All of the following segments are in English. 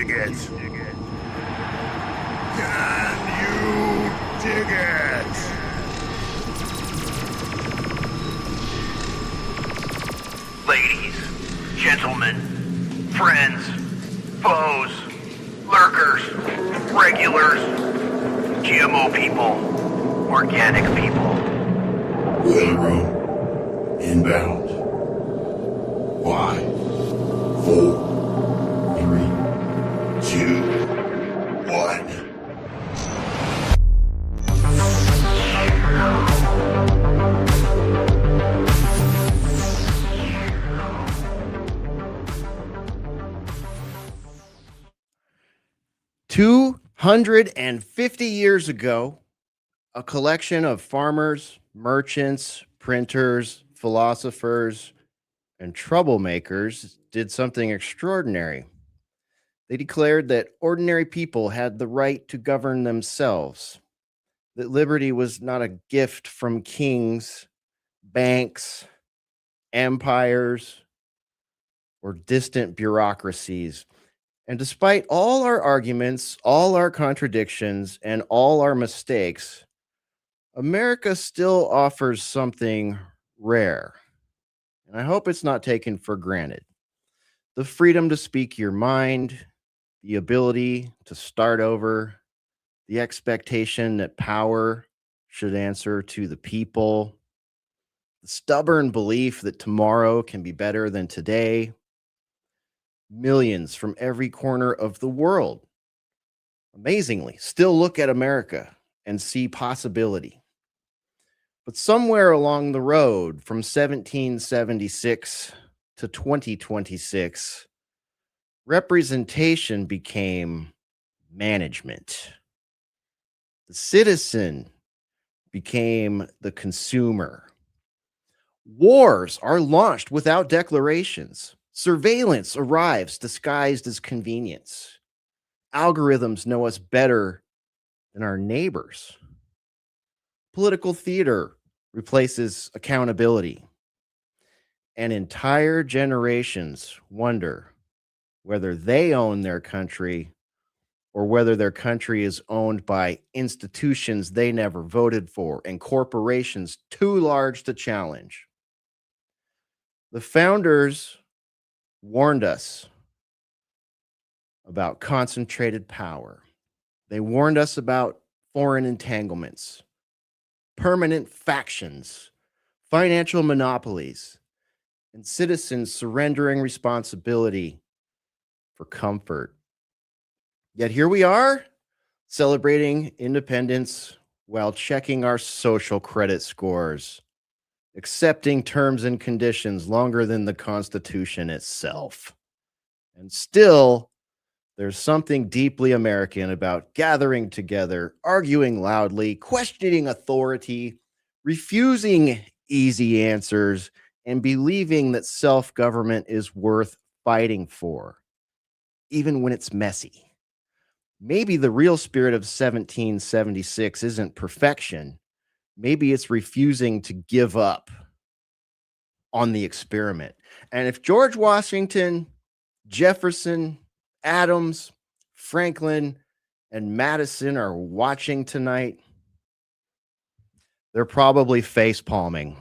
dig it? Can you dig it? Ladies, gentlemen, friends, foes, lurkers, regulars, GMO people, organic people. Boiler room. Inbound. 5, 4, 3, 2, 1. $250 ago, a collection of farmers, merchants, printers, philosophers, and troublemakers did something extraordinary. They declared that ordinary people had the right to govern themselves, that liberty was not a gift from kings, banks, empires, or distant bureaucracies. And despite all our arguments, all our contradictions, and all our mistakes, America still offers something rare. And I hope it's not taken for granted. The freedom to speak your mind, the ability to start over, the expectation that power should answer to the people, the stubborn belief that tomorrow can be better than today. Millions from every corner of the world, amazingly, still look at America and see possibility. But somewhere along the road from 1776 to 2026, representation became management. The citizen became the consumer. Wars are launched without declarations. Surveillance arrives disguised as convenience. Algorithms know us better than our neighbors. Political theater replaces accountability. And entire generations wonder whether they own their country or whether their country is owned by institutions they never voted for and corporations too large to challenge. The founders warned us about concentrated power. They warned us about foreign entanglements, permanent factions, financial monopolies, and citizens surrendering responsibility for comfort. Yet here we are, celebrating independence while checking our social credit scores, accepting terms and conditions longer than the Constitution itself. And still, there's something deeply American about gathering together, arguing loudly, questioning authority, refusing easy answers, and believing that self-government is worth fighting for, even when it's messy. Maybe the real spirit of 1776 isn't perfection. Maybe it's refusing to give up on the experiment. And if George Washington, Jefferson, Adams, Franklin, and Madison are watching tonight, they're probably face palming.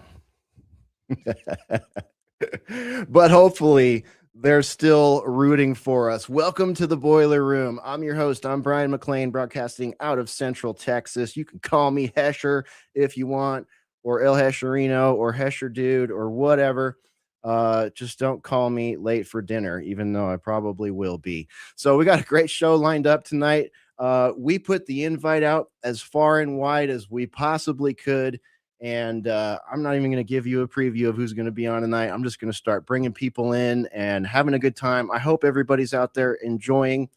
But hopefully they're still rooting for us. Welcome to the Boiler Room. I'm your host. I'm Brian McLean, broadcasting out of Central Texas. You can call me Hesher if you want, or El Hesherino, or Hesher Dude, or whatever. Just don't call me late for dinner, even though I probably will be. So we got a great show lined up tonight. We put the invite out as far and wide as we possibly could. And I'm not even going to give you a preview of who's going to be on tonight. I'm just going to start bringing people in and having a good time. I hope everybody's out there enjoying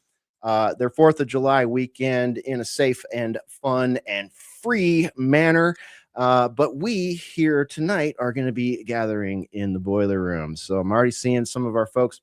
their 4th of July weekend in a safe and fun and free manner. But we here tonight are going to be gathering in the Boiler Room. So I'm already seeing some of our folks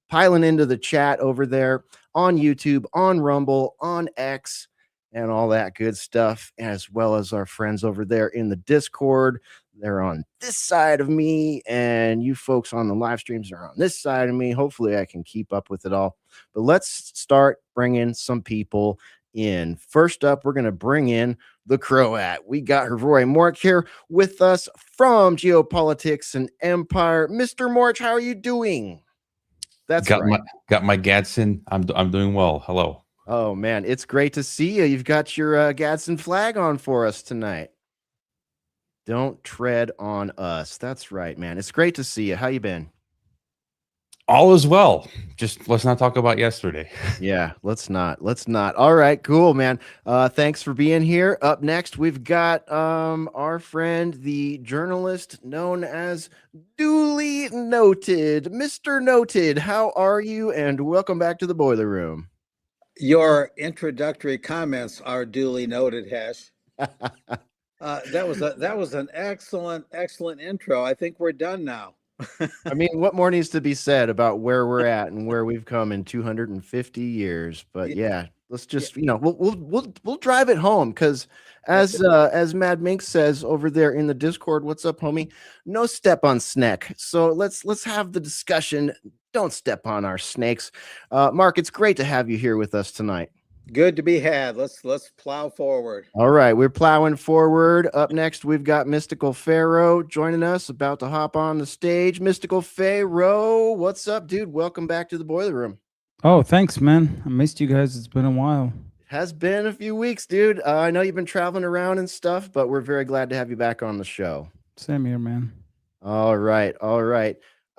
piling into the chat over there on YouTube, on Rumble, on X, and all that good stuff, as well as our friends over there in the Discord. they're on this side of me, and you folks on the live streams are on this side of me. Hopefully, I can keep up with it all. But let's start bringing some people in. First up, we're going to bring in the Croat. We got Roy Mork here with us from Geopolitics and Empire. Mr. Morch, how are you doing? That's got right. Got my Gadsden. I'm doing well. Hello. Oh man, it's great to see you. You've got your Gadsden flag on for us tonight. Don't tread on us. That's right, man. It's great to see you. How you been? All is well. Just let's not talk about yesterday. Yeah, let's not. All right, cool, man. Thanks for being here. Up next, we've got our friend, the journalist known as Duly Noted. Mr. Noted, how are you? And welcome back to the Boiler Room. Your introductory comments are duly noted, Hesh. That was an excellent intro. I think we're done now. I mean, what more needs to be said about where we're at and where we've come in 250 years? But yeah, let's just we'll drive it home, because as Mad Mink says over there in the Discord, what's up, homie? No step on snack. So let's have the discussion. Don't step on our snakes. Mark, it's great to have you here with us tonight. Good to be had. Let's plow forward. All right, we're plowing forward. Up next, we've got Mystical Pharaoh joining us, about to hop on the stage. Mystical Pharaoh, what's up, dude? Welcome back to the Boiler Room. Oh, thanks, man. I missed you guys. It's been a while. Has been a few weeks, dude. I know you've been traveling around and stuff, but we're very glad to have you back on the show. Same here, man. All right.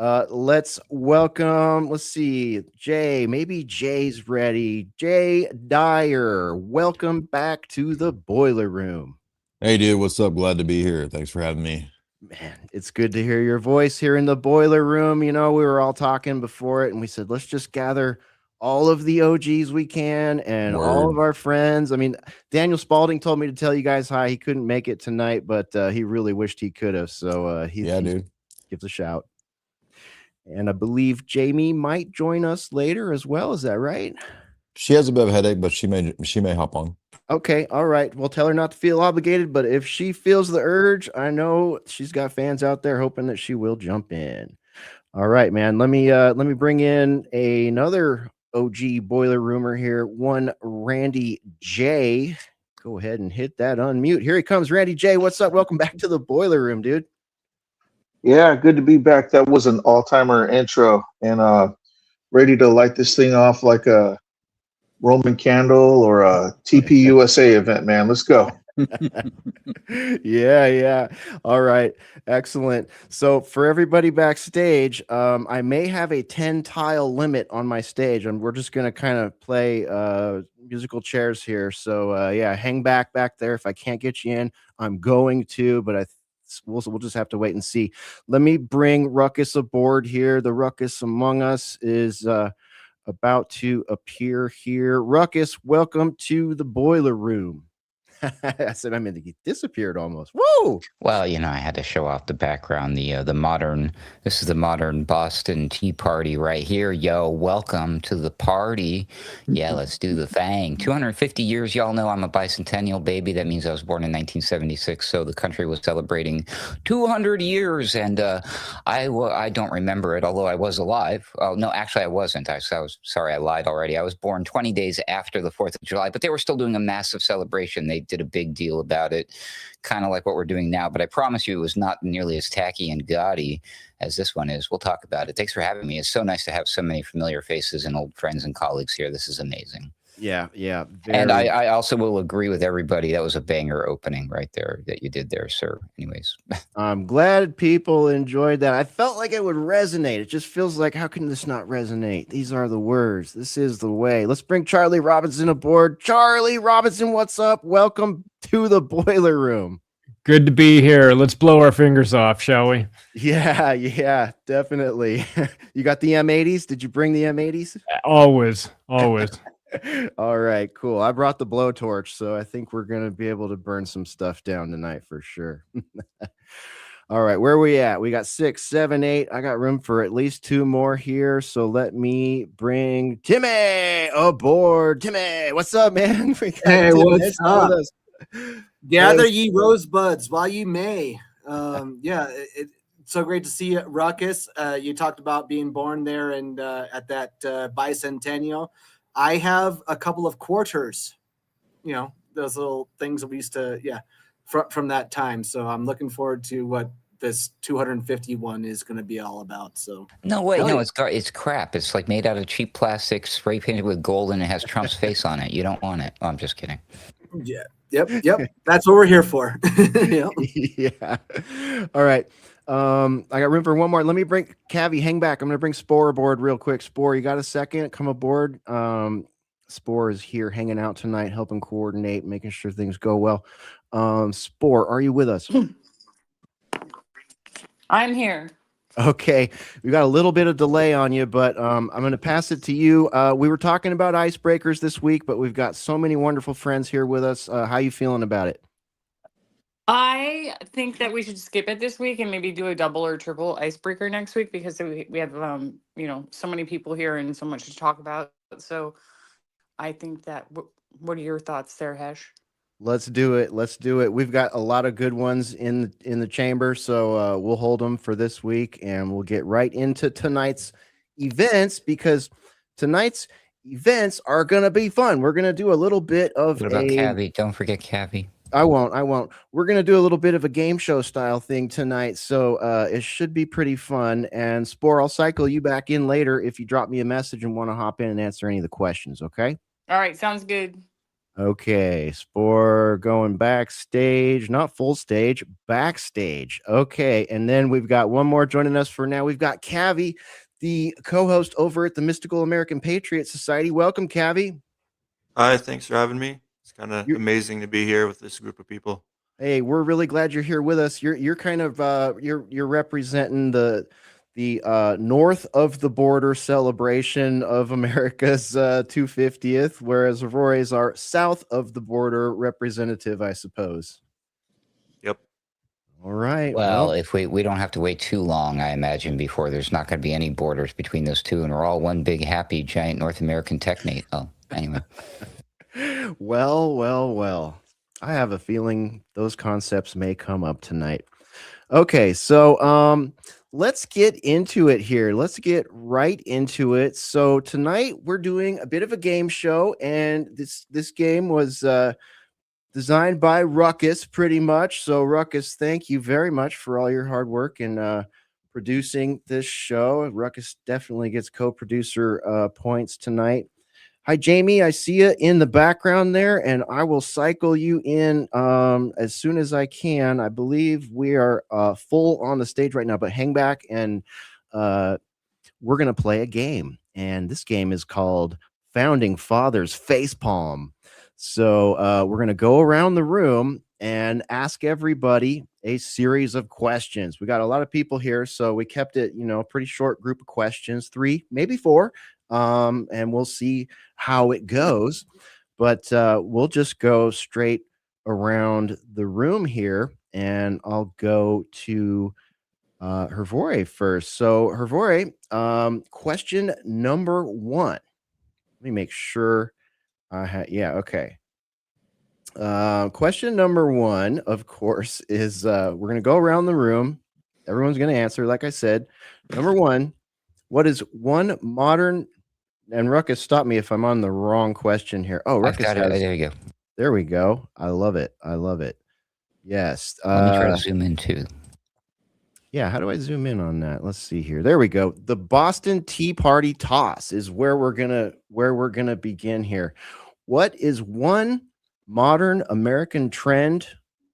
Let's welcome, let's see, Jay. Maybe Jay's ready. Jay Dyer, welcome back to the Boiler Room. Hey, dude, what's up? Glad to be here. Thanks for having me. Man, it's good to hear your voice here in the Boiler Room. You know, we were all talking before it, and we said, let's just gather all of the OGs we can and all of our friends. I mean, Daniel Spalding told me to tell you guys hi. He couldn't make it tonight, but he really wished he could have. So he gives a shout. And I believe Jamie might join us later as well. Is that right? She has a bit of a headache, but she may hop on. Okay, all right. We'll tell her not to feel obligated, but if she feels the urge, I know she's got fans out there hoping that she will jump in. All right, man. Let me bring in another OG Boiler Roomer here. One Randy J. Go ahead and hit that unmute. Here he comes, Randy J. What's up? Welcome back to the Boiler Room, dude. Yeah, good to be back. That was an all-timer intro, and ready to light this thing off like a Roman candle or a TPUSA event, man. Let's go. Yeah. All right. Excellent. So for everybody backstage, I may have a 10 tile limit on my stage, and we're just going to kind of play musical chairs here. So yeah, hang back there. If I can't get you in, I'm going to, but we'll just have to wait and see. Let me bring Ruckus aboard here. The Ruckus among us is about to appear here. Ruckus, welcome to the Boiler Room. I said, I mean, he disappeared almost. Whoa! Well, you know, I had to show off the background. The modern. This is the modern Boston Tea Party right here. Yo, welcome to the party. Yeah, let's do the thing. 250 years. Y'all know I'm a bicentennial baby. That means I was born in 1976. So the country was celebrating 200 years, and I don't remember it, although I was alive. Oh no, actually I wasn't. I was sorry, I lied already. I was born 20 days after the 4th of July, but they were still doing a massive celebration. They did a big deal about it, kind of like what we're doing now, but I promise you it was not nearly as tacky and gaudy as this one is. We'll talk about it. Thanks for having me. It's so nice to have so many familiar faces and old friends and colleagues here. This is amazing. Yeah. And I also will agree with everybody. That was a banger opening right there that you did there, sir. Anyways. I'm glad people enjoyed that. I felt like it would resonate. It just feels like, how can this not resonate? These are the words. This is the way. Let's bring Charlie Robinson aboard. Charlie Robinson, what's up? Welcome to the Boiler Room. Good to be here. Let's blow our fingers off, shall we? Yeah, definitely. You got the M80s? Did you bring the M80s? Always. All right, cool. I brought the blowtorch, so I think we're going to be able to burn some stuff down tonight for sure. All right, where are we at? We got 6, 7, 8. I got room for at least 2 more here, so let me bring Timmy aboard. Timmy, what's up, man? Hey, what's up? Gather ye rosebuds while you may. Yeah, it's so great to see you, Ruckus. You talked about being born there and at that bicentennial. I have a couple of quarters, you know, those little things that we used to, from that time. So I'm looking forward to what this 251 is going to be all about. So No, wait, no, it's crap. It's like made out of cheap plastic, spray painted with gold, and it has Trump's face on it. You don't want it. Oh, I'm just kidding. Yeah. Yep. That's what we're here for. Yep. Yeah. All right. I got room for one more. Let me bring Cavi. Hang back. I'm going to bring Spore aboard real quick. Spore, you got a second? Come aboard. Spore is here hanging out tonight, helping coordinate, making sure things go well. Spore, are you with us? I'm here. Okay, we got a little bit of delay on you, but I'm going to pass it to you. We were talking about icebreakers this week, but we've got so many wonderful friends here with us. How you feeling about it? I think that we should skip it this week and maybe do a double or triple icebreaker next week because we have so many people here and so much to talk about. So I think that what are your thoughts there, Hesh? Let's do it. Let's do it. We've got a lot of good ones in the chamber, so we'll hold them for this week, and we'll get right into tonight's events because tonight's events are going to be fun. We're going to do a little bit of What about Cavi? Don't forget Cavi. I won't. We're going to do a little bit of a game show style thing tonight, so it should be pretty fun. And Spore, I'll cycle you back in later if you drop me a message and want to hop in and answer any of the questions, okay? All right, sounds good. Okay, Spore going backstage, not full stage, backstage. Okay, and then we've got one more joining us for now. We've got Cavi, the co-host over at the Mystical American Patriot Society. Welcome, Cavi. Hi, thanks for having me. It's kind of amazing to be here with this group of people. Hey, we're really glad you're here with us. You're kind of you're representing the north of the border celebration of America's 250th, whereas Rory's are south of the border representative, I suppose. Yep. All right. Well, if we don't have to wait too long, I imagine, before there's not going to be any borders between those two, and we're all one big, happy, giant North American technate. Oh, anyway. Well. I have a feeling those concepts may come up tonight. Okay, so let's get into it here. Let's get right into it. So tonight we're doing a bit of a game show, and this game was designed by Ruckus pretty much. So Ruckus, thank you very much for all your hard work in producing this show. Ruckus definitely gets co-producer points tonight. Hi, Jamie. I see you in the background there, and I will cycle you in as soon as I can. I believe we are full on the stage right now, but hang back, and we're going to play a game. And this game is called Founding Fathers Facepalm. So we're going to go around the room and ask everybody a series of questions. We got a lot of people here, so we kept it, a pretty short group of questions, 3, maybe 4. And we'll see how it goes, but we'll just go straight around the room here, and I'll go to Hervore first. So Hervore, question number 1. Let me make sure okay. Question number 1, of course, is we're going to go around the room. Everyone's going to answer, like I said. Number 1, what is one modern... And Ruckus, stop me if I'm on the wrong question here. Oh, Ruckus I've got it. There you go. There we go. I love it. Yes. Let me try to zoom in too. Yeah, how do I zoom in on that? Let's see here. There we go. The Boston Tea Party toss is where we're gonna begin here. What is one modern American trend,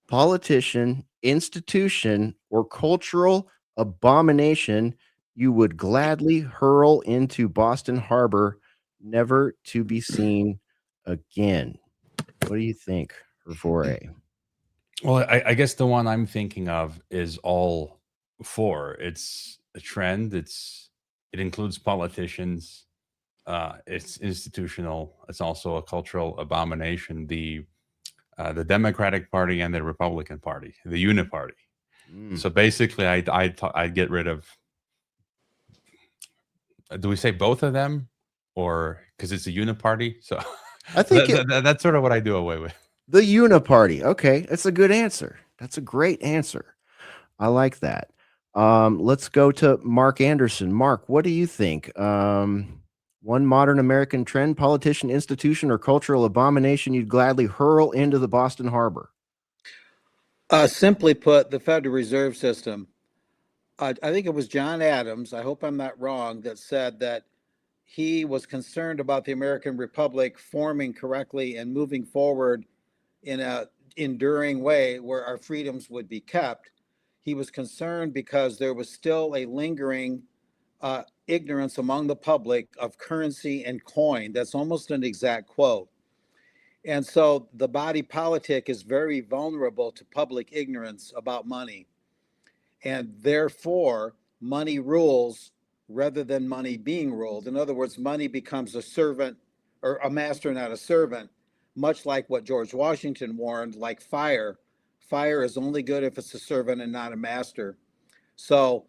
politician, institution, or cultural abomination you would gladly hurl into Boston Harbor, never to be seen again? What do you think, Hervore? Well, I guess the one I'm thinking of is all 4. It's a trend. It includes politicians. It's institutional. It's also a cultural abomination. The Democratic Party and the Republican Party, the Uniparty. So basically, I'd get rid of. Do we say both of them, or because it's a uniparty? So I think that's sort of what I do away with. The Uniparty. Okay, that's a good answer. That's a great answer. I like that. Let's go to Mark Anderson. Mark, what do you think? One modern American trend, politician, institution, or cultural abomination you'd gladly hurl into the Boston Harbor? Simply put, the Federal Reserve System. I think it was John Adams, I hope I'm not wrong, that said that he was concerned about the American Republic forming correctly and moving forward in a enduring way where our freedoms would be kept. He was concerned because there was still a lingering ignorance among the public of currency and coin. That's almost an exact quote. And so the body politic is very vulnerable to public ignorance about money. And therefore, money rules rather than money being ruled. In other words, money becomes a servant or a master, not a servant, much like what George Washington warned, like fire. Fire is only good if it's a servant and not a master. So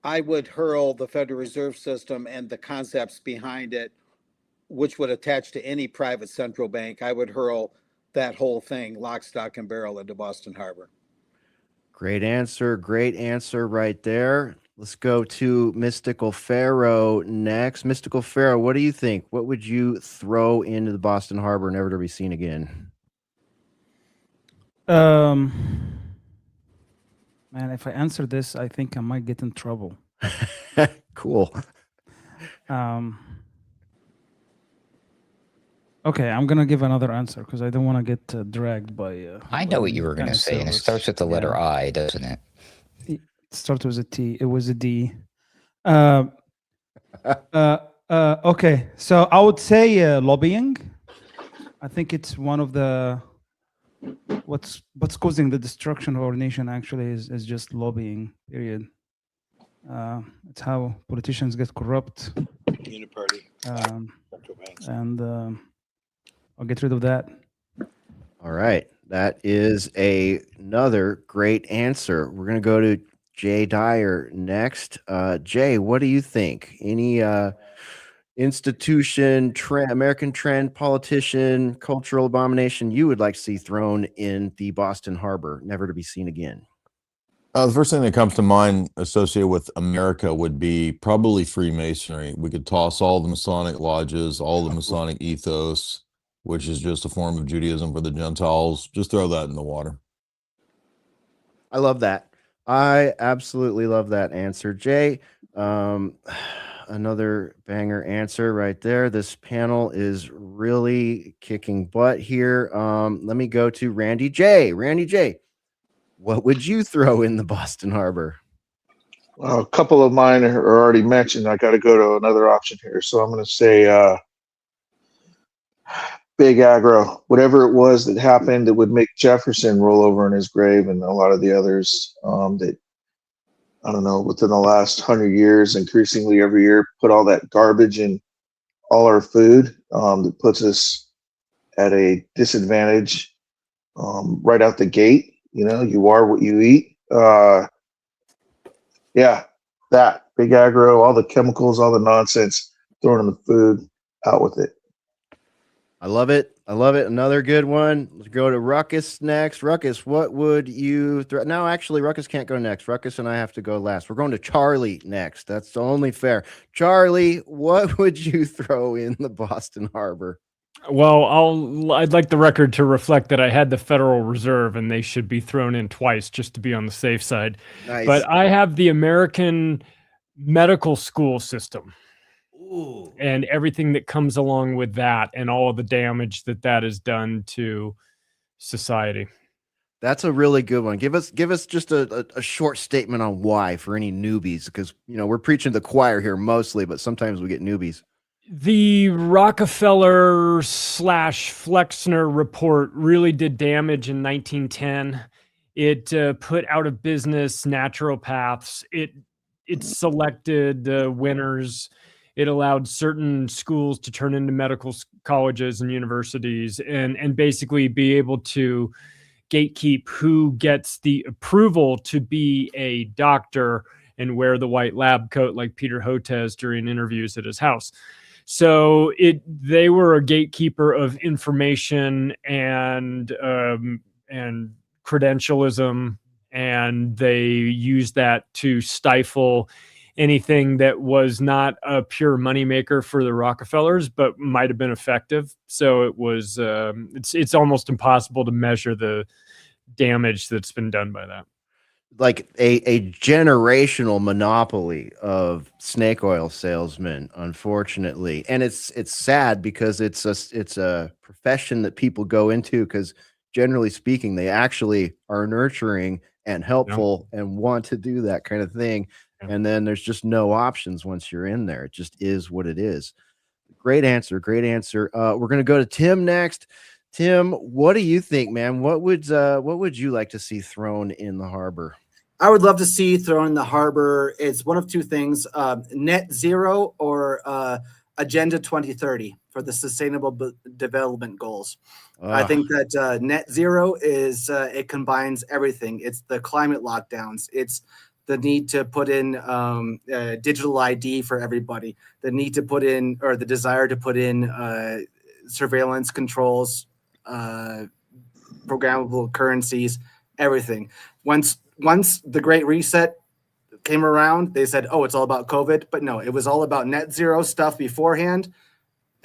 I would hurl the Federal Reserve System and the concepts behind it, which would attach to any private central bank. I would hurl that whole thing, lock, stock, and barrel, into Boston Harbor. Great answer. Great answer right there. Let's go to Mystical Pharaoh next. Mystical Pharaoh, what do you think? What would you throw into the Boston Harbor, never to be seen again? Man, if I answer this, I think I might get in trouble. Cool. Okay, I'm gonna give another answer because I don't want to get dragged by. I know what you were going to say, and it starts with the letter I, doesn't it? It starts with a T. It was a D. Okay, so I would say lobbying. I think it's one of the what's causing the destruction of our nation. Actually, is just lobbying. Period. It's how politicians get corrupt. Uniparty. And I'll get rid of that. All right. That is another great answer. We're going to go to Jay Dyer next. Jay, what do you think? Any institution, trend, American trend, politician, cultural abomination you would like to see thrown in the Boston Harbor, never to be seen again? The first thing that comes to mind associated with America would be probably Freemasonry. We could toss all the Masonic lodges, all the Masonic ethos, which is just a form of Judaism for the Gentiles. Just throw that in the water. I love that. I absolutely love that answer, Jay. Another banger answer right there. This panel is really kicking butt here. Let me go to Randy J. Randy J., what would you throw in the Boston Harbor? Well, a couple of mine are already mentioned. I got to go to another option here. So I'm going to say big aggro. Whatever it was that happened that would make Jefferson roll over in his grave, and a lot of the others that, I don't know, within the last 100 years, increasingly every year, put all that garbage in all our food that puts us at a disadvantage right out the gate. You know, you are what you eat. Yeah, that big aggro, all the chemicals, all the nonsense thrown in the food, out with it. I love it. I love it. Another good one. Let's go to Ruckus next. Ruckus, what would you throw? No, actually, Ruckus can't go next. Ruckus and I have to go last. We're going to Charlie next. That's only fair. Charlie, what would you throw in the Boston Harbor? Well, I'd like the record to reflect that I had the Federal Reserve and they should be thrown in twice just to be on the safe side. Nice. But I have the American medical school system. Ooh. And everything that comes along with that and all of the damage that has done to society. That's a really good one. Give us just a short statement on why for any newbies, because we're preaching to the choir here mostly, but sometimes we get newbies. The Rockefeller / Flexner report really did damage in 1910. It put out of business naturopaths. It selected winners. It allowed certain schools to turn into medical colleges and universities and basically be able to gatekeep who gets the approval to be a doctor and wear the white lab coat like Peter Hotez during interviews at his house. So they were a gatekeeper of information and credentialism and they used that to stifle anything that was not a pure moneymaker for the Rockefellers, but might have been effective. So it was it's almost impossible to measure the damage that's been done by that. Like a generational monopoly of snake oil salesmen, unfortunately. And it's sad because it's a profession that people go into because generally speaking, they actually are nurturing and helpful and want to do that kind of thing. Yeah. And then there's just no options once you're in there. It just is what it is. Great answer. Great answer. We're gonna go to Tim next. Tim, what do you think, man? What would you like to see thrown in the harbor? I would love to see thrown in the harbor. It's one of two things: net zero or Agenda 2030 for the Sustainable Development Goals. I think that net zero is it combines everything. It's the climate lockdowns. It's the need to put in digital ID for everybody. The need to put in, or the desire to put in surveillance controls, programmable currencies, everything. Once the Great Reset came around, they said, oh, it's all about COVID. But no, it was all about net zero stuff beforehand.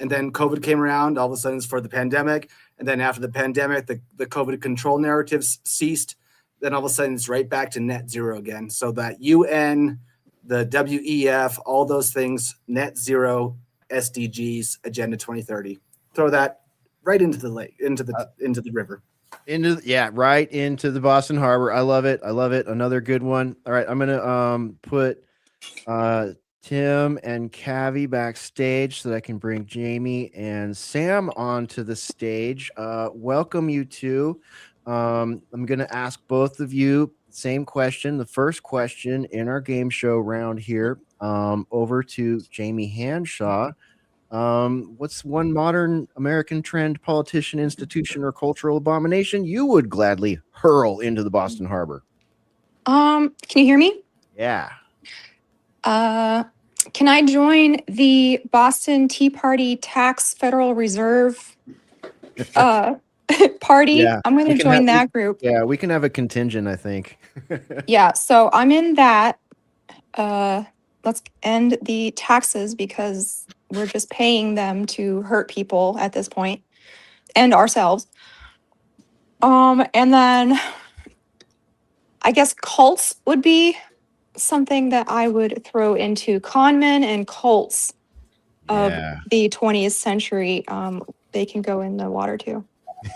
And then COVID came around, all of a sudden it's for the pandemic. And then after the pandemic, the COVID control narratives ceased. Then all of a sudden it's right back to net zero again. So that UN, the WEF, all those things, net zero, SDGs, Agenda 2030. Throw that right into the lake, into the river. Right into the Boston Harbor. I love it. I love it. Another good one. All right, I'm gonna put Tim and Cavi backstage so that I can bring Jamie and Sam onto the stage. Welcome you two. I'm gonna ask both of you same question. The first question in our game show round here. Over to Jamie Hanshaw. What's one modern American trend, politician, institution, or cultural abomination you would gladly hurl into the Boston Harbor? Can you hear me? Yeah. Can I join the Boston Tea Party Tax Federal Reserve party? Yeah. I'm going to join that group. Yeah, we can have a contingent, I think. Yeah, so I'm in that. Let's end the taxes because we're just paying them to hurt people at this point and ourselves. And then I guess cults would be something that I would throw into conmen and cults of the 20th century. They can go in the water too.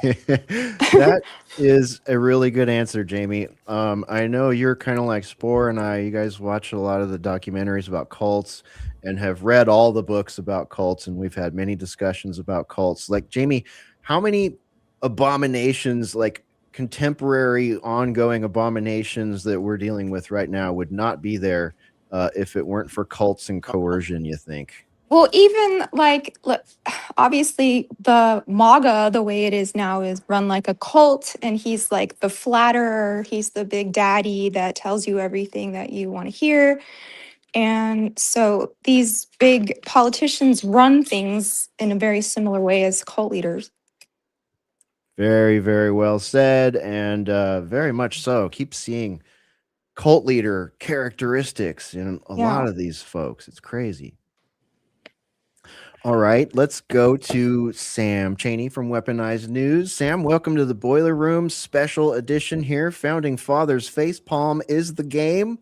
That is a really good answer, Jamie. I know you're kind of like Spore and I. You guys watch a lot of the documentaries about cults and have read all the books about cults, and we've had many discussions about cults. Like, Jamie, how many abominations, like contemporary ongoing abominations that we're dealing with right now, would not be there if it weren't for cults and coercion, you think? Well, even like, obviously the MAGA, the way it is now, is run like a cult, and he's like the flatterer. He's the big daddy that tells you everything that you want to hear. And so these big politicians run things in a very similar way as cult leaders. Very, very well said, and very much so. Keep seeing cult leader characteristics in a lot of these folks. It's crazy. All right, let's go to Sam Cheney from Weaponized News. Sam, welcome to the Boiler Room special edition here. Founding Fathers Facepalm is the game.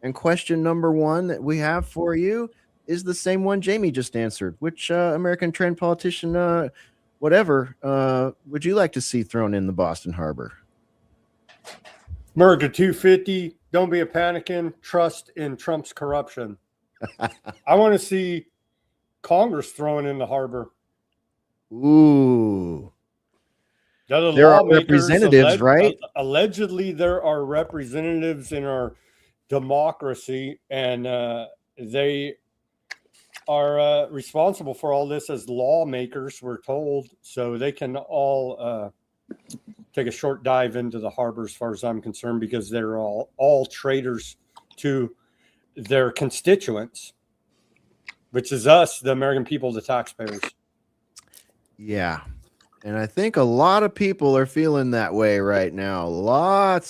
And question number one that we have for you is the same one Jamie just answered. Which American trend politician, whatever, would you like to see thrown in the Boston Harbor? America 250, don't be a panicking, trust in Trump's corruption. I want to see Congress thrown in the harbor. Ooh. There are representatives, right? Allegedly, there are representatives in our democracy, and they are responsible for all this as lawmakers, we're told. So they can all take a short dive into the harbor, as far as I'm concerned, because they're all traitors to their constituents, which is us, the American people, the taxpayers. Yeah. And I think a lot of people are feeling that way right now.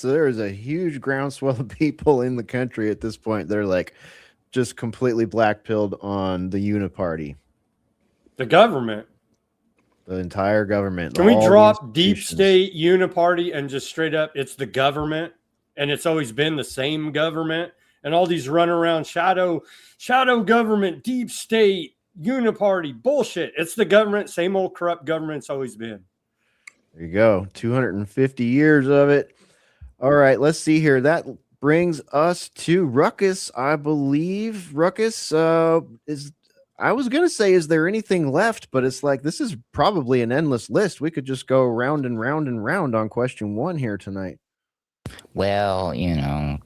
There's a huge groundswell of people in the country at this point. They're like just completely black-pilled on the uniparty. The government. The entire government. Can we all the drop deep institutions. state uniparty and just straight up, it's the government, and it's always been the same government, and all these run around shadow government, deep state, uniparty bullshit. It's the government, same old corrupt government it's always been. There you go. 250 years of it. All right, let's see here. That brings us to Ruckus, I believe. Ruckus, I was going to say, is there anything left? But it's like, this is probably an endless list. We could just go round and round and round on question 1 here tonight. Well,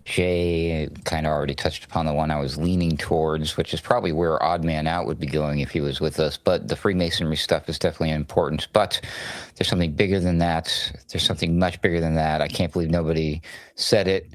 Jay kind of already touched upon the one I was leaning towards, which is probably where Odd Man Out would be going if he was with us. But the Freemasonry stuff is definitely important. But there's something bigger than that. There's something much bigger than that. I can't believe nobody said it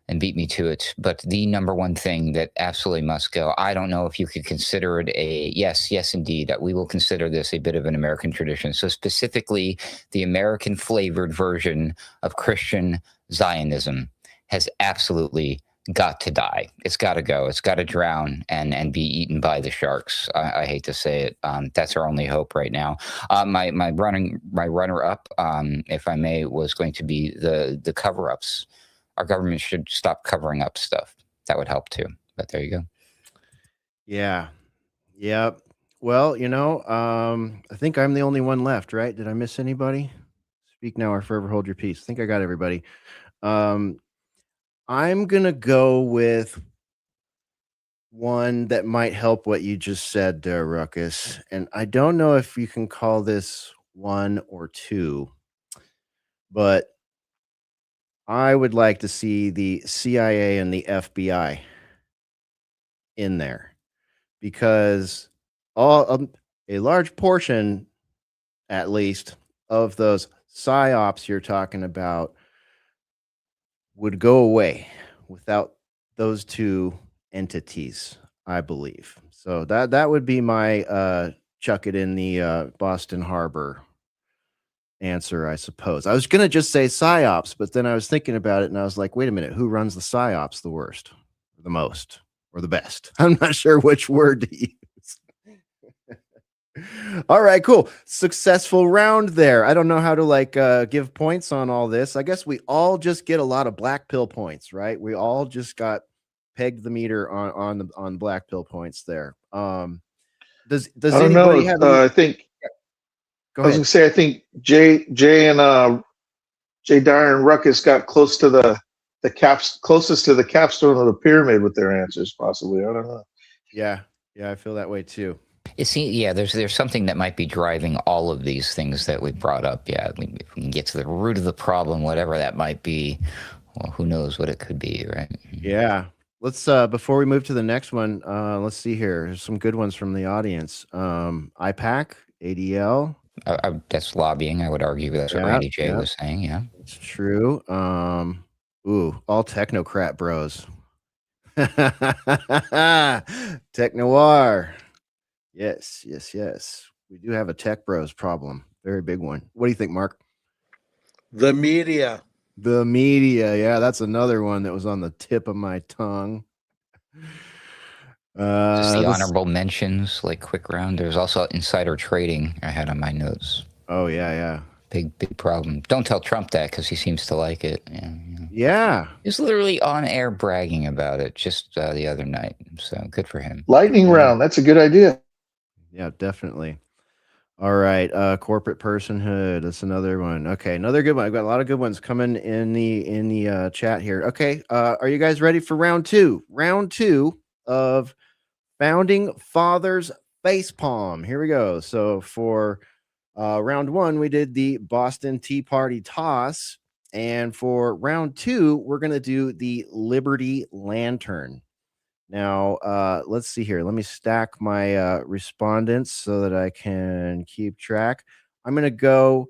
and beat me to it. But the number one thing that absolutely must go, I don't know if you could consider it yes, indeed. We will consider this a bit of an American tradition. So specifically, the American flavored version of Christian Zionism has absolutely got to die. It's got to go. It's got to drown and be eaten by the sharks. I hate to say it. That's our only hope right now. My runner up, if I may, was going to be the cover ups. Our government should stop covering up stuff. That would help too. But there you go. Yeah. Yep. Well, I think I'm the only one left, right? Did I miss anybody? Speak now or forever hold your peace. I think I got everybody. I'm going to go with one that might help what you just said there, Ruckus. And I don't know if you can call this 1 or 2, but I would like to see the CIA and the FBI in there, because a large portion, at least, of those psyops you're talking about would go away without those 2 entities, I believe. So that would be my chuck it in the Boston Harbor answer, I suppose. I was going to just say psyops, but then I was thinking about it and I was like, wait a minute, who runs the psyops the worst, the most, or the best? I'm not sure which word to use. All right, cool. Successful round there. I don't know how to give points on all this. I guess we all just get a lot of black pill points, right? We all just got pegged the meter on black pill points there. Does I don't anybody know. have any? I think Go I was ahead. gonna say I think Jay and Jay Dyer and Ruckus got close to the closest to the capstone of the pyramid with their answers, possibly. I don't know. Yeah, I feel that way too. There's something that might be driving all of these things that we brought up. Yeah, if we can get to the root of the problem, whatever that might be, well, who knows what it could be, right? Yeah. Let's before we move to the next one, let's see here. There's some good ones from the audience. IPAC, ADL. That's lobbying. I would argue that's what Randy J was saying. Yeah, it's true. All technocrat bros. Tech noir. Yes. We do have a tech bros problem. Very big one. What do you think, Mark? The media. The media. Yeah, that's another one that was on the tip of my tongue. Just the honorable mentions, like quick round. There's also insider trading I had on my notes. Oh, yeah. Big problem. Don't tell Trump that because he seems to like it. Yeah. He's literally on air bragging about it just the other night. So good for him. Lightning round. That's a good idea. Yeah, definitely. All right. Corporate personhood. That's another one. Okay. Another good one. I've got a lot of good ones coming in the chat here. Okay. Are you guys ready for round 2? Round 2 of Founding Fathers Facepalm. Here we go. So for round 1, we did the Boston Tea Party toss. And for round 2, we're going to do the Liberty Lantern. Now, let's see here. Let me stack my respondents so that I can keep track. I'm going to go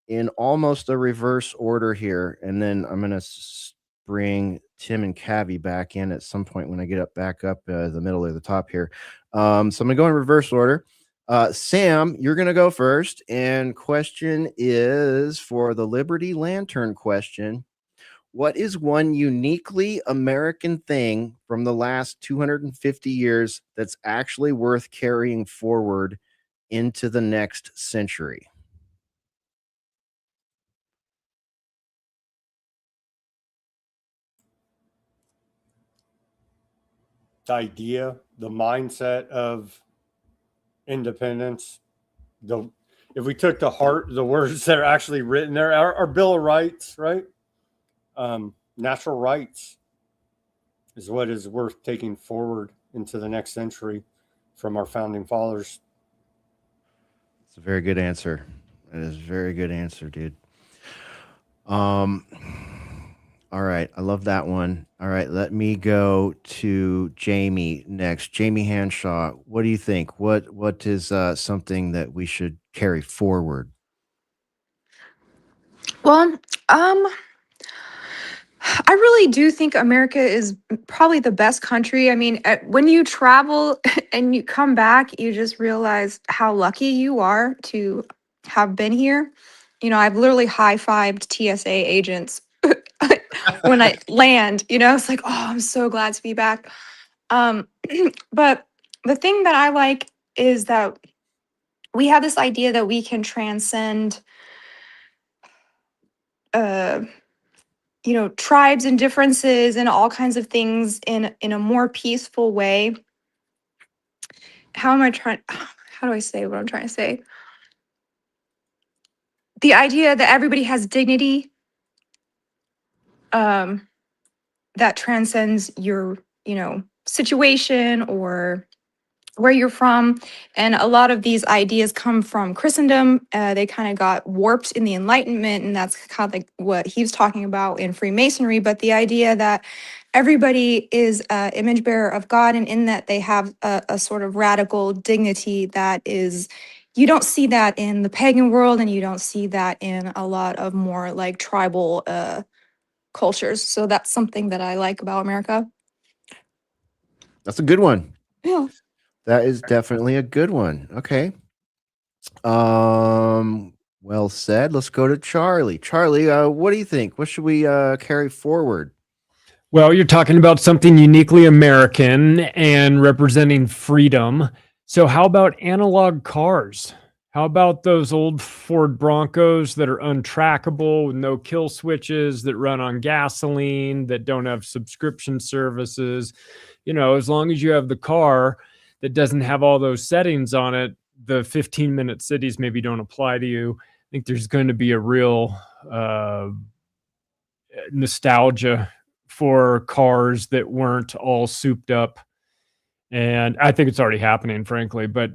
in almost a reverse order here, and then I'm going to bring Tim and Cavi back in at some point when I get back up the middle or the top here. So I'm going to go in reverse order. Sam, you're going to go first. And question is for the Liberty Lantern question. What is one uniquely American thing from the last 250 years that's actually worth carrying forward into the next century? The idea, the mindset of independence. If we took to heart the words that are actually written there, our Bill of Rights, right? Natural rights is what is worth taking forward into the next century from our founding fathers. It's a very good answer. That is a very good answer, dude. All right, I love that one. All right, let me go to Jamie next. Jamie Hanshaw, what do you think? What is something that we should carry forward? Well, I really do think America is probably the best country. I mean, when you travel and you come back, you just realize how lucky you are to have been here. You know, I've literally high-fived TSA agents when I land, you know, it's like, oh, I'm so glad to be back. But the thing that I like is that we have this idea that we can transcend uh you know, tribes and differences and all kinds of things in a more peaceful way. How do I say what I'm trying to say? The idea that everybody has dignity, that transcends your, you know, situation or where you're from. And a lot of these ideas come from Christendom. They kind of got warped in the Enlightenment, and that's kind of like what he was talking about in Freemasonry. But the idea that everybody is an image bearer of God, and in that they have a sort of radical dignity that is, you don't see that in the pagan world, and you don't see that in a lot of more like tribal cultures. So that's something that I like about America. That's a good one. Yeah. That is definitely a good one. Okay. Well said. Let's go to Charlie. Charlie, what do you think? What should we carry forward? Well, you're talking about something uniquely American and representing freedom. So, how about analog cars? How about those old Ford Broncos that are untrackable with no kill switches, that run on gasoline, that don't have subscription services? You know, as long as you have the car that doesn't have all those settings on it, the 15-minute cities maybe don't apply to you. I think there's going to be a real nostalgia for cars that weren't all souped up, and I think it's already happening, frankly, but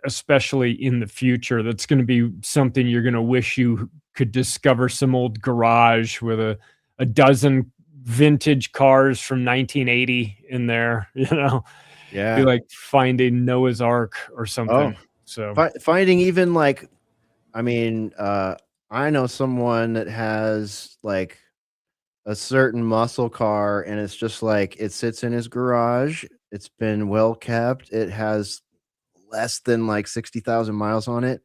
especially in the future, that's going to be something you're going to wish you could discover some old garage with a dozen vintage cars from 1980 in there, you know. Yeah, be like finding Noah's Ark or something. So finding even like, I mean, I know someone that has like a certain muscle car, and it's just like it sits in his garage. It's been well kept. It has less than like 60,000 miles on it,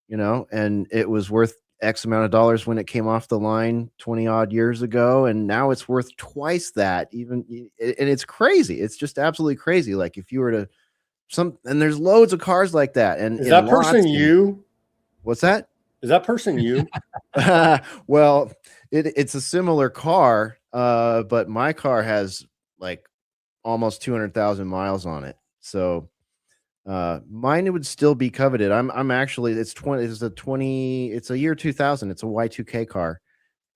you know, and it was worth X amount of dollars when it came off the line 20 odd years ago. And now it's worth twice that, even. And it's crazy. It's just absolutely crazy. Like if you were to and there's loads of cars like that. And is that person you? What's that? Is that person you? Well, it's a similar car, but my car has like almost 200,000 miles on it. So mine would still be coveted. I'm actually, it's a year 2000. It's a Y2K car.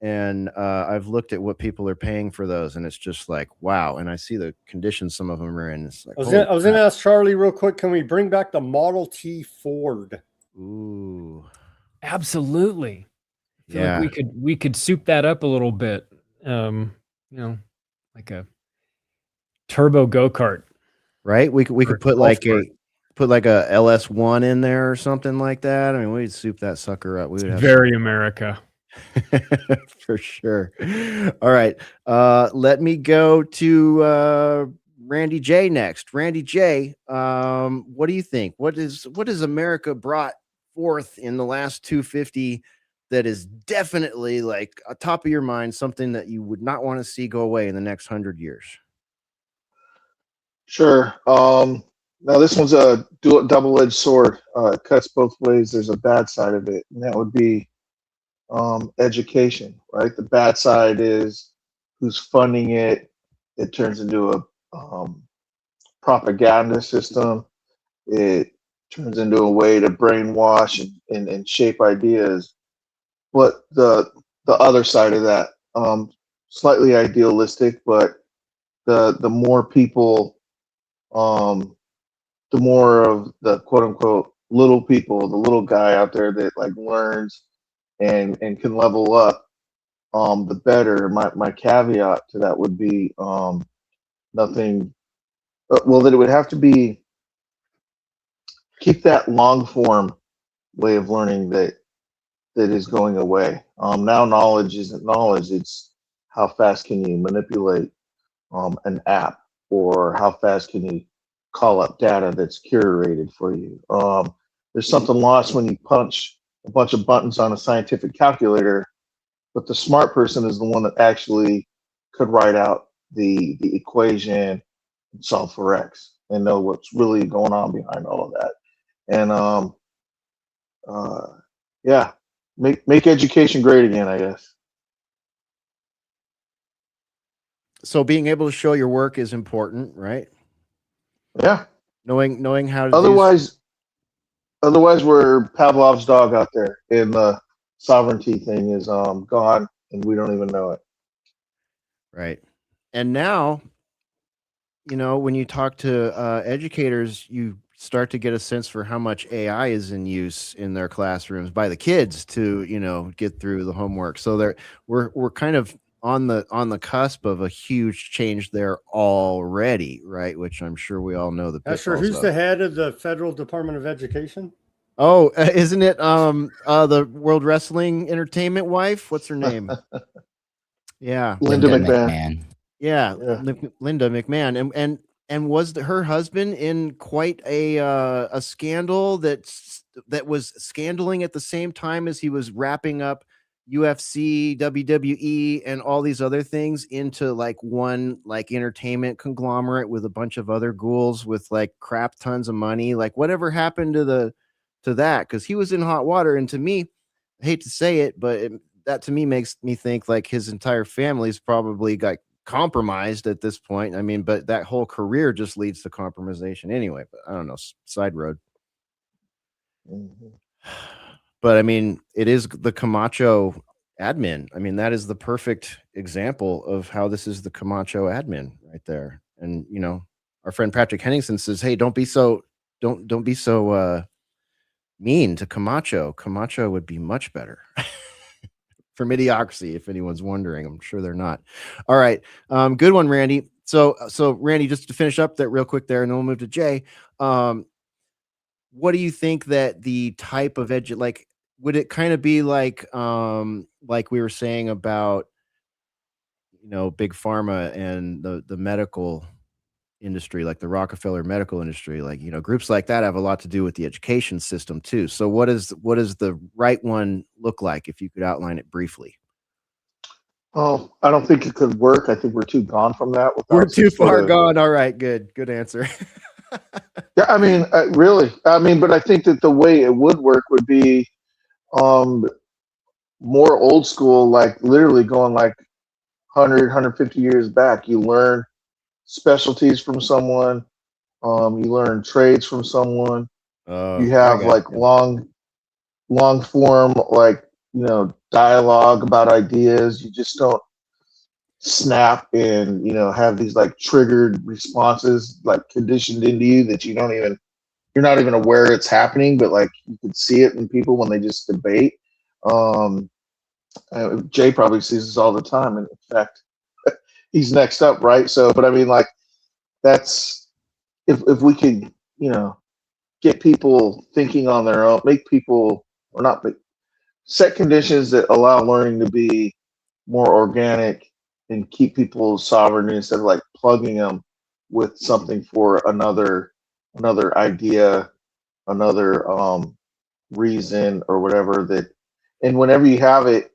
And I've looked at what people are paying for those, and it's just like, wow. And I see the condition some of them are in. It's like, I was gonna ask Charlie real quick, can we bring back the Model T Ford? Ooh. absolutely. I feel like we could soup that up a little bit. You know, like a turbo go-kart. Right? We could put like a LS1 in there or something like that. I mean, we'd soup that sucker up. We would have very America. for sure. All right. Let me go to Randy J next. Randy J, what do you think? What has America brought forth in the last 250 that is definitely like a top of your mind, something that you would not want to see go away in the next 100 years? Sure. Now this one's a double-edged sword. It cuts both ways. There's a bad side of it, and that would be education, right? The bad side is who's funding it. It turns into a propaganda system. It turns into a way to brainwash and shape ideas. But the other side of that, slightly idealistic, but the more people, the more of the quote unquote little people, the little guy out there that like learns and can level up, the better. My caveat to that would be nothing. Well, that it would have to be keep that long form way of learning that is going away. Now knowledge isn't knowledge; it's how fast can you manipulate an app, or how fast can you call up data that's curated for you. There's something lost when you punch a bunch of buttons on a scientific calculator, but the smart person is the one that actually could write out the equation and solve for X and know what's really going on behind all of that. And yeah, make education great again, I guess. So being able to show your work is important, right? Yeah. Knowing how to otherwise we're Pavlov's dog out there, and the sovereignty thing is gone and we don't even know it. Right. And now, when you talk to educators, you start to get a sense for how much AI is in use in their classrooms by the kids to, get through the homework. So we're kind of on the cusp of a huge change there already, right? Which I'm sure we all know the pitfalls Hesher, who's of. the head of the Federal Department of Education? Oh, isn't it the World Wrestling Entertainment wife? What's her name? Yeah, Linda McMahon. Yeah, Linda McMahon, and was her husband in quite a scandal that was scandaling at the same time as he was wrapping up UFC, WWE, and all these other things into like one like entertainment conglomerate with a bunch of other ghouls with like crap tons of money. Like whatever happened to that? Because he was in hot water, and to me, I hate to say it, but that to me makes me think like his entire family's probably got compromised at this point. I mean, but that whole career just leads to compromisation anyway. But I don't know, side road. Mm-hmm. But I mean, it is the Camacho admin. I mean, that is the perfect example of how this is the Camacho admin right there. And our friend Patrick Henningsen says, "Hey, don't be so mean to Camacho. Camacho would be much better." For mediocrity, if anyone's wondering. I'm sure they're not. All right. Good one, Randy. So Randy, just to finish up that real quick there, and then we'll move to Jay. What do you think that the type of like, would it kind of be like we were saying about, big pharma and the medical industry, like the Rockefeller medical industry, like, groups like that have a lot to do with the education system too. So what does the right one look like, if you could outline it briefly? Oh, I don't think it could work. I think we're too gone from that. We're too far gone. All right, good answer. Yeah, I mean, really, but I think that the way it would work would be more old school, like literally going like 150 years back. You learn specialties from someone. You learn trades from someone. You have like long form, like, dialogue about ideas. You just don't snap and, have these like triggered responses, like conditioned into you that you're not even aware it's happening, but like you can see it in people when they just debate. Jay probably sees this all the time. And in fact, he's next up, right? So, but I mean, like, that's, if we could, get people thinking on their own, make people, or not, set conditions that allow learning to be more organic and keep people sovereign instead of like plugging them with something for another idea, another reason or whatever that. And whenever you have it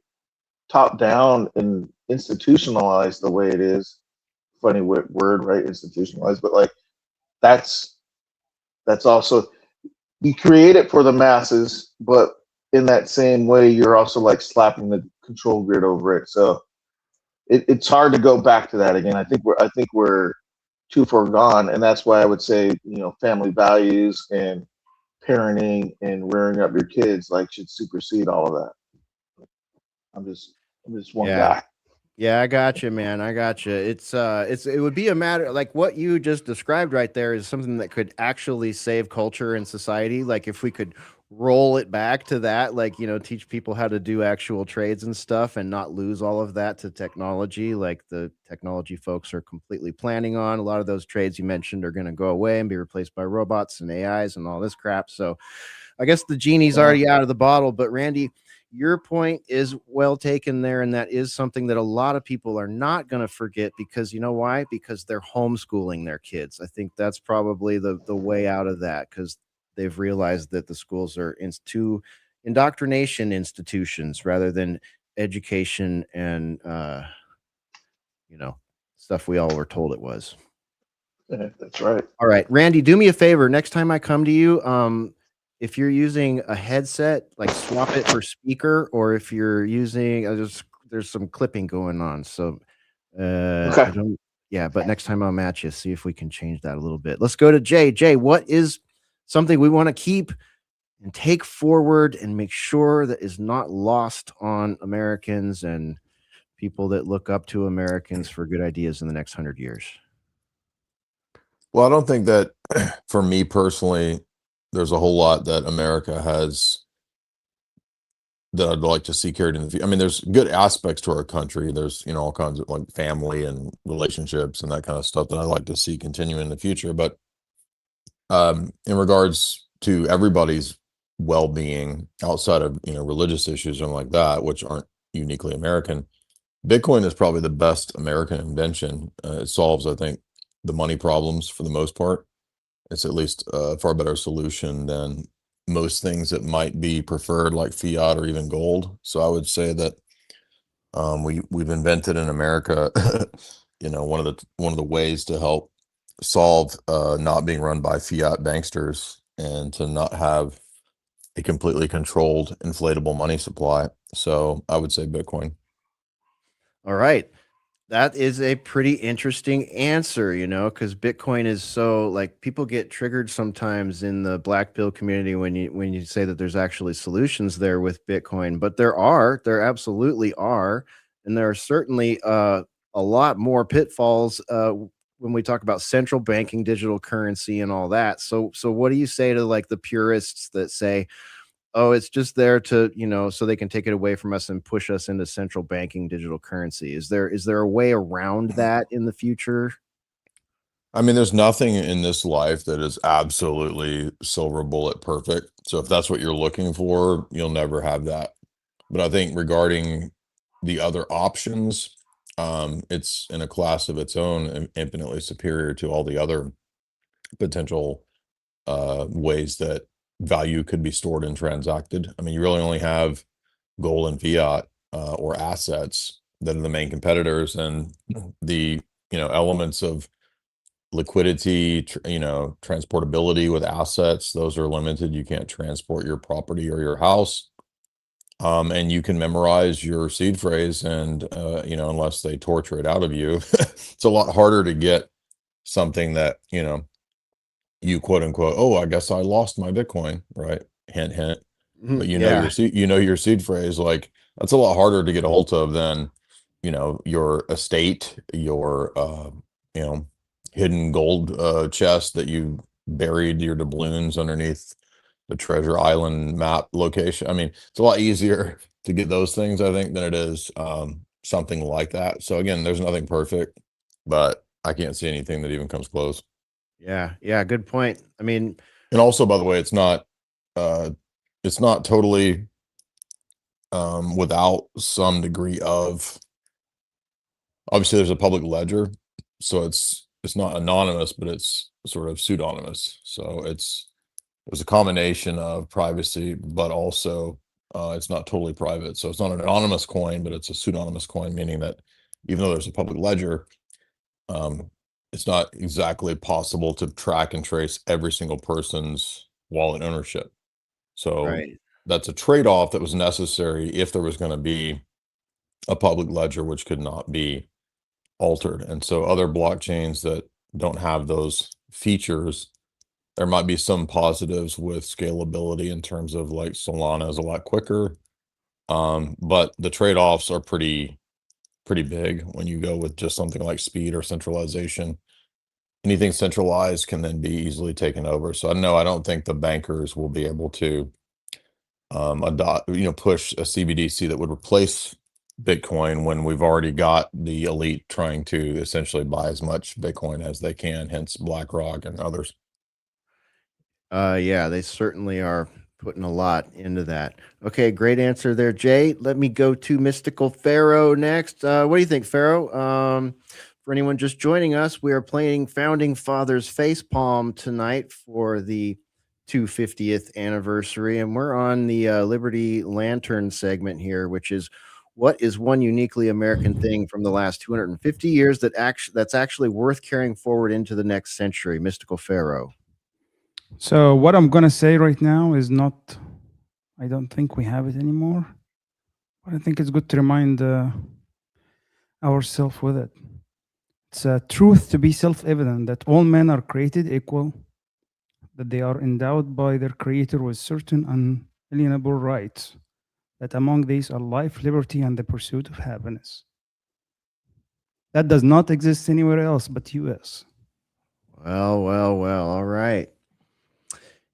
top down and institutionalized the way it is, funny word, right? Institutionalized, but like that's also, you create it for the masses, but in that same way, you're also like slapping the control grid over it. So it's hard to go back to that again. I think we're too far gone, and that's why I would say, family values and parenting and rearing up your kids like should supersede all of that. I'm just one Yeah. guy. Yeah, I got you, man. I got you. It would be a matter like what you just described right there is something that could actually save culture and society. Like if we could roll it back to that, like, teach people how to do actual trades and stuff and not lose all of that to technology, like the technology folks are completely planning on. A lot of those trades you mentioned are going to go away and be replaced by robots and AIs and all this crap. So I guess the genie's already out of the bottle, but Randy, your point is well taken there, and that is something that a lot of people are not going to forget because you know why? Because they're homeschooling their kids. I think that's probably the way out of that because they've realized that the schools are indoctrination institutions rather than education and stuff we all were told it was. Yeah, that's right. All right, Randy, do me a favor. Next time I come to you, if you're using a headset, like swap it for speaker, or if you're using, there's some clipping going on. So, I don't, yeah, but next time I'll match you, see if we can change that a little bit. Let's go to Jay. Jay, what is something we want to keep and take forward and make sure that is not lost on Americans and people that look up to Americans for good ideas in the next 100 years? Well, I don't think that for me personally, there's a whole lot that America has that I'd like to see carried in the future. I mean, there's good aspects to our country. There's, all kinds of like family and relationships and that kind of stuff that I'd like to see continue in the future. But in regards to everybody's well-being outside of, religious issues and like that, which aren't uniquely American, Bitcoin is probably the best American invention. It solves, I think, the money problems for the most part. It's at least a far better solution than most things that might be preferred, like fiat or even gold. So I would say that we've invented in America, one of the ways to help solve not being run by fiat banksters and to not have a completely controlled inflatable money supply. So I would say Bitcoin. All right. That is a pretty interesting answer, because Bitcoin is so like people get triggered sometimes in the black pill community when you say that there's actually solutions there with Bitcoin, but there absolutely are, and there are certainly a lot more pitfalls when we talk about central banking, digital currency, and all that. So what do you say to like the purists that say, oh, it's just there to, so they can take it away from us and push us into central banking digital currency? Is there a way around that in the future? I mean, there's nothing in this life that is absolutely silver bullet perfect. So if that's what you're looking for, you'll never have that. But I think regarding the other options, it's in a class of its own and infinitely superior to all the other potential ways that value could be stored and transacted. I mean, you really only have gold and fiat or assets that are the main competitors, and the elements of liquidity, transportability with assets, those are limited. You can't transport your property or your house. And you can memorize your seed phrase, and unless they torture it out of you, it's a lot harder to get something that you quote unquote, oh, I guess I lost my Bitcoin, right? Hint, hint. But Yeah. your seed phrase, like that's a lot harder to get a hold of than your estate, your hidden gold chest that you buried your doubloons underneath the treasure island map location. I mean, it's a lot easier to get those things, I think, than it is something like that. So again, there's nothing perfect, but I can't see anything that even comes close. Yeah, good point. I mean, And also, by the way, it's not totally without some degree of, obviously there's a public ledger, so it's it's not anonymous, but it's sort of pseudonymous. So it was a combination of privacy, but also it's not totally private. So it's not an anonymous coin, but it's a pseudonymous coin, meaning that even though there's a public ledger, it's not exactly possible to track and trace every single person's wallet ownership. So Right. that's a trade-off that was necessary if there was going to be a public ledger which could not be altered. And so other blockchains that don't have those features, there might be some positives with scalability in terms of like Solana is a lot quicker. But the trade-offs are pretty big when you go with just something like speed or centralization. Anything centralized can then be easily taken over. So I don't think the bankers will be able to push a CBDC that would replace Bitcoin when we've already got the elite trying to essentially buy as much Bitcoin as they can, hence BlackRock and others. Yeah, they certainly are putting a lot into that. Okay, great answer there, Jay. Let me go to Mystical Pharaoh next. What do you think, Pharaoh? For anyone just joining us, we are playing Founding Fathers Facepalm tonight for the 250th anniversary, and we're on the Liberty Lantern segment here, which is what is one uniquely American thing from the last 250 years that's actually worth carrying forward into the next century? Mystical Pharaoh. So what I'm gonna say right now is not. I don't think we have it anymore. But I think it's good to remind ourselves with it. It's a truth to be self-evident that all men are created equal, that they are endowed by their Creator with certain unalienable rights, that among these are life, liberty, and the pursuit of happiness. That does not exist anywhere else but US. Well. All right.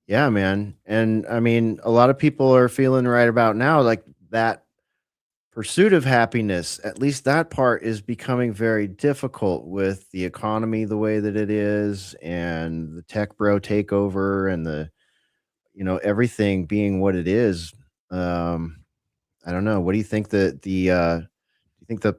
Yeah, man. And I mean, a lot of people are feeling right about now, like that pursuit of happiness, at least that part is becoming very difficult with the economy the way that it is and the tech bro takeover and everything being what it is. I don't know. What do you think do you think the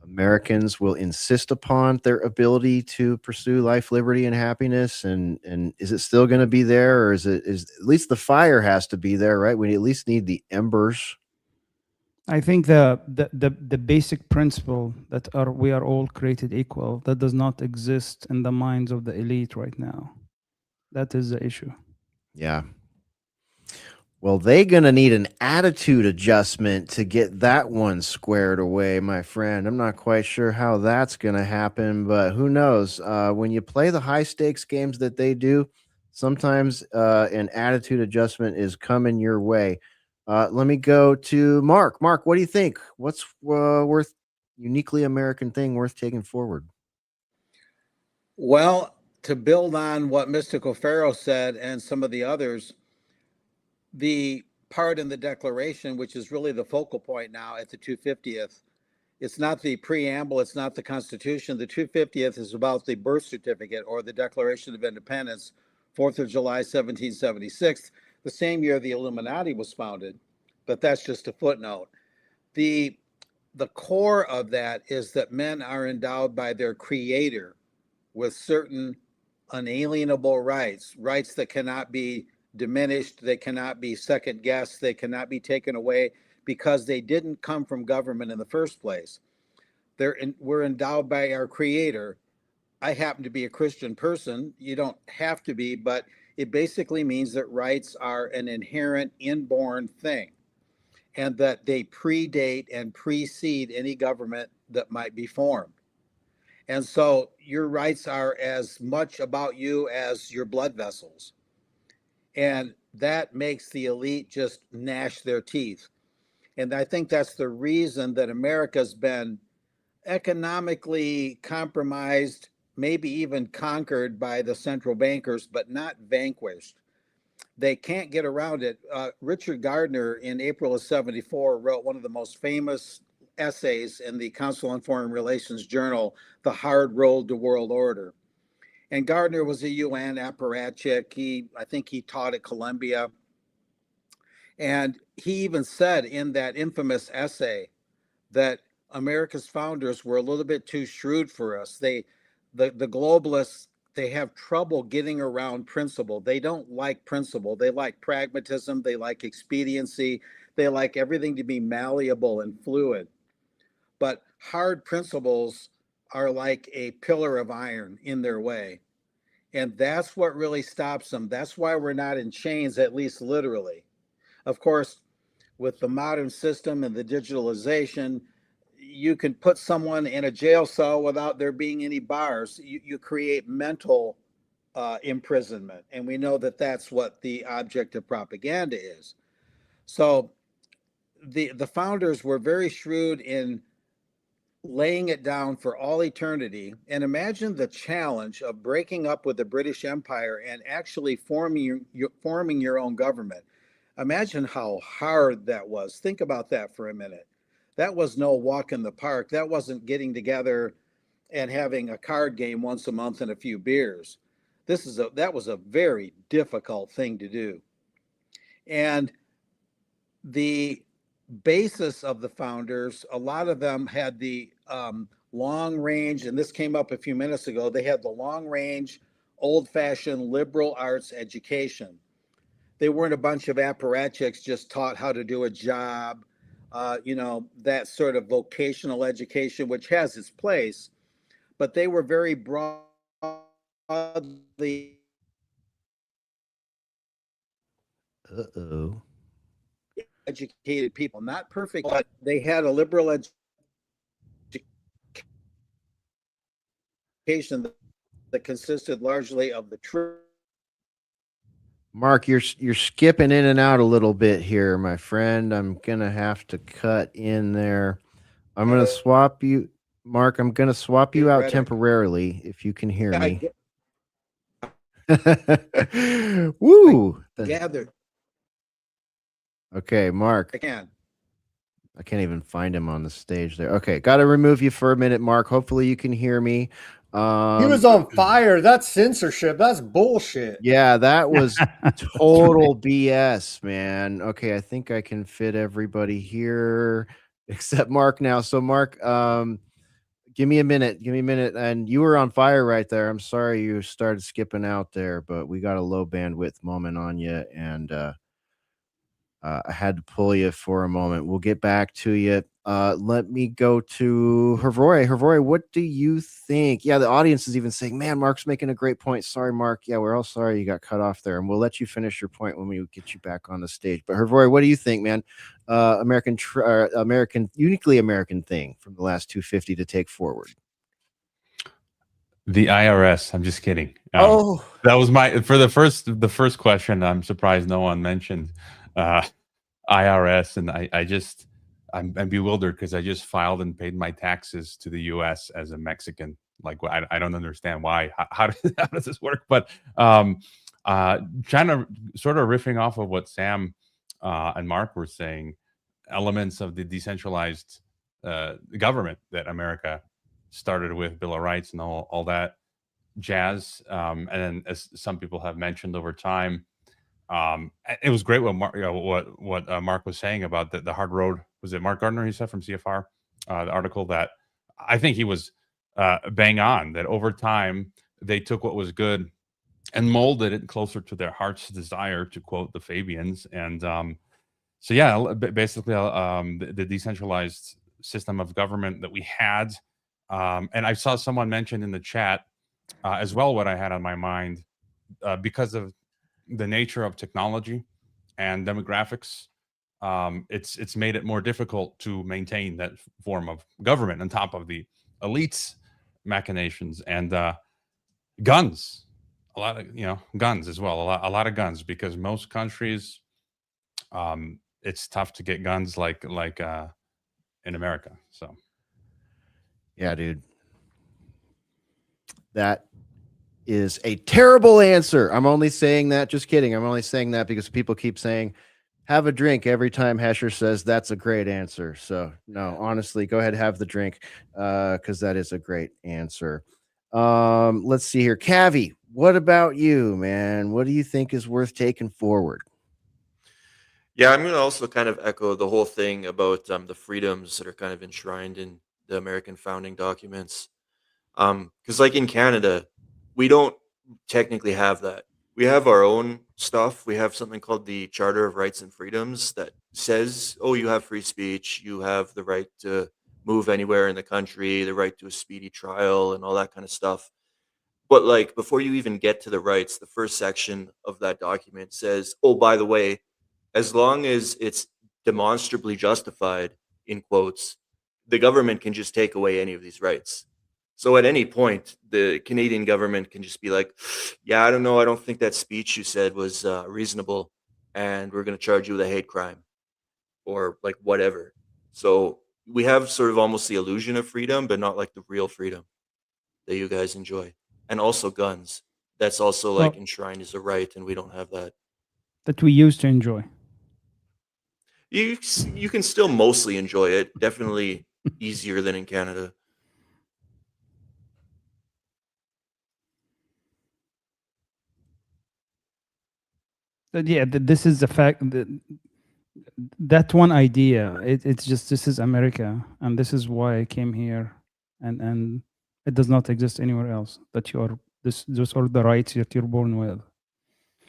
Americans will insist upon their ability to pursue life, liberty, and happiness? And is it still going to be there, or is at least the fire has to be there, right? We at least need the embers. I think the basic principle that we are all created equal, that does not exist in the minds of the elite right now. That is the issue. Yeah. Well, they're going to need an attitude adjustment to get that one squared away, my friend. I'm not quite sure how that's going to happen, but who knows? When you play the high stakes games that they do, sometimes an attitude adjustment is coming your way. Let me go to Mark. Mark, what do you think? What's worth uniquely American thing worth taking forward? Well, to build on what Mystical Pharaoh said and some of the others, the part in the Declaration, which is really the focal point now at the 250th, it's not the preamble, it's not the Constitution. The 250th is about the birth certificate or the Declaration of Independence, 4th of July, 1776, the same year the Illuminati was founded, but that's just a footnote. The core of that is that men are endowed by their Creator with certain unalienable rights that cannot be diminished, they cannot be second guessed, they cannot be taken away because they didn't come from government in the first place. We're endowed by our Creator. I happen to be a Christian person. You don't have to be, but it basically means that rights are an inherent inborn thing and that they predate and precede any government that might be formed. And so your rights are as much about you as your blood vessels. And that makes the elite just gnash their teeth. And I think that's the reason that America's been economically compromised, maybe even conquered by the central bankers, but not vanquished. They can't get around it. Richard Gardner in April of '74 wrote one of the most famous essays in the Council on Foreign Relations journal, The Hard Road to World Order. And Gardner was a UN apparatchik. I think he taught at Columbia. And he even said in that infamous essay that America's founders were a little bit too shrewd for us. the globalists, they have trouble getting around principle. They don't like principle. They like pragmatism. They like expediency. They like everything to be malleable and fluid. But hard principles are like a pillar of iron in their way. And that's what really stops them. That's why we're not in chains, at least literally. Of course, with the modern system and the digitalization, you can put someone in a jail cell without there being any bars. You create mental imprisonment. And we know that that's what the object of propaganda is. So the founders were very shrewd in laying it down for all eternity. And imagine the challenge of breaking up with the British Empire and actually forming your own government. Imagine how hard that was. Think about that for a minute. That was no walk in the park. That wasn't getting together and having a card game once a month and a few beers. That was a very difficult thing to do. And the basis of the founders, a lot of them had the long range, and this came up a few minutes ago, they had the long range, old fashioned liberal arts education. They weren't a bunch of apparatchiks just taught how to do a job, that sort of vocational education, which has its place, but they were very broadly Uh-oh. educated people, not perfect, but they had a liberal education that consisted largely of the truth. Mark, you're skipping in and out a little bit here, my friend. I'm gonna have to cut in there. I'm gonna swap you, Mark. I'm gonna swap you out temporarily if you can hear me. Woo! Gathered. Okay, Mark. I can. I can't even find him on the stage there. Okay, got to remove you for a minute, Mark. Hopefully you can hear me. He was on fire. That's censorship. That's bullshit. Yeah, that was total BS, man. Okay, I think I can fit everybody here except Mark now. So Mark, give me a minute. Give me a minute. And you were on fire right there. I'm sorry you started skipping out there, but we got a low bandwidth moment on you, and I had to pull you for a moment. We'll get back to you. Let me go to Hervoy. Hervoy, what do you think? Yeah, the audience is even saying, man, Mark's making a great point. Sorry, Mark. Yeah, we're all sorry you got cut off there. And we'll let you finish your point when we get you back on the stage. But Hervoy, what do you think, man? Uniquely American thing from the last 250 to take forward. The IRS. I'm just kidding. Oh, that was for the first question. I'm surprised no one mentioned IRS, and I'm bewildered because I just filed and paid my taxes to the U.S. as a Mexican. Like, I don't understand why. How does this work? But trying to sort of riffing off of what Sam and Mark were saying, elements of the decentralized government that America started with, Bill of Rights and all that jazz, and then as some people have mentioned over time. It was great what Mark was saying about the hard road. Was it Mark Gardner? He said from CFR, the article that I think he was bang on. That over time they took what was good and molded it closer to their heart's desire, to quote the Fabians. And so yeah, basically the decentralized system of government that we had. And I saw someone mention in the chat as well what I had on my mind because of the nature of technology and demographics, it's made it more difficult to maintain that form of government on top of the elites machinations and guns. A lot of guns as well. A lot of guns, because most countries, it's tough to get guns like in America. So yeah, dude, that is a terrible answer. I'm only saying that. Just kidding. I'm only saying that because people keep saying, have a drink every time Hesher says that's a great answer. So no, honestly, go ahead, have the drink, because that is a great answer. Let's see here. Cavi, what about you, man? What do you think is worth taking forward? Yeah, I'm going to also kind of echo the whole thing about the freedoms that are kind of enshrined in the American founding documents. Because like in Canada, we don't technically have that. We have our own stuff. We have something called the Charter of Rights and Freedoms that says, oh, you have free speech, you have the right to move anywhere in the country, the right to a speedy trial, and all that kind of stuff. But like before you even get to the rights, the first section of that document says, oh, by the way, as long as it's demonstrably justified, in quotes, the government can just take away any of these rights. So at any point, the Canadian government can just be like, yeah, I don't know. I don't think that speech you said was reasonable. And we're going to charge you with a hate crime or like whatever. So we have sort of almost the illusion of freedom, but not like the real freedom that you guys enjoy. And also guns. That's also like enshrined as a right, and we don't have that. That we used to enjoy. You can still mostly enjoy it. Definitely easier than in Canada. Yeah, this is the fact that one idea. It's just this is America, and this is why I came here, and it does not exist anywhere else. That you are those are the rights that you're born with.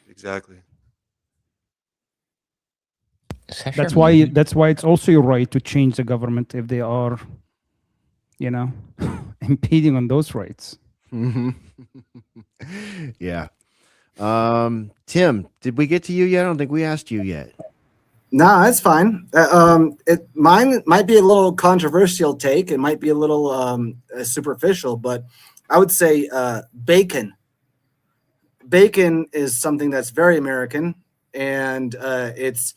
Exactly. That's why it's also your right to change the government if they are, impeding on those rights. Yeah. Tim, did we get to you yet? I don't think we asked you yet. No, that's fine. Mine might be a little controversial take. It might be a little superficial, but I would say bacon. Bacon is something that's very American, and it's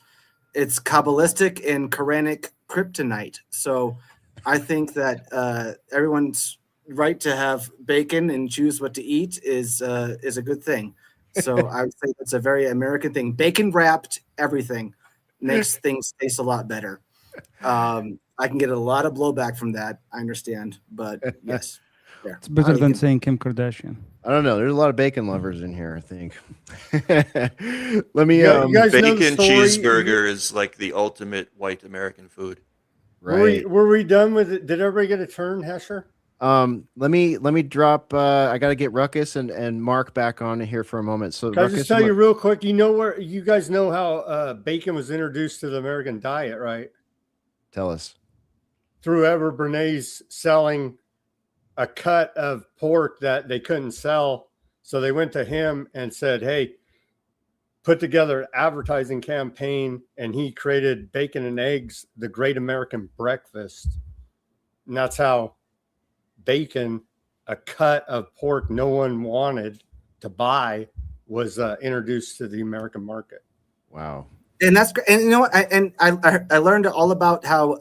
Kabbalistic and Quranic kryptonite. So I think that everyone's right to have bacon and choose what to eat is a good thing. So I would say that's a very American thing. Bacon wrapped everything makes things taste a lot better. I can get a lot of blowback from that. I understand, but yes. Yeah. It's better than saying Kim Kardashian. I don't know. There's a lot of bacon lovers in here, I think. Let me. You guys know the bacon story? cheeseburger is like the ultimate white American food. Right. Were we done with it? Did everybody get a turn, Hesher? Let me drop. I got to get Ruckus and Mark back on here for a moment. So Can Ruckus, I just tell you real quick? You know where you guys know how bacon was introduced to the American diet, right? Tell us. Through Edward Bernays selling a cut of pork that they couldn't sell. So they went to him and said, hey, put together an advertising campaign. And he created Bacon and Eggs, the Great American Breakfast. And that's how bacon, a cut of pork no one wanted to buy, was introduced to the American market. Wow. And that's great. And you know what? I learned all about how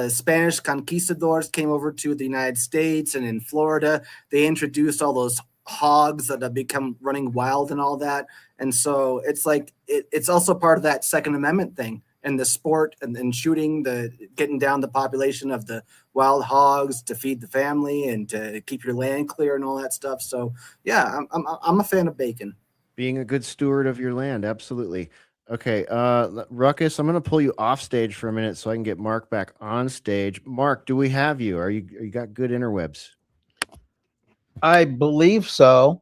Spanish conquistadors came over to the United States, and in Florida they introduced all those hogs that have become running wild and all that. And so it's like it's also part of that Second Amendment thing and the sport and shooting, the getting down the population of the wild hogs to feed the family and to keep your land clear and all that stuff. So yeah, I'm a fan of bacon. Being a good steward of your land, absolutely. Okay, Ruckus, I'm going to pull you off stage for a minute so I can get Mark back on stage. Mark, do we have you? Are you got good interwebs? I believe so.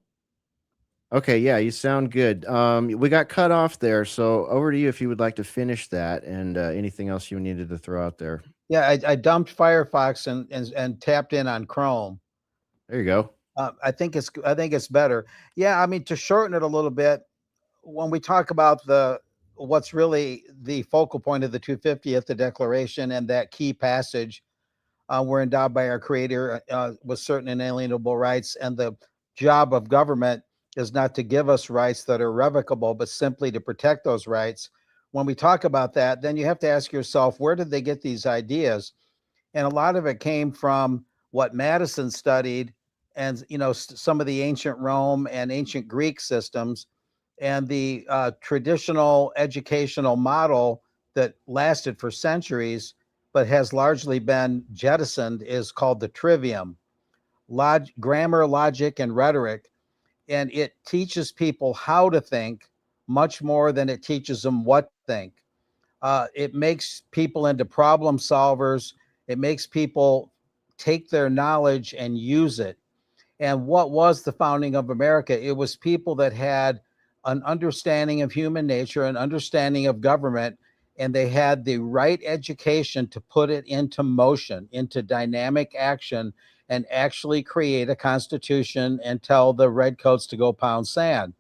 Okay, yeah, you sound good. We got cut off there, so over to you if you would like to finish that and anything else you needed to throw out there. Yeah, I dumped Firefox and tapped in on Chrome. There you go. I think it's better. Yeah, I mean, to shorten it a little bit, when we talk about what's really the focal point of the 250th, the Declaration, and that key passage, we're endowed by our Creator with certain inalienable rights, and the job of government is not to give us rights that are irrevocable, but simply to protect those rights. When we talk about that, then you have to ask yourself, where did they get these ideas? And a lot of it came from what Madison studied, and some of the ancient Rome and ancient Greek systems, and the traditional educational model that lasted for centuries but has largely been jettisoned is called the trivium. Grammar, logic, and rhetoric. And it teaches people how to think much more than it teaches them what to think. It makes people into problem solvers. It makes people take their knowledge and use it. And what was the founding of America? It was people that had an understanding of human nature, an understanding of government, and they had the right education to put it into motion, into dynamic action, and actually create a constitution and tell the redcoats to go pound sand.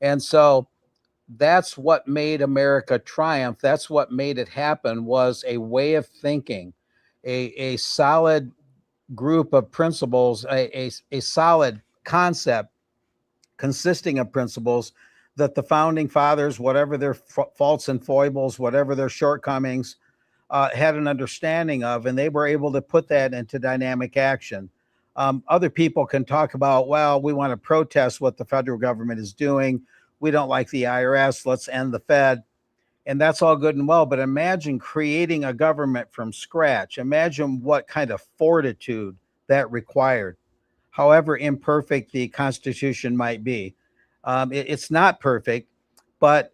And so that's what made America triumph. That's what made it happen, was a way of thinking, a solid group of principles, a solid concept consisting of principles that the founding fathers, whatever their faults and foibles, whatever their shortcomings, had an understanding of, and they were able to put that into dynamic action. Other people can talk about, well, we want to protest what the federal government is doing. We don't like the IRS. Let's end the Fed. And that's all good and well. But imagine creating a government from scratch. Imagine what kind of fortitude that required, however imperfect the Constitution might be. It's not perfect, but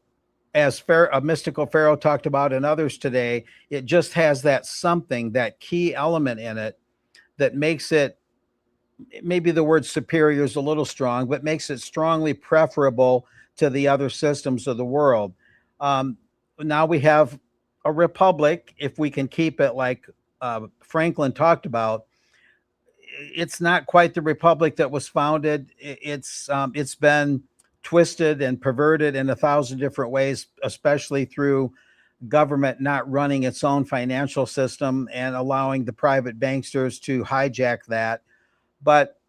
as Mystical Pharaoh talked about and others today, it just has that something, that key element in it that makes it, maybe the word superior is a little strong, but makes it strongly preferable to the other systems of the world. Now we have a republic, if we can keep it like Franklin talked about. It's not quite the republic that was founded. It's been twisted and perverted in 1,000 different ways, especially through government not running its own financial system and allowing the private banksters to hijack that. But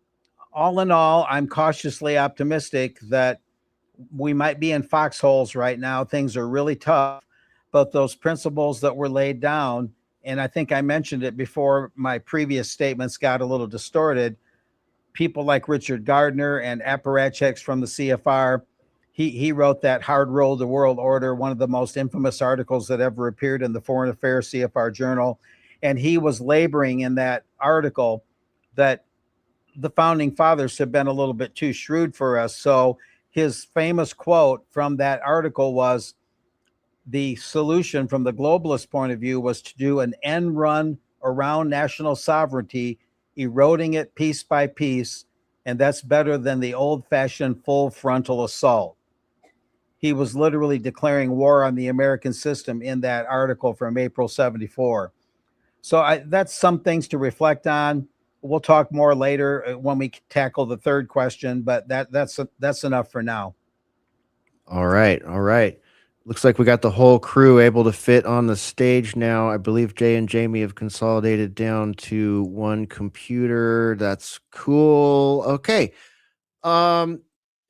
all in all, I'm cautiously optimistic that we might be in foxholes right now. Things are really tough, but those principles that were laid down, and I think I mentioned it before my previous statements got a little distorted. People like Richard Gardner and apparatchiks from the CFR, he wrote that Hard Roll the World Order, one of the most infamous articles that ever appeared in the Foreign Affairs CFR Journal. And he was laboring in that article that the founding fathers have been a little bit too shrewd for us. So his famous quote from that article was, the solution from the globalist point of view was to do an end run around national sovereignty, eroding it piece by piece, and that's better than the old-fashioned full frontal assault. He was literally declaring war on the American system in that article from April 74. So that's some things to reflect on. We'll talk more later when we tackle the third question, but that's enough for now. All right. Looks like we got the whole crew able to fit on the stage now. I believe Jay and Jamie have consolidated down to one computer. That's cool. Okay.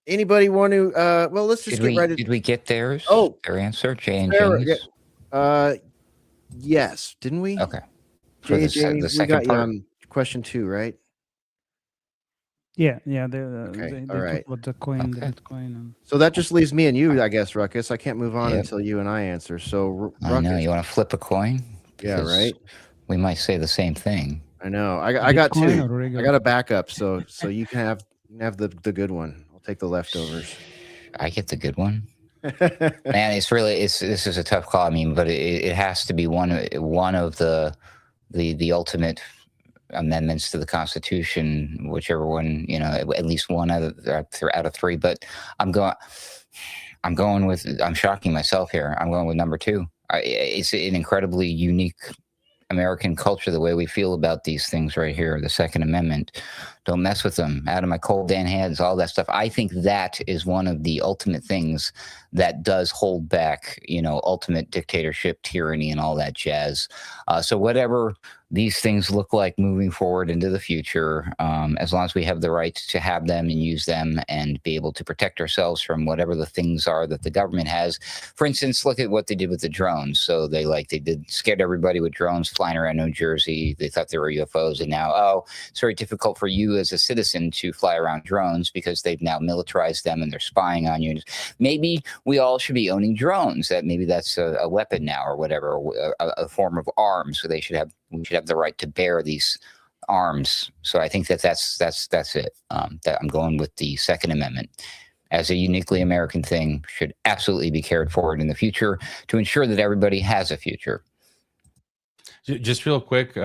Anybody want to well, let's just get right into. Did we get theirs? Oh, their answer, Jay and Sarah, Jamie's? Yes, didn't we? Okay. Jay and Jamie, the we second got you part. on question 2, right? Yeah. Okay, They all right. talk about the coin, the Bitcoin. And... So that just leaves me and you, I guess, Ruckus. I can't move on Yep. until you and I answer. So, I know. Ruckus. You want to flip a coin? Yeah, Because right. We might say the same thing. I know. I got Bitcoin 2. or regular? I got a backup, so you can have the good one. I'll take the leftovers. I get the good one. Man, this is a tough call. I mean, but it has to be one of the ultimate amendments to the Constitution, whichever one, at least one out of 3. But I'm shocking myself here. I'm going with number 2. It's an incredibly unique American culture, the way we feel about these things right here. The Second Amendment, don't mess with them, out of my cold damn hands, all that stuff. I think that is one of the ultimate things that does hold back, ultimate dictatorship, tyranny, and all that jazz. So whatever these things look like moving forward into the future, as long as we have the right to have them and use them and be able to protect ourselves from whatever the things are that the government has. For instance, look at what they did with the drones. So they scared everybody with drones flying around New Jersey. They thought they were UFOs, and now, it's very difficult for you as a citizen to fly around drones because they've now militarized them and they're spying on you. Maybe we all should be owning drones. Maybe that's a weapon now, or whatever, a form of arms. So we should have the right to bear these arms. So I think that's it. That I'm going with the Second Amendment as a uniquely American thing, should absolutely be carried forward in the future to ensure that everybody has a future. Just real quick,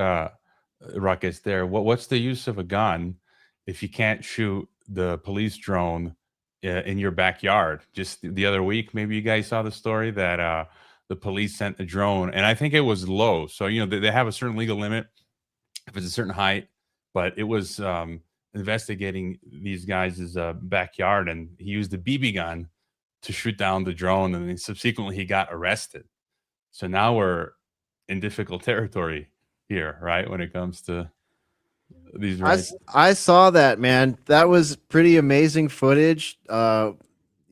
Ruckus, there. What's the use of a gun if you can't shoot the police drone in your backyard. Just the other week, maybe you guys saw the story that the police sent a drone, and I think it was low. So they have a certain legal limit if it's a certain height, but it was investigating these guys' backyard, and he used a BB gun to shoot down the drone, and then subsequently he got arrested. So now we're in difficult territory here, right? When it comes to these rights. I saw that, man. That was pretty amazing footage. The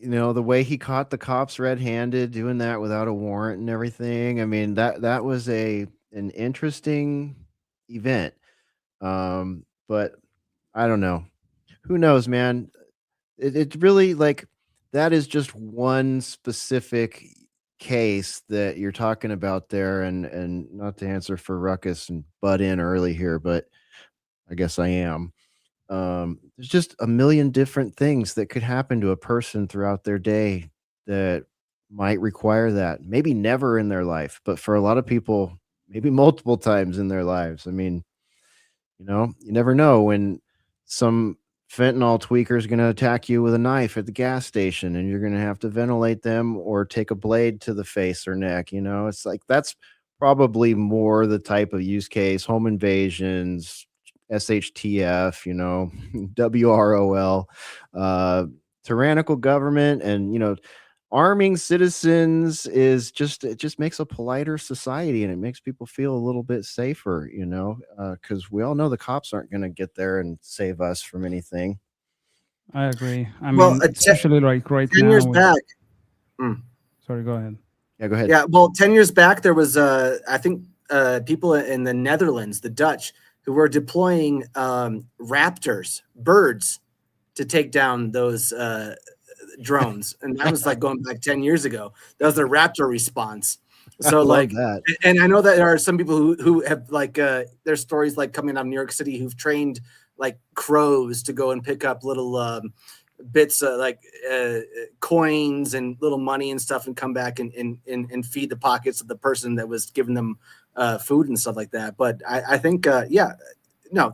way he caught the cops red-handed doing that without a warrant and everything. I mean, that was an interesting event. But I don't know. Who knows, man? It really, like, that is just one specific case that you're talking about there, and not to answer for Ruckus and butt in early here, but I guess I am. There's just a million different things that could happen to a person throughout their day that might require that. Maybe never in their life, but for a lot of people, maybe multiple times in their lives. I mean, you never know when some fentanyl tweaker is going to attack you with a knife at the gas station and you're going to have to ventilate them or take a blade to the face or neck. It's like that's probably more the type of use case, home invasions, SHTF, WROL, tyrannical government, and arming citizens it just makes a politer society, and it makes people feel a little bit safer, because we all know the cops aren't going to get there and save us from anything. I agree. I Well, mean, especially like right 10 now. years with- back. Sorry, go ahead. Yeah, go ahead. Yeah, well, 10 years back, there was, I think, people in the Netherlands, the Dutch, who were deploying raptors, birds, to take down those drones. And that was like going back 10 years ago. That was their raptor response. So like that. And I know that there are some people who have like there's stories like coming out of New York City who've trained like crows to go and pick up little bits like coins and little money and stuff and come back and feed the pockets of the person that was giving them food and stuff like that. But I think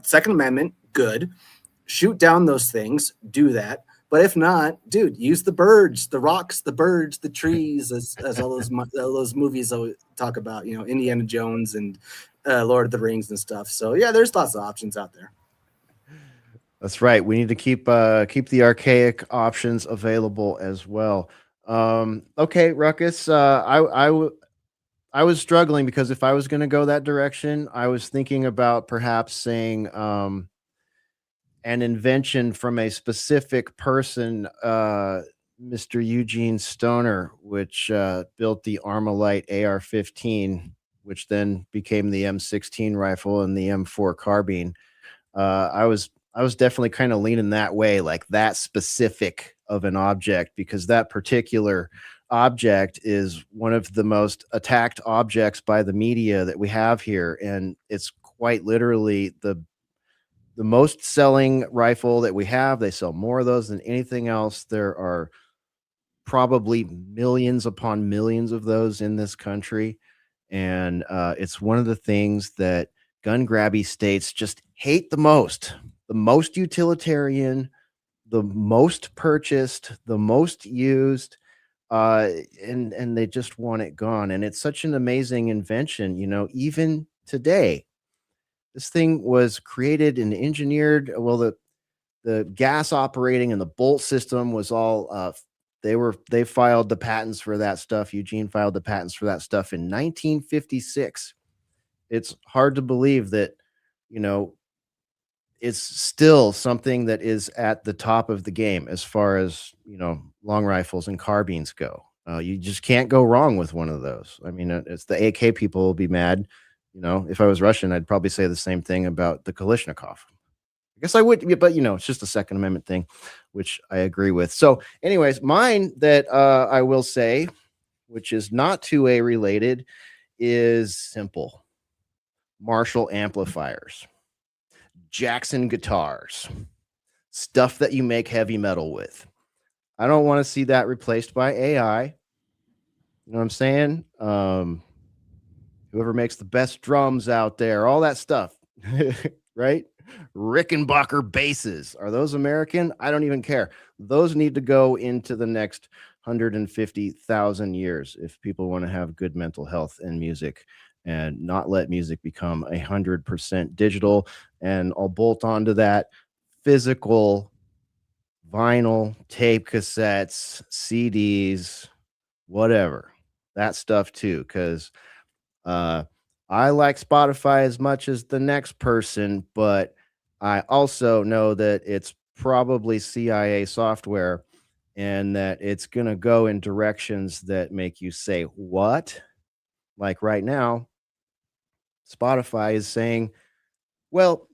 Second Amendment, good. Shoot down those things, do that. But if not, dude, use the birds, the rocks, the birds, the trees, as all those movies talk about, Indiana Jones and Lord of the Rings and stuff. So yeah, there's lots of options out there. That's right. We need to keep the archaic options available as well. Okay, Ruckus. I was struggling because if I was going to go that direction, I was thinking about perhaps saying an invention from a specific person, Mr. Eugene Stoner, which built the Armalite AR-15, which then became the M16 rifle and the M4 carbine. I was definitely kind of leaning that way, like that specific of an object, because that particular object is one of the most attacked objects by the media that we have here, and it's quite literally the most selling rifle that we have. They sell more of those than anything else. There are probably millions upon millions of those in this country, and it's one of the things that gun grabby states just hate the most utilitarian, the most purchased, the most used, and they just want it gone. And it's such an amazing invention, even today. This thing was created and engineered. Well, the gas operating and the bolt system was all they filed the patents for that stuff. Eugene filed the patents for that stuff in 1956. It's hard to believe that, it's still something that is at the top of the game as far as, long rifles and carbines go. You just can't go wrong with one of those. I mean, it's the AK people will be mad. If I was Russian, I'd probably say the same thing about the Kalashnikov. I guess I would, but it's just a Second Amendment thing, which I agree with. So anyways, mine that I will say, which is not 2A related, is simple. Marshall amplifiers, Jackson guitars, stuff that you make heavy metal with. I don't want to see that replaced by AI. You know what I'm saying? Whoever makes the best drums out there, all that stuff, right? Rickenbacker basses. Are those American? I don't even care. Those need to go into the next 150,000 years if people want to have good mental health in music and not let music become 100% digital. And I'll bolt onto that physical vinyl, tape cassettes, CDs, whatever. That stuff too, because I like Spotify as much as the next person, but I also know that it's probably CIA software and that it's going to go in directions that make you say, what? Like right now, Spotify is saying, well,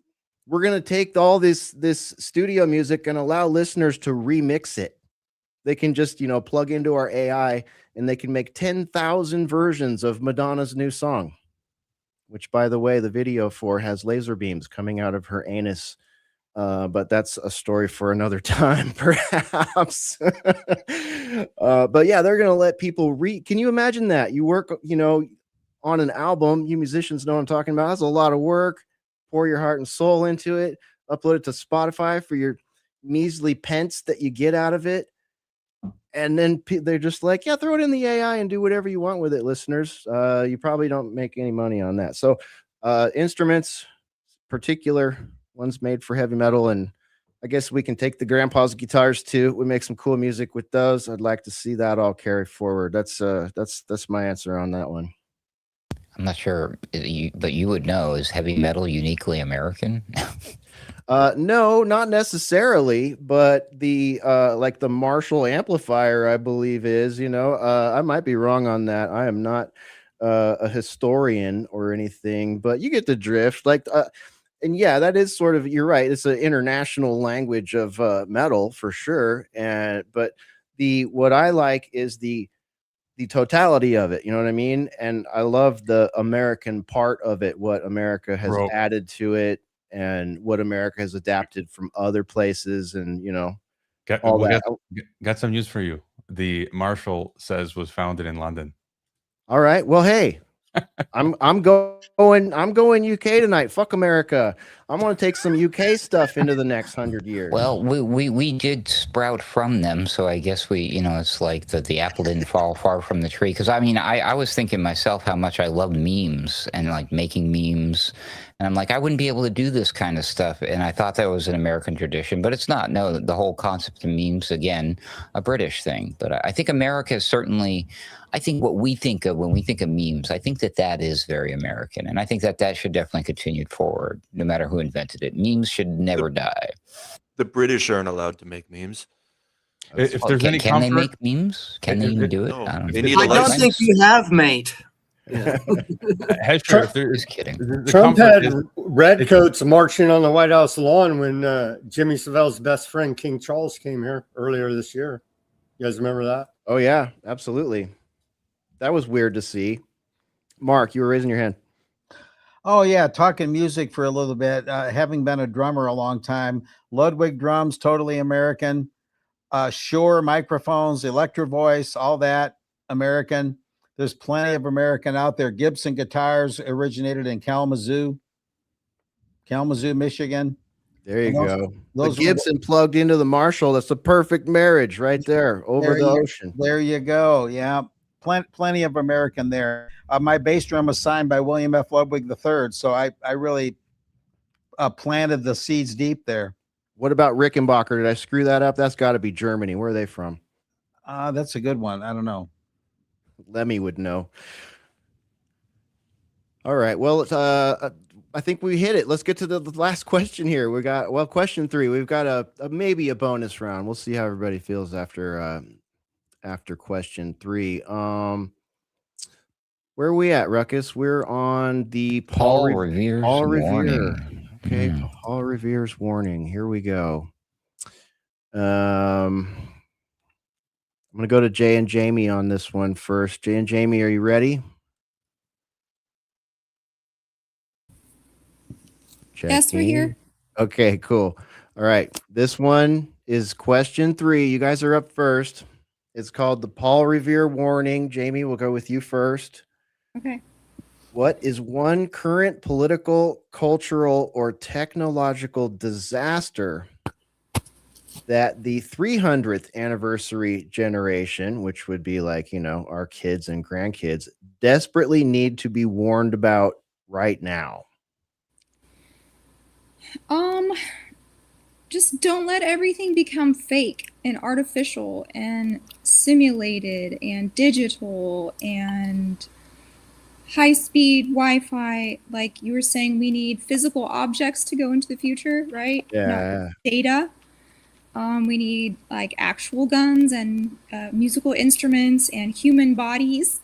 we're going to take all this studio music and allow listeners to remix it. They can just, plug into our AI and they can make 10,000 versions of Madonna's new song, which, by the way, the video for has laser beams coming out of her anus. But that's a story for another time, perhaps. But yeah, they're going to let people read. Can you imagine that? You work, on an album. You musicians know what I'm talking about. That's a lot of work. Pour your heart and soul into it. Upload it to Spotify for your measly pence that you get out of it. And then they're just like, yeah, throw it in the AI and do whatever you want with it, listeners. You probably don't make any money on that. So instruments, particular ones made for heavy metal. And I guess we can take the grandpa's guitars too. We make some cool music with those. I'd like to see that all carry forward. That's my answer on that one. I'm not sure, but you would know, is heavy metal uniquely American? No, not necessarily, but the like the Marshall amplifier, I believe is, I might be wrong on that. I am not a historian or anything, but you get the drift. Like, and yeah, that is sort of, you're right. It's an international language of metal for sure. But what I like is the totality of it. You know what I mean? And I love the American part of it, what America has added to it and what America has adapted from other places. And, all that. Got some news for you. The Marshall says was founded in London. All right. Well, hey, I'm going UK tonight. Fuck America. I'm going to take some UK stuff into the next 100 years. Well, we did sprout from them, so I guess it's like the apple didn't fall far from the tree. Because I was thinking myself how much I love memes and like making memes, and I'm like, I wouldn't be able to do this kind of stuff. And I thought that was an American tradition, but it's not. No, the whole concept of memes, again, a British thing. But I think America is certainly. I think what we think of when we think of memes, I think that is very American. And I think that should definitely continue forward, no matter who invented it. Memes should never die. The British aren't allowed to make memes. If there's any can comfort, they make memes? Can they even do it? No, I don't know. they need I don't think you have, mate. Hesher, if there is Just kidding. Trump had redcoats marching on the White House lawn when Jimmy Savile's best friend, King Charles, came here earlier this year. You guys remember that? Oh, yeah, absolutely. That was weird to see. Mark, you were raising your hand. Oh, yeah. Talking music for a little bit. Having been a drummer a long time, Ludwig drums, totally American. Shure microphones, Electro Voice, all that, American. There's plenty of American out there. Gibson guitars originated in Kalamazoo, Michigan. There you go. The Gibson plugged into the Marshall. That's a perfect marriage right there over the ocean. There you go. Yeah. Plenty of American there. My bass drum was signed by William F. Ludwig III. So I really planted the seeds deep there. What about Rickenbacker? Did I screw that up? That's got to be Germany. Where are they from? That's a good one. I don't know. Lemmy would know. All right. Well, I think we hit it. Let's get to the last question here. We got, question 3. We've got a maybe a bonus round. We'll see how everybody feels after question 3. Where are we at, Ruckus? We're on the Paul Revere's warning. Okay, Paul Revere's warning. Here we go. I'm going to go to Jay and Jamie on this one first. Jay and Jamie, are you ready? Yes, we're here. Okay, cool. All right. This one is question 3. You guys are up first. It's called the Paul Revere warning. Jamie, we'll go with you first. Okay. What is one current political, cultural, or technological disaster that the 300th anniversary generation, which would be like, our kids and grandkids, desperately need to be warned about right now? Just don't let everything become fake and artificial and simulated and digital and high-speed Wi-Fi. Like you were saying, we need physical objects to go into the future, right? Yeah. Not data. We need like actual guns and musical instruments and human bodies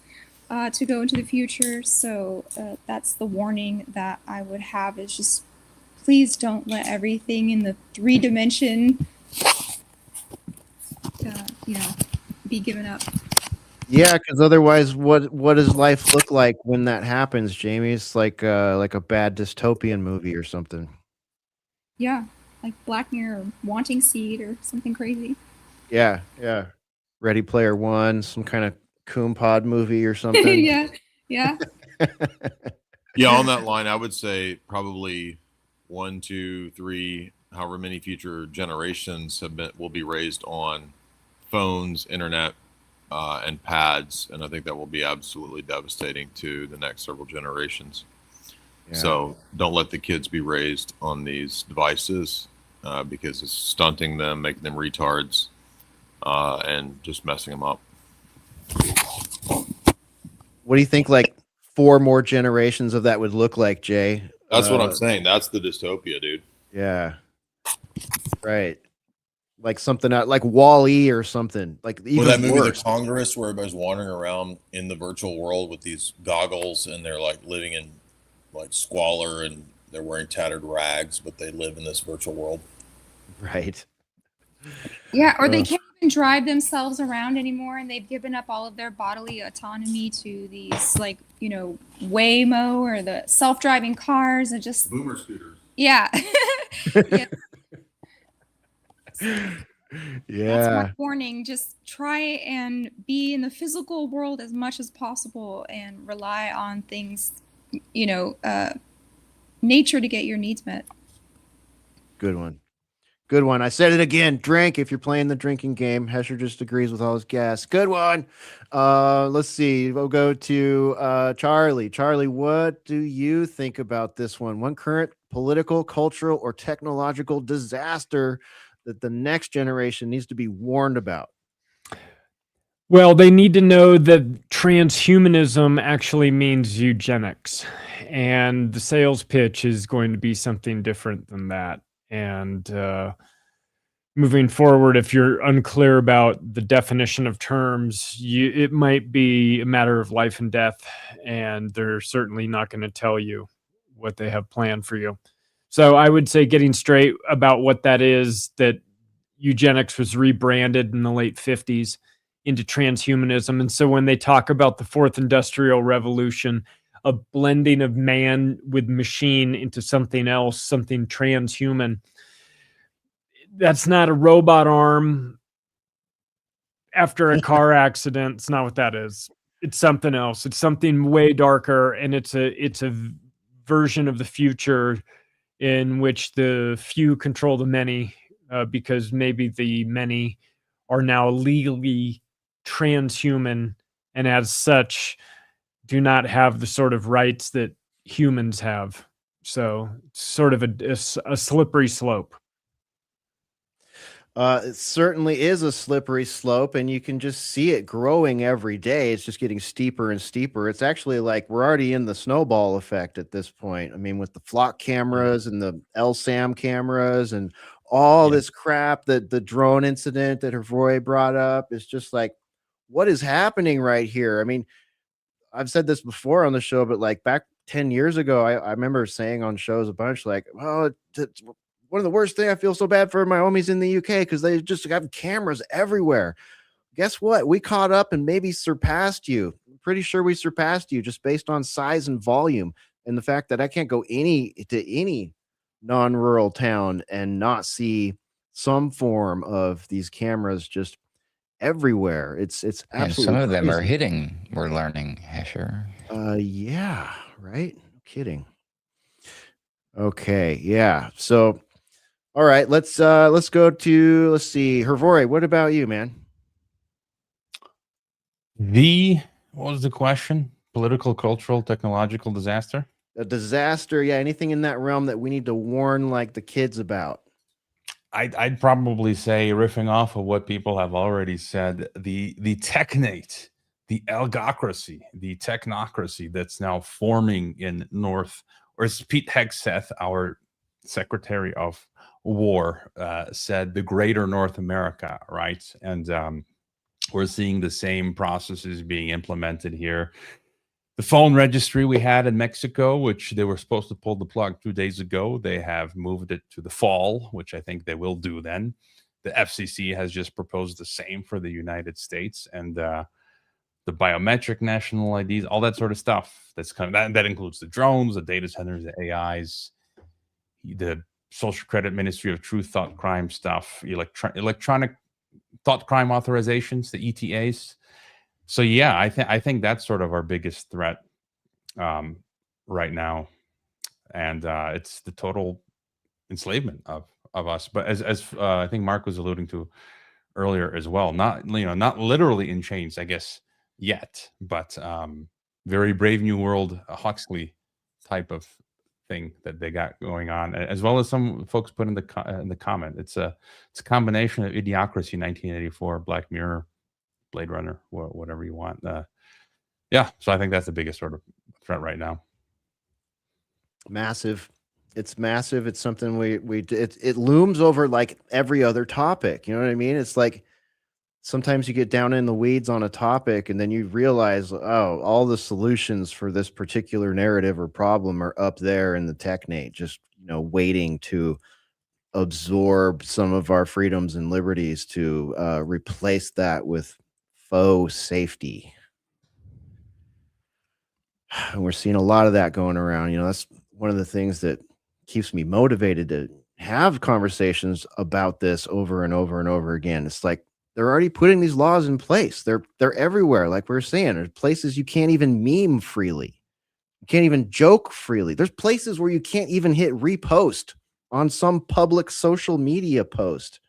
to go into the future. So that's the warning that I would have, is just please don't let everything in the 3-dimension, be given up. Yeah, because otherwise, what does life look like when that happens, Jamie? It's like a bad dystopian movie or something. Yeah, like Black Mirror, or Wanting Seed, or something crazy. Yeah. Ready Player One, some kind of Coon Pod movie or something. Yeah. Yeah, on that line, I would say probably 1, 2, 3, however many future generations will be raised on phones, internet, and pads, and I think that will be absolutely devastating to the next several generations. Yeah. So don't let the kids be raised on these devices because it's stunting them, making them retards, and just messing them up. What do you think, like 4 more generations of that would look like, Jay? That's what I'm saying. That's the dystopia, dude. Yeah. Right. Like something like Wall-E or something. Like even that movie, worse. The Congress, where everybody's wandering around in the virtual world with these goggles, and they're like living in like squalor, and they're wearing tattered rags, but they live in this virtual world. Right. Yeah, or they can't even drive themselves around anymore, and they've given up all of their bodily autonomy to these, like, Waymo or the self-driving cars, and just boomer scooters. Yeah. Yeah. That's my warning. Just try and be in the physical world as much as possible and rely on things, nature to get your needs met. Good one. I said it again. Drink if you're playing the drinking game. Hesher just agrees with all his guests. Good one. Let's see. We'll go to Charlie. Charlie, what do you think about this one? One current political, cultural, or technological disaster that the next generation needs to be warned about? Well, they need to know that transhumanism actually means eugenics, and the sales pitch is going to be something different than that. And moving forward, if you're unclear about the definition of terms, it might be a matter of life and death, and they're certainly not going to tell you what they have planned for you. So I would say getting straight about what that is, that eugenics was rebranded in the late 50s into transhumanism. And so when they talk about the fourth industrial revolution, a blending of man with machine into something else, something transhuman, that's not a robot arm after a car accident. It's not what that is. It's something else. It's something way darker, and it's a version of the future in which the few control the many, because maybe the many are now legally transhuman, and as such do not have the sort of rights that humans have. So it's sort of a slippery slope. It certainly is a slippery slope, and you can just see it growing every day. It's just getting steeper and steeper. It's actually like we're already in the snowball effect at this point. I mean, with the flock cameras and the LSAM cameras and all this crap, that the drone incident that Roy brought up is just like, what is happening right here? I mean, I've said this before on the show, but like back 10 years ago, I remember saying on shows a bunch like, oh, it's one of the worst things. I feel so bad for my homies in the UK because they just have cameras everywhere. Guess what? We caught up and maybe surpassed you. I'm pretty sure we surpassed you just based on size and volume, and the fact that I can't go to any non-rural town and not see some form of these cameras just everywhere. It's And absolutely some of them are crazy. hitting, we're learning, Hesher. Yeah, Right? No kidding. Okay, yeah. So, all right, let's go to, let's see, Hervore. What about you, man? What was the question? Political, cultural, technological disaster? A disaster, yeah. Anything in that realm that we need to warn like the kids about? I'd probably say, riffing off of what people have already said, the technate, the algocracy, the technocracy that's now forming in North, or as Pete Hegseth, our Secretary of War, said, the greater North America, right? And we're seeing the same processes being implemented here. The phone registry we had in Mexico, which they were supposed to pull the plug 2 days ago, they have moved it to the fall, which I think they will do then. The FCC has just proposed the same for the United States, and the biometric national IDs, all that sort of stuff. That's kind of that includes the drones, the data centers, the AIs, the Social Credit Ministry of Truth, Thought, Crime stuff, electronic thought crime authorizations, the ETAs. So yeah, I think that's sort of our biggest threat right now, and it's the total enslavement of us. But as I think Mark was alluding to earlier as well, not literally in chains, I guess, yet, but very Brave New World Huxley type of thing that they got going on, as well as some folks put in the comment. It's a combination of Idiocracy, 1984, Black Mirror, Blade Runner, whatever you want. Yeah, so I think that's the biggest sort of threat right now. Massive. It's massive. It's something it looms over like every other topic. You know what I mean? It's like sometimes you get down in the weeds on a topic and then you realize, oh, all the solutions for this particular narrative or problem are up there in the technate, just waiting to absorb some of our freedoms and liberties to replace that with faux safety. And we're seeing a lot of that going around. That's one of the things that keeps me motivated to have conversations about this over and over and over again. It's like they're already putting these laws in place. They're everywhere. Like we're saying, there's places you can't even meme freely. You can't even joke freely. There's places where you can't even hit repost on some public social media post.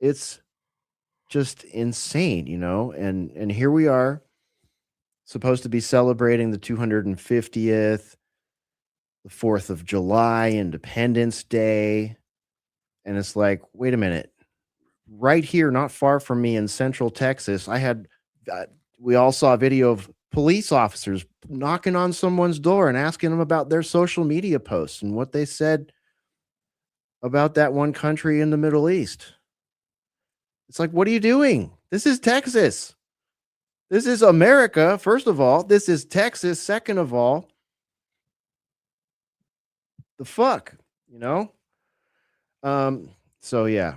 It's just insane, and here we are, supposed to be celebrating the 250th, the 4th of July, Independence Day. And it's like, wait a minute, right here, not far from me in Central Texas, we all saw a video of police officers knocking on someone's door and asking them about their social media posts and what they said about that one country in the Middle East. It's like, what are you doing? This is Texas. This is America, first of all. This is Texas, second of all. The fuck, So yeah,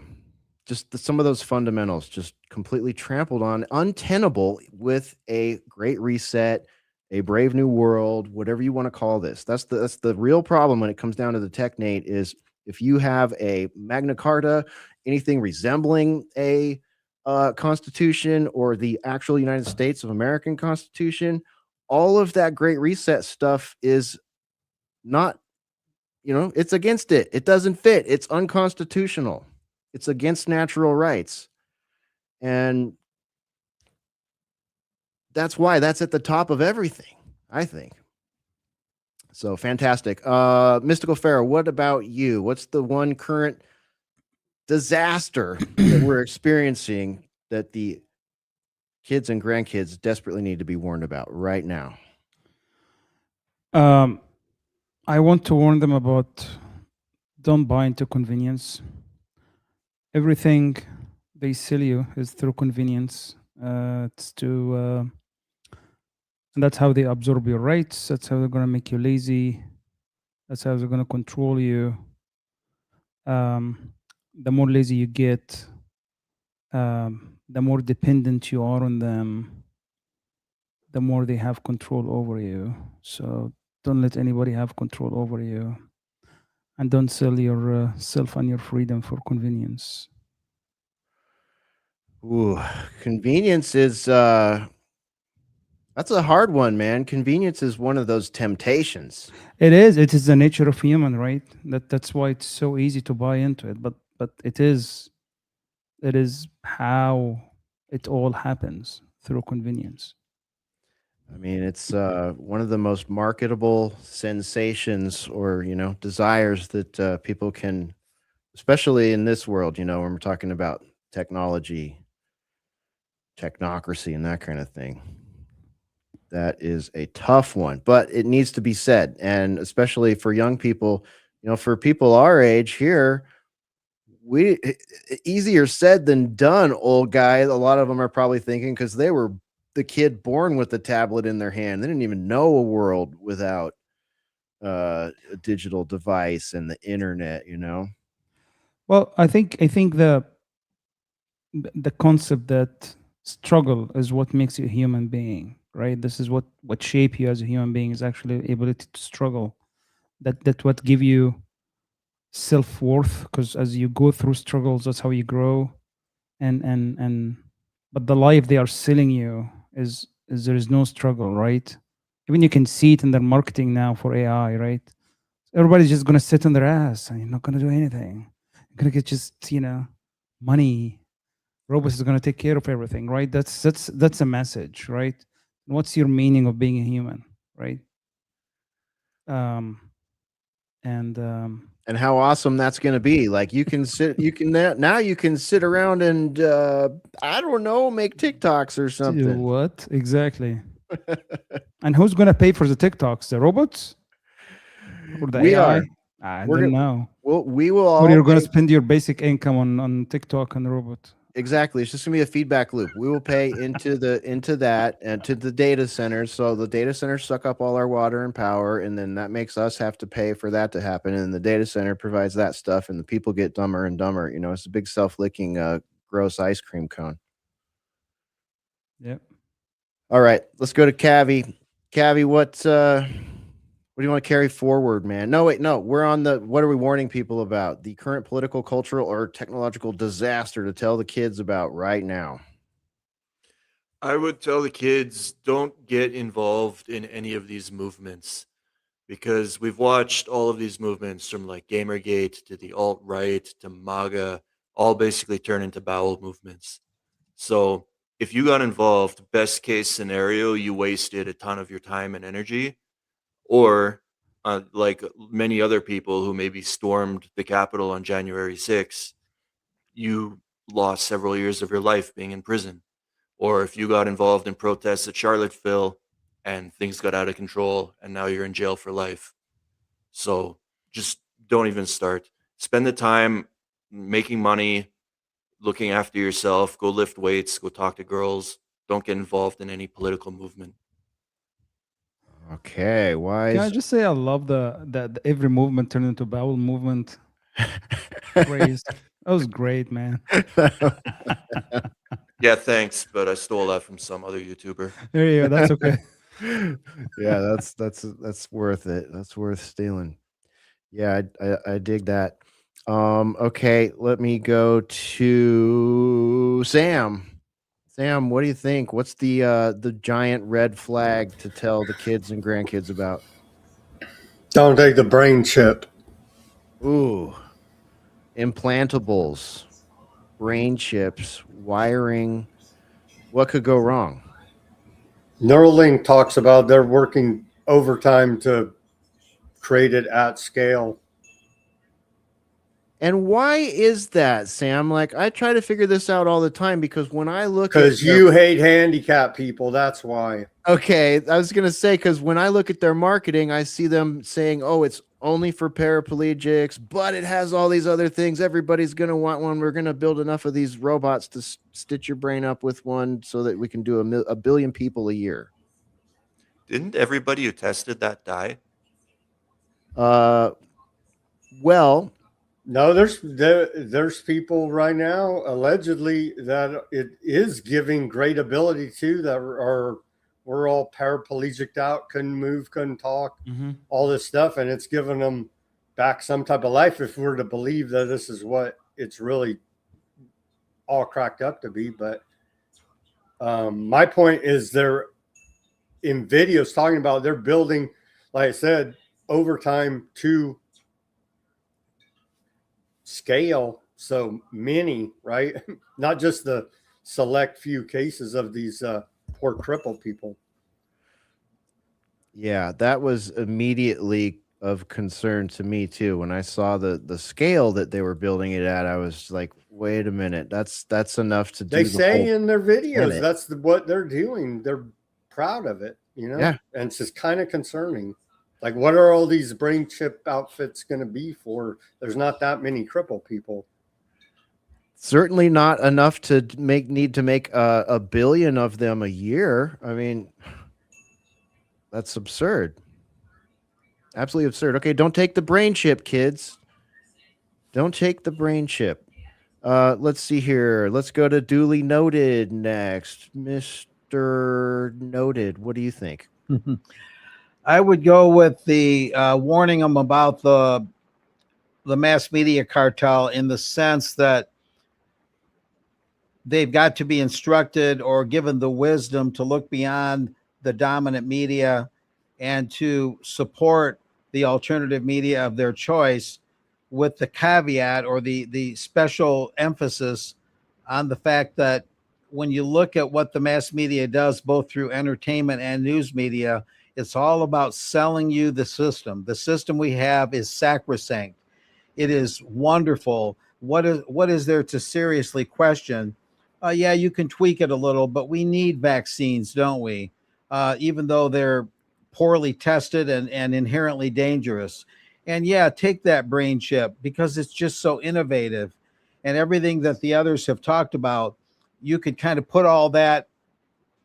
just some of those fundamentals just completely trampled on, untenable with a great reset, a brave new world, whatever you want to call this. That's the real problem when it comes down to the technate is if you have a Magna Carta, anything resembling a Constitution or the actual United States of American Constitution, all of that great reset stuff is not, it's against it. It doesn't fit. It's unconstitutional. It's against natural rights. And that's why that's at the top of everything, I think. So fantastic. Mystical Pharaoh, what about you? What's the one current disaster that we're experiencing that the kids and grandkids desperately need to be warned about right now? I want to warn them about don't buy into convenience. Everything they sell you is through convenience. It's to and that's how they absorb your rights. That's how they're going to make you lazy. That's how they're going to control you. The more lazy you get, the more dependent you are on them, the more they have control over you. So don't let anybody have control over you. And don't sell your self and your freedom for convenience. Ooh, convenience is That's a hard one, man. Convenience is one of those temptations. It is. It is the nature of human, right? That's why it's so easy to buy into it. But it is how it all happens through convenience. I mean, it's one of the most marketable sensations or, desires that people can, especially in this world, when we're talking about technology, technocracy, and that kind of thing. That is a tough one, but it needs to be said. And especially for young people, for people our age here, easier said than done, old guy. A lot of them are probably thinking because they were the kid born with the tablet in their hand. They didn't even know a world without a digital device and the internet, Well, I think the concept that struggle is what makes you a human being, right? This is what shape you as a human being, is actually ability to struggle. That what give you self-worth, because as you go through struggles, that's how you grow. And but the life they are selling you is there is no struggle, right? Even you can see it in their marketing now for AI, right? Everybody's just gonna sit on their ass and you're not gonna do anything. You're gonna get just money. Robots is gonna take care of everything, right? That's a message, right? What's your meaning of being a human, right? Um, and and how awesome that's going to be. Like you can now you can sit around and I don't know, make TikToks or do something. what exactly? And who's gonna pay for the TikToks? The robots or the We AI? are. I We're don't gonna, know. we will Or all you're gonna pay. spend your basic income on TikTok and the robot. Exactly. It's just gonna be a feedback loop. We will pay into that and to the data centers. So the data centers suck up all our water and power, and then that makes us have to pay for that to happen. And the data center provides that stuff, and the people get dumber and dumber. It's a big self-licking, gross ice cream cone. Yep. All right, let's go to Cavi. Cavi, what do you want to carry forward, man? No, wait, no. We're on the what are we warning people about? The current political, cultural, or technological disaster to tell the kids about right now. I would tell the kids don't get involved in any of these movements because we've watched all of these movements from like Gamergate to the alt right to MAGA, all basically turn into bowel movements. So if you got involved, best case scenario, you wasted a ton of your time and energy, or like many other people who maybe stormed the Capitol on January 6th, you lost several years of your life being in prison. Or if you got involved in protests at Charlottesville and things got out of control and now you're in jail for life. So just don't even start. Spend the time making money, looking after yourself, go lift weights, go talk to girls. Don't get involved in any political movement. Okay, Can I wise. just say I love that every movement turned into bowel movement phrase. That was great, man. Yeah, thanks, but I stole that from some other YouTuber. There you go. That's okay. Yeah, that's worth it. That's worth stealing. Yeah, I dig that. Okay, let me go to Sam. Sam, what do you think? What's the giant red flag to tell the kids and grandkids about? Don't take the brain chip. Ooh, implantables, brain chips, wiring. What could go wrong? Neuralink talks about they're working overtime to create it at scale. And why is that, Sam? Like I try to figure this out all the time because when I look at Because you hate handicapped people. That's why. okay, I was gonna say because when I look at their marketing, I see them saying, "Oh, it's only for paraplegics," but it has all these other things. Everybody's gonna want one. We're gonna build enough of these robots to stitch your brain up with one so that we can do a billion people a year. Didn't everybody who tested that Uh, well, No, there's people right now allegedly that it is giving great ability to that are we're all paraplegic out, couldn't move, couldn't talk, all this stuff, and it's giving them back some type of life if we're to believe that this is what it's really all cracked up to be. But my point is in videos talking about they're building, like I said, overtime to scale. So many, right? Not just the select few cases of these poor crippled people. Yeah, that was immediately of concern to me too. When I saw the scale that they were building it at, I was like, wait a minute, that's enough to do They the say whole in their videos planet. that's what they're doing. They're proud of it, you know? Yeah. And it's just kind of concerning. Like, what are all these brain chip outfits going to be for? There's not that many crippled people. Certainly not enough to need to make a billion of them a year. I mean, that's absurd. Absolutely absurd. Okay, don't take the brain chip, kids. Don't take the brain chip. Let's see here. Let's go to duly noted next. Mr. Noted, what do you think? I would go with the warning them about the mass media cartel, in the sense that they've got to be instructed or given the wisdom to look beyond the dominant media and to support the alternative media of their choice, with the caveat or the special emphasis on the fact that when you look at what the mass media does, both through entertainment and news media, it's all about selling you the system. The system we have is sacrosanct. It is wonderful. What is there to seriously question? Yeah, you can tweak it a little, but we need vaccines, don't we? Even though they're poorly tested and inherently dangerous. And yeah, take that brain chip, because it's just so innovative. And everything that the others have talked about, you could kind of put all that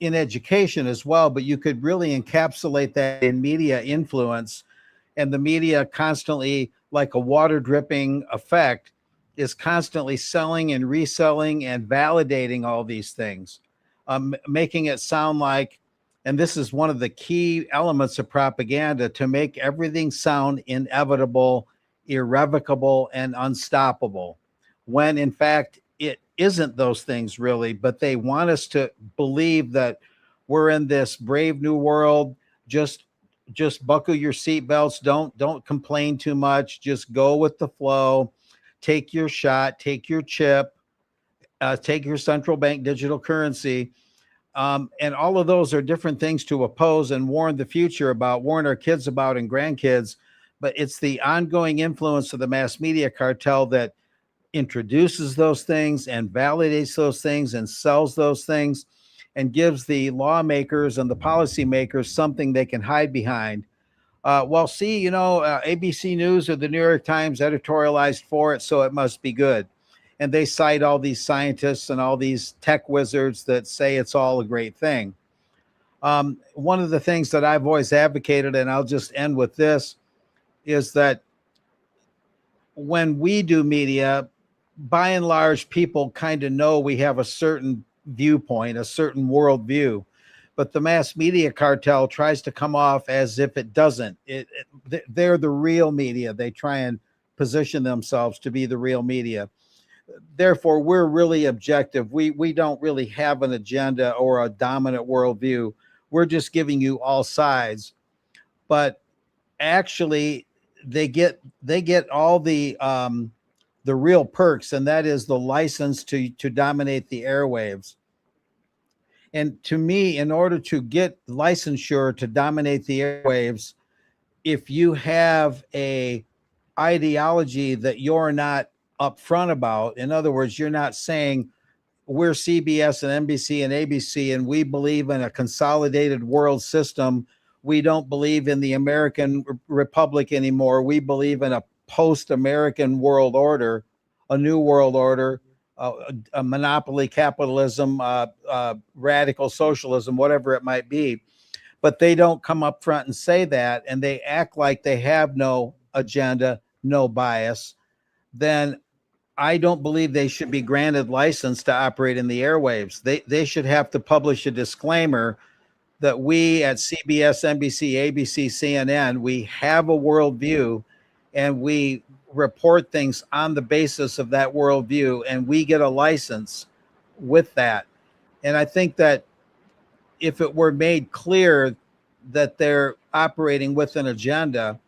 in education as well, but you could really encapsulate that in media influence. And the media constantly, like a water dripping effect, is constantly selling and reselling and validating all these things, making it sound like, and this is one of the key elements of propaganda, to make everything sound inevitable, irrevocable, and unstoppable, when in fact it isn't those things really. But they want us to believe that we're in this brave new world. Just buckle your seatbelts. Don't complain too much. Just go with the flow. Take your shot. Take your chip. Take your central bank digital currency. And all of those are different things to oppose and warn the future about, warn our kids about and grandkids. But it's the ongoing influence of the mass media cartel that introduces those things and validates those things and sells those things, and gives the lawmakers and the policymakers something they can hide behind. Well, see, ABC News or the New York Times editorialized for it, so it must be good. And they cite all these scientists and all these tech wizards that say it's all a great thing. One of the things that I've always advocated, and I'll just end with this, is that when we do media, by and large, people kind of know we have a certain viewpoint, a certain worldview. But the mass media cartel tries to come off as if it doesn't. They're the real media. They try and position themselves to be the real media. Therefore, we're really objective. We don't really have an agenda or a dominant worldview. We're just giving you all sides. But actually, they get all the real perks, and that is the license to dominate the airwaves. And to me, in order to get licensure to dominate the airwaves, if you have a ideology that you're not upfront about, in other words, you're not saying we're CBS and NBC and ABC and we believe in a consolidated world system. We don't believe in the American Republic anymore. We believe in a post-American world order, a new world order, a monopoly capitalism, radical socialism, whatever it might be. But they don't come up front and say that, and they act like they have no agenda, no bias. Then I don't believe they should be granted license to operate in the airwaves. They should have to publish a disclaimer that we at CBS, NBC, ABC, CNN, we have a worldview and we report things on the basis of that worldview, and we get a license with that. And I think that if it were made clear that they're operating with an agenda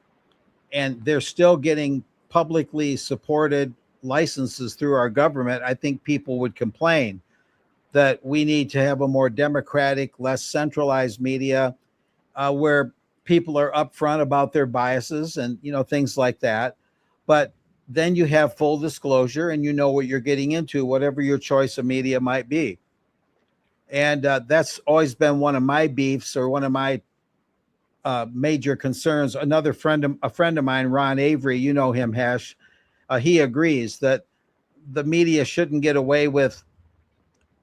and they're still getting publicly supported licenses through our government, I think people would complain that we need to have a more democratic, less centralized media where people are upfront about their biases and things like that. But then you have full disclosure and you know what you're getting into, whatever your choice of media might be. And that's always been one of my beefs, or one of my major concerns. A friend of mine, Ron Avery, you know him, Hesh, he agrees that the media shouldn't get away with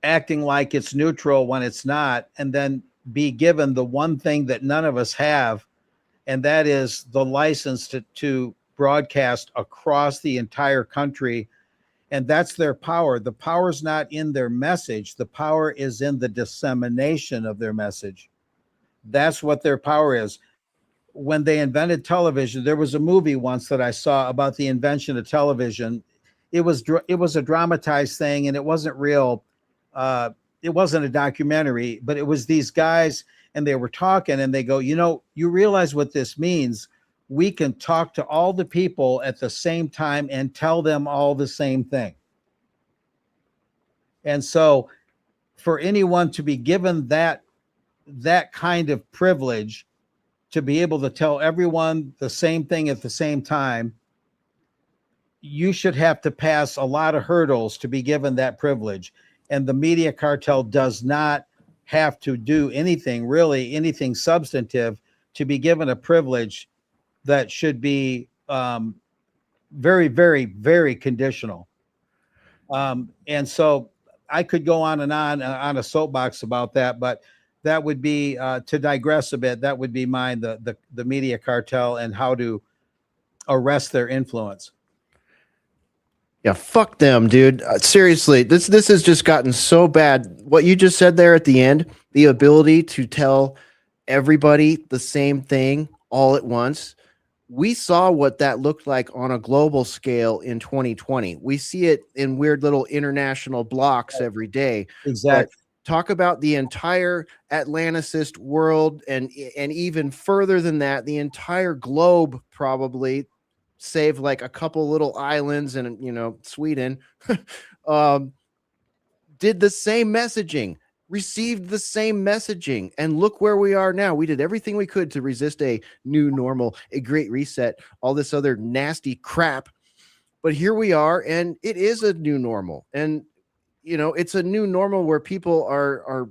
acting like it's neutral when it's not, and then be given the one thing that none of us have, and that is the license to broadcast across the entire country. And that's their power. The power is not in their message. The power is in the dissemination of their message. That's what their power is. When they invented television, there was a movie once that I saw about the invention of television. It was a dramatized thing, and it wasn't real. It wasn't a documentary, but it was these guys, and they were talking, and they go, you realize what this means? We can talk to all the people at the same time and tell them all the same thing. And so for anyone to be given that kind of privilege, to be able to tell everyone the same thing at the same time, you should have to pass a lot of hurdles to be given that privilege. And the media cartel does not have to do anything substantive to be given a privilege that should be very, very, very conditional. And so I could go on and on a soapbox about that, but that would be to digress a bit. That would be mine, the media cartel and how to arrest their influence. Yeah, fuck them, dude. Seriously, this has just gotten so bad. What you just said there at the end, the ability to tell everybody the same thing all at once. We saw what that looked like on a global scale in 2020. We see it in weird little international blocks every day. Exactly. But talk about the entire Atlanticist world, and even further than that, the entire globe, probably, save like a couple little islands and Sweden, did the same messaging, received the same messaging, and look where we are now. We did everything we could to resist a new normal, a great reset, all this other nasty crap. But here we are, and it is a new normal. And it's a new normal where people are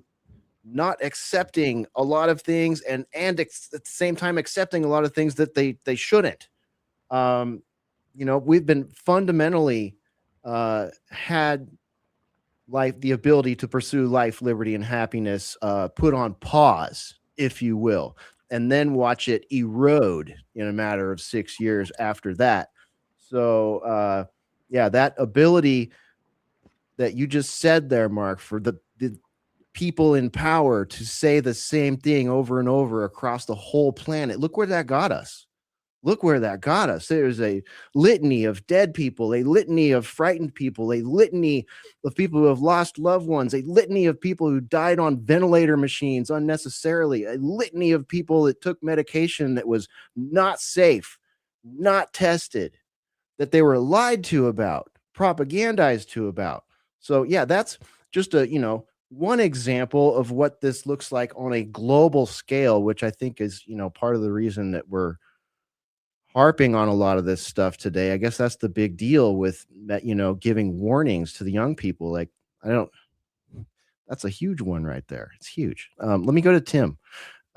not accepting a lot of things, and at the same time accepting a lot of things that they shouldn't. We've been fundamentally had life, the ability to pursue life, liberty, and happiness put on pause, if you will, and then watch it erode in a matter of 6 years after that. So that ability that you just said there, Mark, for the people in power to say the same thing over and over across the whole planet. Look where that got us. There's a litany of dead people, a litany of frightened people, a litany of people who have lost loved ones, a litany of people who died on ventilator machines unnecessarily, a litany of people that took medication that was not safe, not tested, that they were lied to about, propagandized to about. So yeah, that's just one example of what this looks like on a global scale, which I think is, part of the reason that we're harping on a lot of this stuff today. I guess that's the big deal with that, giving warnings to the young people. Like, that's a huge one right there. It's huge. Let me go to Tim.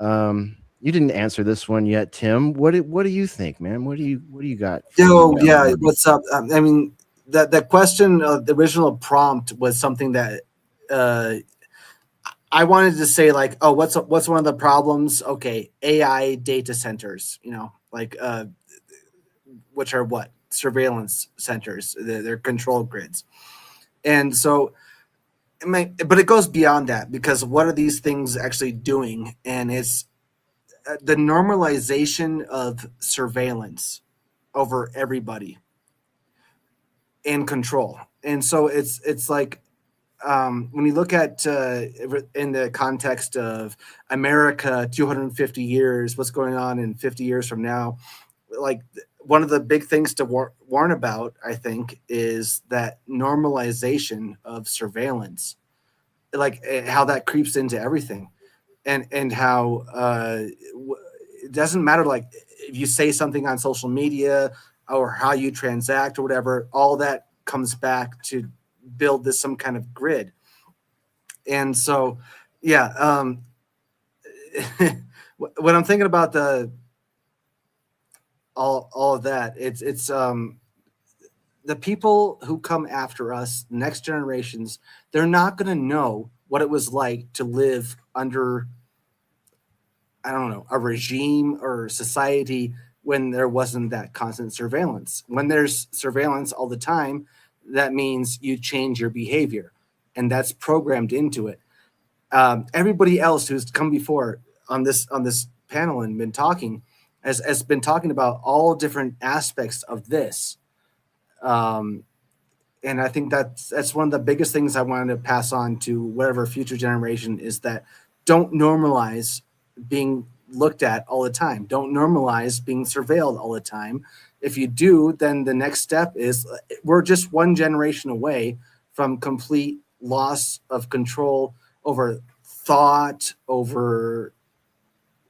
You didn't answer this one yet, Tim. What do you think, man? What do you got? Yeah, what's up? I mean, the question, the original prompt was something that I wanted to say, like, oh, what's one of the problems? Okay, AI data centers, which are what? Surveillance centers. They're control grids. And so, but it goes beyond that, because what are these things actually doing? And it's the normalization of surveillance over everybody and control. And so it's like when you look at in the context of America, 250 years, what's going on in 50 years from now, like one of the big things to warn about, I think, is that normalization of surveillance, like how that creeps into everything, and how it doesn't matter, like if you say something on social media or how you transact or whatever, all that comes back to build this some kind of grid. And so, yeah, when I'm thinking about all of that, it's the people who come after us, next generations, they're not going to know what it was like to live under, I don't know, a regime or society when there wasn't that constant surveillance. When there's surveillance all the time, that means you change your behavior, and that's programmed into it. Everybody else who's come before on this panel and been talking has been talking about all different aspects of this. And I think that's one of the biggest things I wanted to pass on to whatever future generation is that don't normalize being looked at all the time. Don't normalize being surveilled all the time. If you do, then the next step is we're just one generation away from complete loss of control over thought, over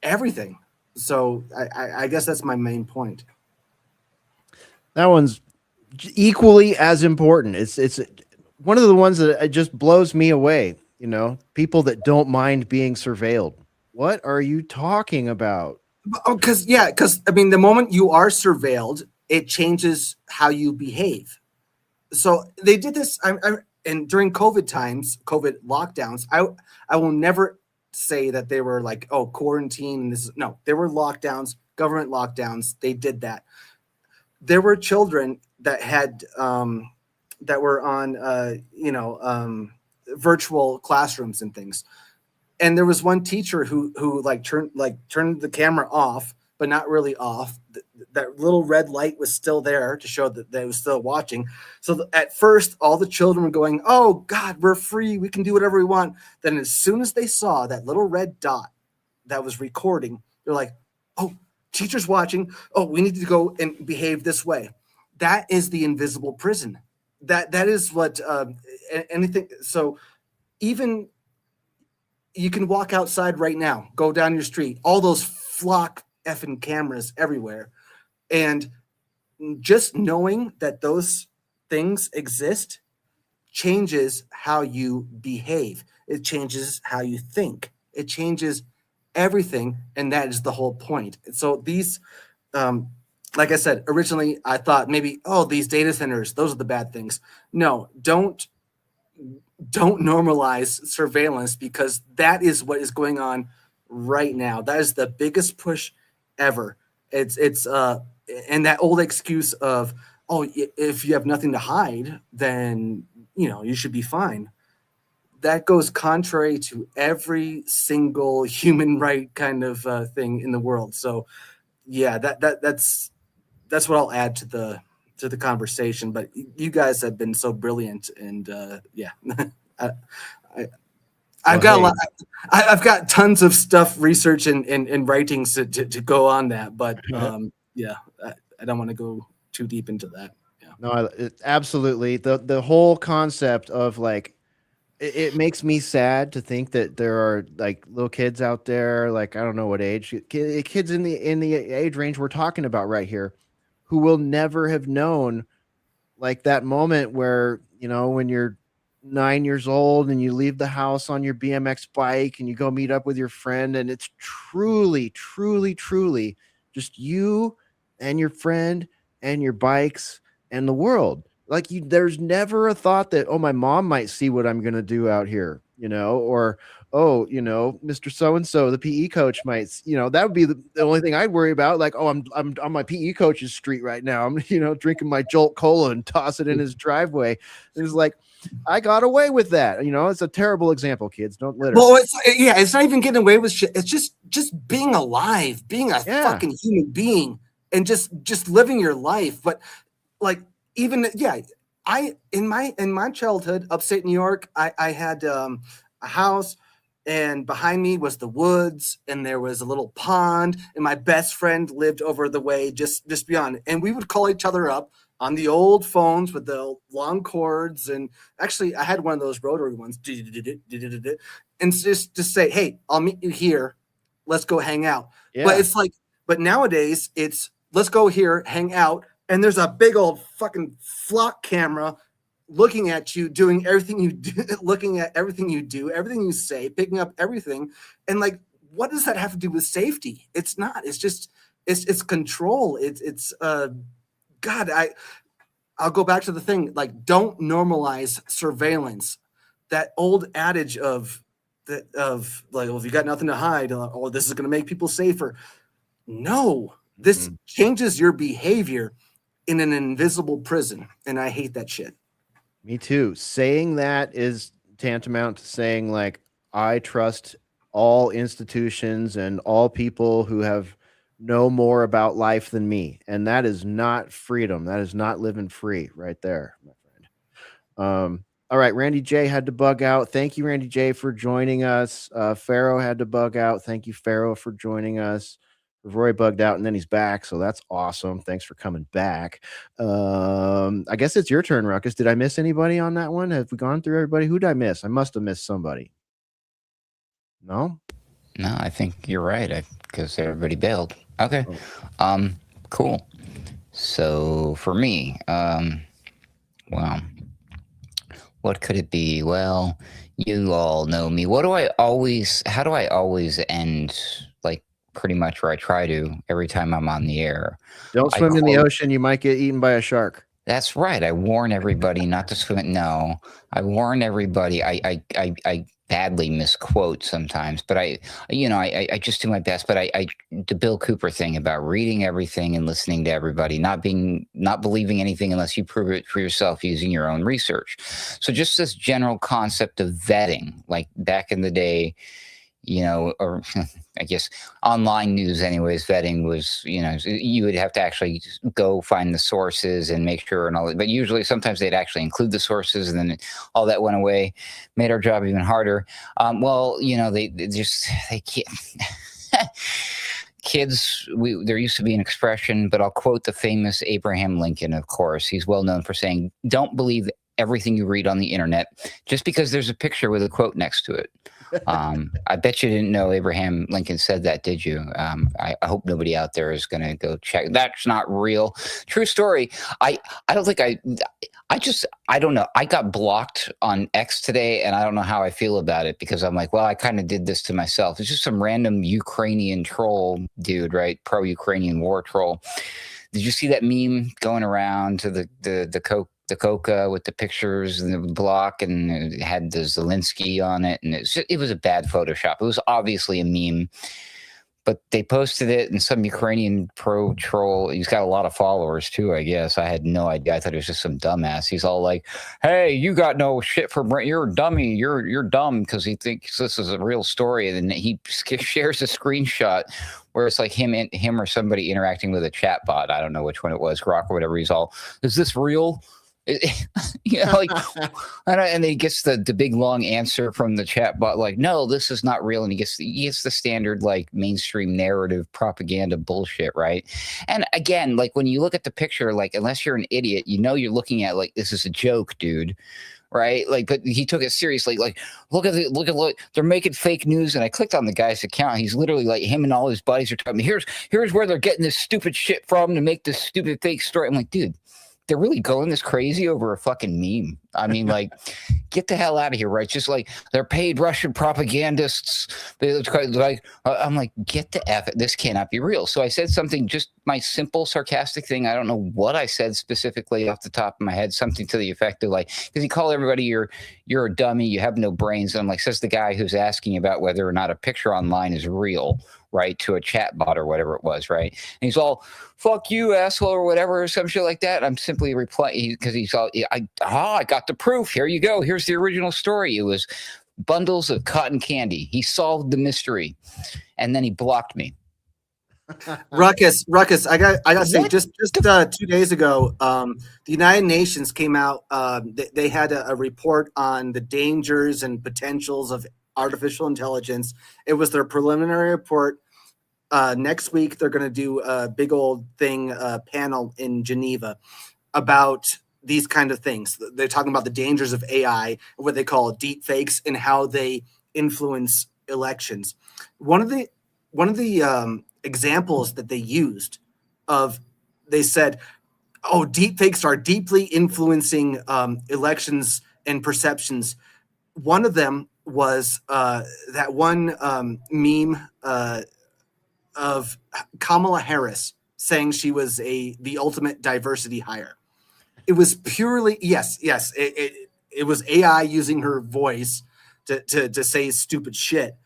everything. So I guess that's my main point. That one's equally as important. It's one of the ones that it just blows me away. You know, people that don't mind being surveilled. What are you talking about? Because I mean, the moment you are surveilled, it changes how you behave. So they did this, and during COVID times, COVID lockdowns. I will never say that they were like, oh, quarantine. No, they were lockdowns, government lockdowns. They did that. There were children that had that were on virtual classrooms and things. And there was one teacher who turned the camera off, but not really off. That little red light was still there to show that they was still watching. So at first, all the children were going, "Oh God, we're free. We can do whatever we want." Then, as soon as they saw that little red dot that was recording, they're like, "Oh, teacher's watching. Oh, we need to go and behave this way." That is the invisible prison. That is what anything. So even you can walk outside right now, go down your street, all those flock effing cameras everywhere. And just knowing that those things exist changes how you behave. It changes how you think. It changes everything. And that is the whole point. So these, like I said, originally I thought maybe, oh, these data centers, those are the bad things. No, don't normalize surveillance, because that is what is going on right now. That is the biggest push ever. It's and that old excuse of, oh, if you have nothing to hide, then you should be fine. That goes contrary to every single human right kind of thing in the world. So yeah, that's what I'll add to the conversation. But you guys have been so brilliant, and yeah. I've got a lot. I've got tons of stuff, research and writings to go on that, but yeah, I don't want to go too deep into that. Yeah. No, absolutely. The whole concept of like, it makes me sad to think that there are like little kids out there, like I don't know what age, kids in the age range we're talking about right here, who will never have known like that moment where, when you're 9 years old and you leave the house on your BMX bike and you go meet up with your friend, and it's truly, truly, truly just you and your friend and your bikes and the world. Like there's never a thought that, oh, my mom might see what I'm going to do out here, or, oh, Mr. So-and-so, the PE coach might, that would be the only thing I'd worry about. Like, oh, I'm on my PE coach's street right now. I'm, drinking my Jolt Cola and toss it in his driveway. It's like, I got away with that. It's a terrible example, kids. Don't litter. Well, it's not even getting away with shit. It's just being alive, being a fucking human being, and just living your life. But like, even in my childhood, upstate New York, I had a house, and behind me was the woods, and there was a little pond, and my best friend lived over the way, just beyond. And we would call each other up on the old phones with the long cords, and actually, I had one of those rotary ones, and just to say, "Hey, I'll meet you here. Let's go hang out." Yeah. But it's like, but nowadays it's let's go here, hang out, and there's a big old fucking flock camera looking at you, doing everything you do, looking at everything you do, everything you say, picking up everything. And like, what does that have to do with safety? It's not. It's just it's control. It's God. I'll go back to the thing. Like, don't normalize surveillance. That old adage of like, well, if you got nothing to hide, oh, this is going to make people safer. No, this changes your behavior in an invisible prison, and I hate that shit. Me too. Saying that is tantamount to saying, like, I trust all institutions and all people who have know more about life than me. And that is not freedom. That is not living free right there, my friend. All right. Randy J had to bug out. Thank you, Randy J, for joining us. Pharaoh had to bug out. Thank you, Pharaoh, for joining us. Roy bugged out and then he's back, so that's awesome. Thanks for coming back. I guess it's your turn, Ruckus. Did I miss anybody on that one? Have we gone through everybody? Who did I miss? I must have missed somebody. No, I think you're right, because everybody bailed. Okay. Cool. So for me, well, what could it be? Well, you all know me. How do I always end, like, pretty much where I try to every time I'm on the air? Don't swim in the ocean. You might get eaten by a shark. That's right. I warn everybody not to swim. No, I warn everybody. I badly misquote sometimes, but I just do my best. But the Bill Cooper thing about reading everything and listening to everybody, not believing anything unless you prove it for yourself using your own research. So just this general concept of vetting, like back in the day, or I guess online news anyways, vetting was, you would have to actually go find the sources and make sure and all that. But usually sometimes they'd actually include the sources, and then all that went away, made our job even harder. They can't. Kids, there used to be an expression, but I'll quote the famous Abraham Lincoln, of course. He's well known for saying, don't believe everything you read on the internet just because there's a picture with a quote next to it. I bet you didn't know Abraham Lincoln said that, did you? I hope nobody out there is going to go check. That's not real. True story. I don't think I don't know. I got blocked on X today, and I don't know how I feel about it, because I'm like, well, I kind of did this to myself. It's just some random Ukrainian troll dude, right? Pro-Ukrainian war troll. Did you see that meme going around to the Coca with the pictures and the block, and it had the Zelensky on it, and it was a bad Photoshop. It was obviously a meme, but they posted it, and some Ukrainian pro troll, he's got a lot of followers too, I guess. I had no idea. I thought it was just some dumbass. He's all like, hey, you got no shit for Brent. You're a dummy. You're dumb, because he thinks this is a real story. And then he shares a screenshot where it's like him or somebody interacting with a chat bot. I don't know which one it was, Grok or whatever. He's all, is this real? And he gets the big long answer from the chat bot, like, no, this is not real. And he gets the standard, like, mainstream narrative propaganda bullshit, right? And again, like, when you look at the picture, like, unless you're an idiot, you're looking at, like, this is a joke, dude. Right? Like, but he took it seriously. Like, look, they're making fake news. And I clicked on the guy's account. He's literally like, him and all his buddies are talking, here's where they're getting this stupid shit from to make this stupid fake story. I'm like, dude, they're really going this crazy over a fucking meme. I mean, like, get the hell out of here, right? Just like, they're paid Russian propagandists. I'm like, get the F. This cannot be real. So I said something, just my simple sarcastic thing. I don't know what I said specifically off the top of my head. Something to the effect of, like, because you call everybody you're a dummy, you have no brains. And I'm like, says the guy who's asking about whether or not a picture online is real, right, to a chat bot or whatever it was, right? And he's all, fuck you, asshole, or whatever, or some shit like that. I'm simply replying, because he's all, I got the proof. Here you go. Here's the original story. It was bundles of cotton candy. He solved the mystery, and then he blocked me. Ruckus, I got to say, just 2 days ago, the United Nations came out. They had a report on the dangers and potentials of artificial intelligence. It was their preliminary report. Next week, they're going to do a big old thing panel in Geneva about these kind of things. They're talking about the dangers of AI, what they call deep fakes, and how they influence elections. One of the examples that they used they said, oh, deep fakes are deeply influencing elections and perceptions. One of them was that one meme of Kamala Harris saying she was the ultimate diversity hire. It was purely yes. It was AI using her voice to say stupid shit,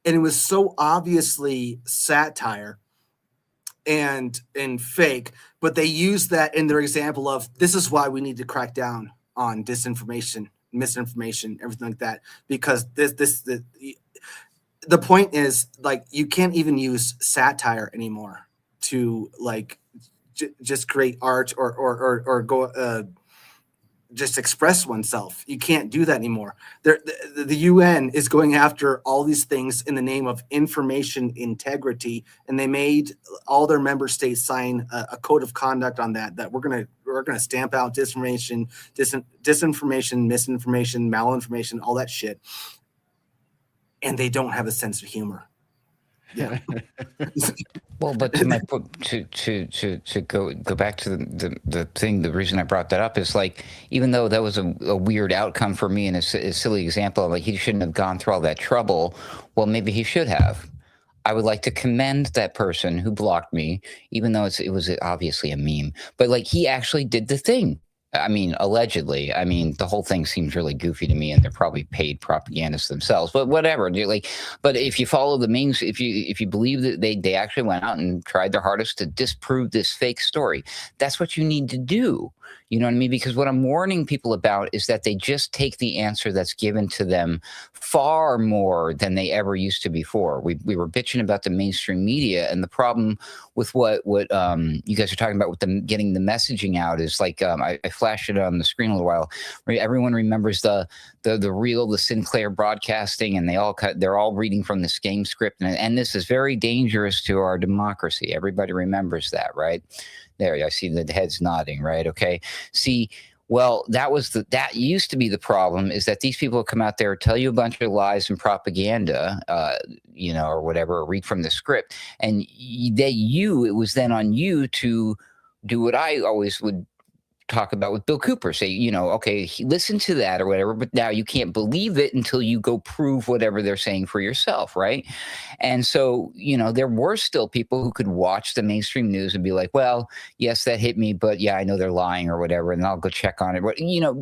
and it was so obviously satire and fake. But they used that in their example of this is why we need to crack down on disinformation, misinformation, everything like that, because the point is, like, you can't even use satire anymore to like just create art or go just express oneself. You can't do that anymore. The UN is going after all these things in the name of information integrity, and they made all their member states sign a code of conduct on that we're gonna stamp out disinformation, misinformation, malinformation, all that shit. And they don't have a sense of humor. Yeah. Well, but to my to go back to the thing, the reason I brought that up is like, even though that was a weird outcome for me and a silly example, like he shouldn't have gone through all that trouble. Well, maybe he should have. I would like to commend that person who blocked me, even though it was obviously a meme. But like, he actually did the thing. I mean, allegedly. I mean, the whole thing seems really goofy to me, and they're probably paid propagandists themselves. But whatever. Like, but if you follow the means, if you believe that they actually went out and tried their hardest to disprove this fake story, that's what you need to do. You know what I mean? Because what I'm warning people about is that they just take the answer that's given to them far more than they ever used to before. We were bitching about the mainstream media, and the problem with what you guys are talking about with them getting the messaging out is like, I flashed it on the screen a little while. Everyone remembers the Sinclair broadcasting, and they're all reading from this game script, and this is very dangerous to our democracy. Everybody remembers that, right? There, I see the heads nodding, right? Okay. See, well, that used to be the problem, is that these people come out there, tell you a bunch of lies and propaganda, or whatever, or read from the script. And it was then on you to do what I always would talk about with Bill Cooper, say, okay, listen to that or whatever, but now you can't believe it until you go prove whatever they're saying for yourself, right? And so, there were still people who could watch the mainstream news and be like, well, yes, that hit me, but yeah, I know they're lying or whatever, and I'll go check on it. But,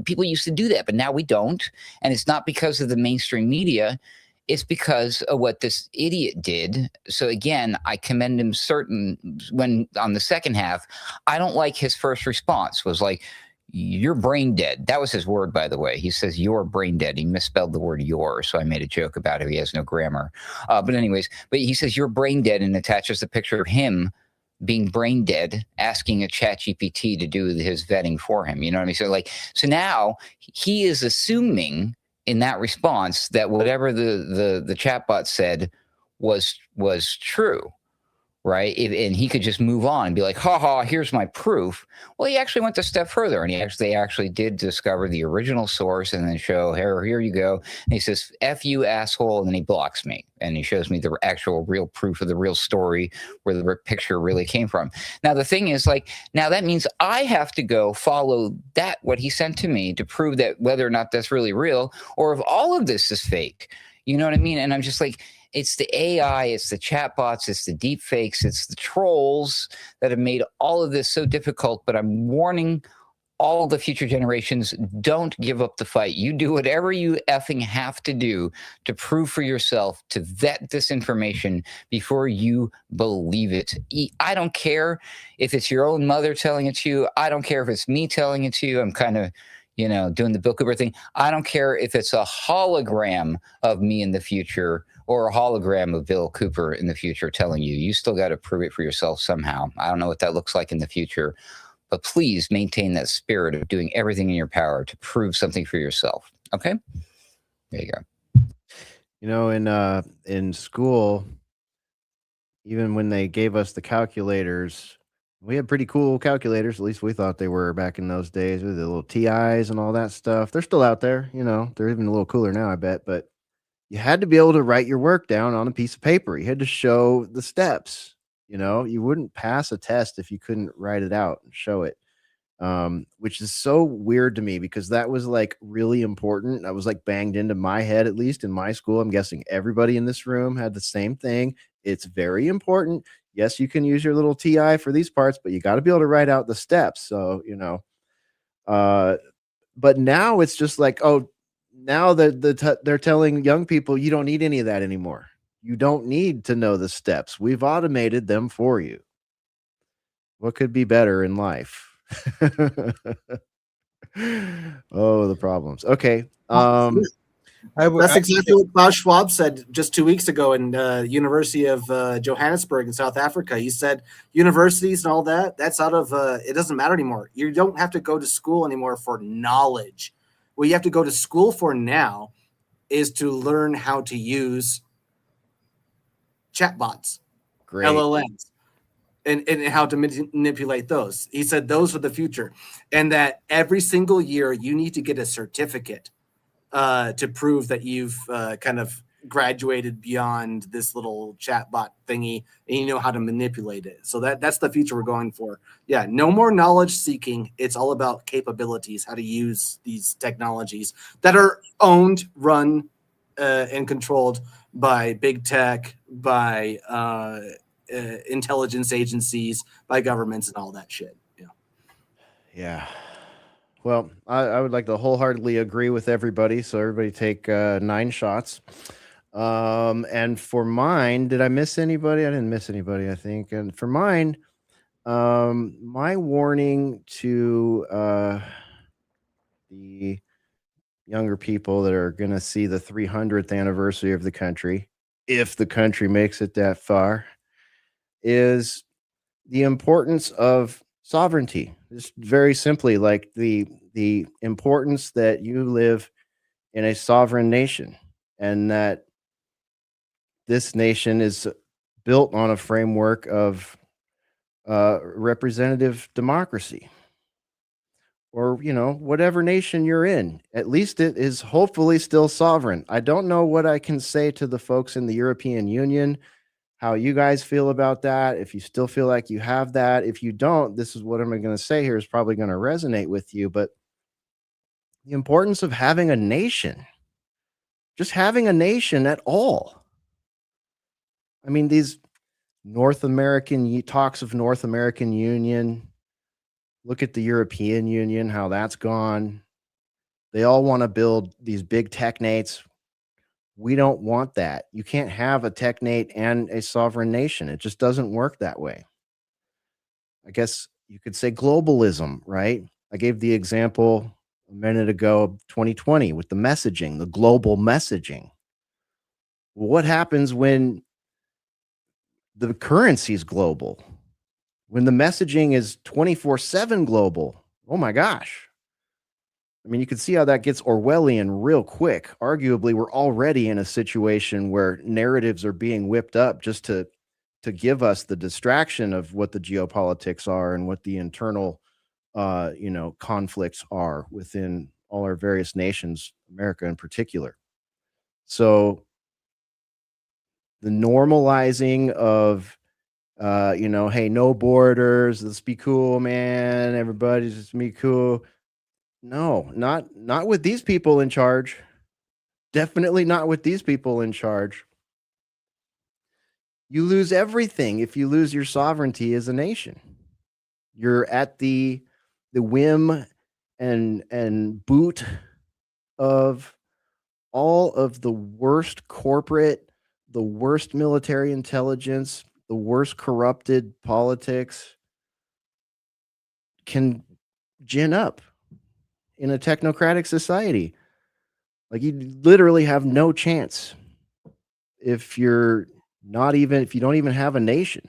people used to do that, but now we don't. And it's not because of the mainstream media. It's because of what this idiot did. So again, I commend him when on the second half, I don't like his first response was like, you're brain dead. That was his word, by the way. He says, you're brain dead. He misspelled the word your, so I made a joke about it. He has no grammar. But he says, you're brain dead, and attaches a picture of him being brain dead, asking a ChatGPT to do his vetting for him. You know what I mean? So now he is assuming in that response that whatever the chatbot said was true, right? And he could just move on and be like, here's my proof. Well, he actually went a step further, and they actually did discover the original source and then show, here you go. And he says, F you, asshole, and then he blocks me. And he shows me the actual real proof of the real story where the picture really came from. Now, the thing is, now that means I have to go follow what he sent to me to prove that whether or not that's really real, or if all of this is fake. You know what I mean? And I'm just like, it's the AI, it's the chatbots, it's the deep fakes, it's the trolls that have made all of this so difficult. But I'm warning all the future generations, don't give up the fight. You do whatever you effing have to do to prove for yourself, to vet this information before you believe it. I don't care if it's your own mother telling it to you. I don't care if it's me telling it to you. I'm kind of, doing the Bill Cooper thing. I don't care if it's a hologram of me in the future or a hologram of Bill Cooper in the future telling you still got to prove it for yourself somehow. I don't know what that looks like in the future, but please maintain that spirit of doing everything in your power to prove something for yourself. Okay? There you go. In school, even when they gave us the calculators, we had pretty cool calculators. At least we thought they were back in those days with the little TIs and all that stuff. They're still out there. They're even a little cooler now, I bet. But you had to be able to write your work down on a piece of paper. You had to show the steps. You wouldn't pass a test if you couldn't write it out and show it. Which is so weird to me because that was like really important. That was like banged into my head, at least in my school. I'm guessing everybody in this room had the same thing. It's very important. Yes, you can use your little TI for these parts, but you got to be able to write out the steps. So, but now it's just like, oh, now they're telling young people you don't need any of that anymore. You don't need to know the steps. We've automated them for you. What could be better in life? Oh, the problems. Okay. That's exactly what Klaus Schwab said just 2 weeks ago in University of Johannesburg in South Africa. He said universities and all that's out of it doesn't matter anymore. You don't have to go to school anymore for knowledge. What you have to go to school for now is to learn how to use chatbots, Great. LLMs, and how to manipulate those. He said those are the future, and that every single year you need to get a certificate to prove that you've kind of graduated beyond this little chatbot thingy and you know how to manipulate it. So that's the future we're going for. Yeah, no more knowledge seeking. It's all about capabilities, how to use these technologies that are owned, run, and controlled by big tech, by intelligence agencies, by governments, and all that shit. Yeah. Well, I would like to wholeheartedly agree with everybody. So everybody take 9 shots. And for mine, did I miss anybody? I didn't miss anybody, I think. And for mine, my warning to the younger people that are going to see the 300th anniversary of the country, if the country makes it that far, is the importance of sovereignty. Just very simply, like the importance that you live in a sovereign nation, and that this nation is built on a framework of representative democracy, or whatever nation you're in. At least it is hopefully still sovereign. I don't know what I can say to the folks in the European Union, how you guys feel about that. If you still feel like you have that, if you don't, this is what I'm going to say here is probably going to resonate with you. But the importance of having a nation, just having a nation at all. I mean, these North American talks of North American Union, look at the European Union, how that's gone. They all want to build these big technates. We don't want that. You can't have a technate and a sovereign nation. It just doesn't work that way. I guess you could say globalism, right? I gave the example a minute ago of 2020 with the messaging, the global messaging. Well, what happens when the currency is global? When the messaging is 24/7 global? Oh my gosh. I mean, you can see how that gets Orwellian real quick. Arguably, we're already in a situation where narratives are being whipped up just to give us the distraction of what the geopolitics are and what the internal, conflicts are within all our various nations, America in particular. So the normalizing of, hey, no borders, let's be cool, man. Everybody's just be cool. No, not with these people in charge. Definitely not with these people in charge. You lose everything if you lose your sovereignty as a nation. You're at the whim and boot of all of the worst corporate, the worst military intelligence, the worst corrupted politics can gin up in a technocratic society. Like, you literally have no chance if you don't even have a nation.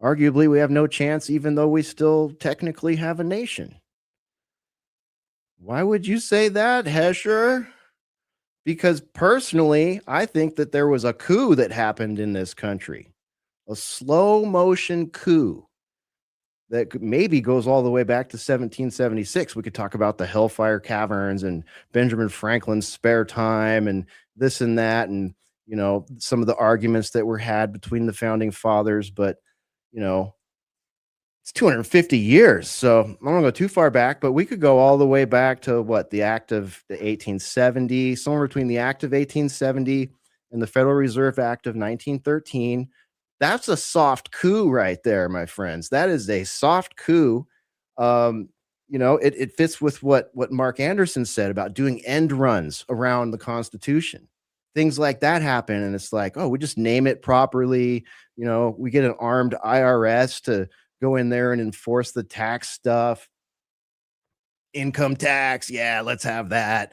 Arguably, we have no chance, even though we still technically have a nation. Why would you say that, Hesher? Because personally, I think that there was a coup that happened in this country, a slow motion coup that maybe goes all the way back to 1776. We could talk about the Hellfire Caverns and Benjamin Franklin's spare time and this and that, and some of the arguments that were had between the founding fathers. But it's 250 years, so I don't want to go too far back, but we could go all the way back to the Act of the 1870, somewhere between the Act of 1870 and the Federal Reserve Act of 1913. That's a soft coup right there, my friends. That is a soft coup. It fits with what Mark Anderson said about doing end runs around the Constitution. Things like that happen, and it's like, oh, we just name it properly. We get an armed IRS to go in there and enforce the tax stuff. Income tax, yeah, let's have that.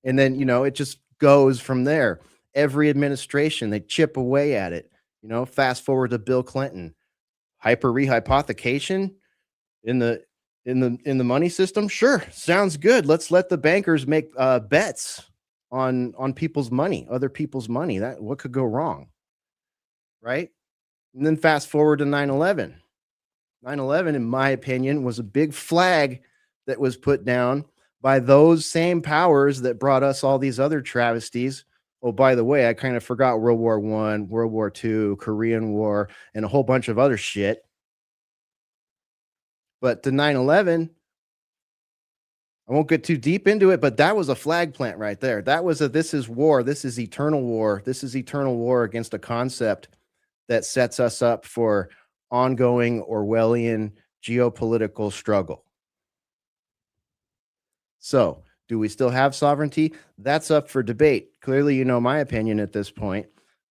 And then, it just goes from there. Every administration, they chip away at it. Fast forward to Bill Clinton. Rehypothecation in the money system. Sure, sounds good. Let's let the bankers make bets on people's money, other people's money. What could go wrong, right? And then fast forward to 9/11. 9/11, in my opinion, was a big flag that was put down by those same powers that brought us all these other travesties. Oh, by the way, I kind of forgot World War I, World War II, Korean War, and a whole bunch of other shit. But the 9/11, I won't get too deep into it, but that was a flag plant right there. That was this is war. This is eternal war. This is eternal war against a concept that sets us up for ongoing Orwellian geopolitical struggle. So, do we still have sovereignty? That's up for debate. Clearly, my opinion at this point.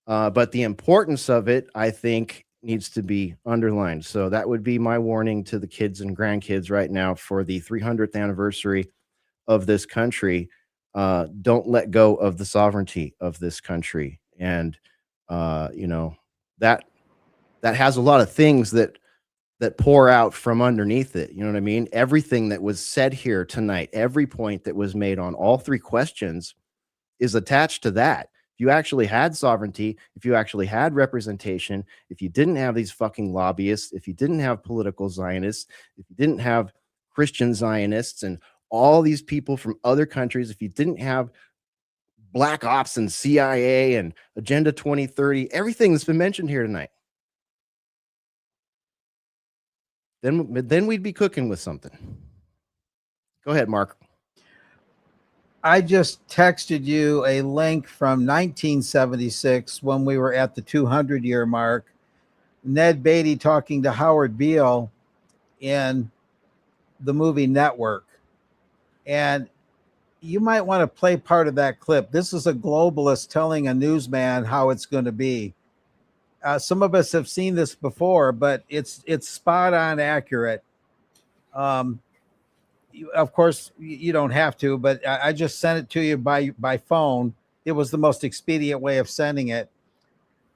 But the importance of it, I think, needs to be underlined. So that would be my warning to the kids and grandkids right now for the 300th anniversary of this country. Don't let go of the sovereignty of this country. And, that has a lot of things that pour out from underneath it. You know what I mean? Everything that was said here tonight, every point that was made on all three questions is attached to that. If you actually had sovereignty, if you actually had representation, if you didn't have these fucking lobbyists, if you didn't have political Zionists, if you didn't have Christian Zionists and all these people from other countries, if you didn't have Black Ops and CIA and Agenda 2030, everything that's been mentioned here tonight, then we'd be cooking with something. Go ahead, Mark. I just texted you a link from 1976 when we were at the 200-year mark. Ned Beatty talking to Howard Beale in the movie Network. And you might want to play part of that clip. This is a globalist telling a newsman how it's going to be. Some of us have seen this before, but it's spot on accurate. Of course, you don't have to, but I just sent it to you by phone. It was the most expedient way of sending it.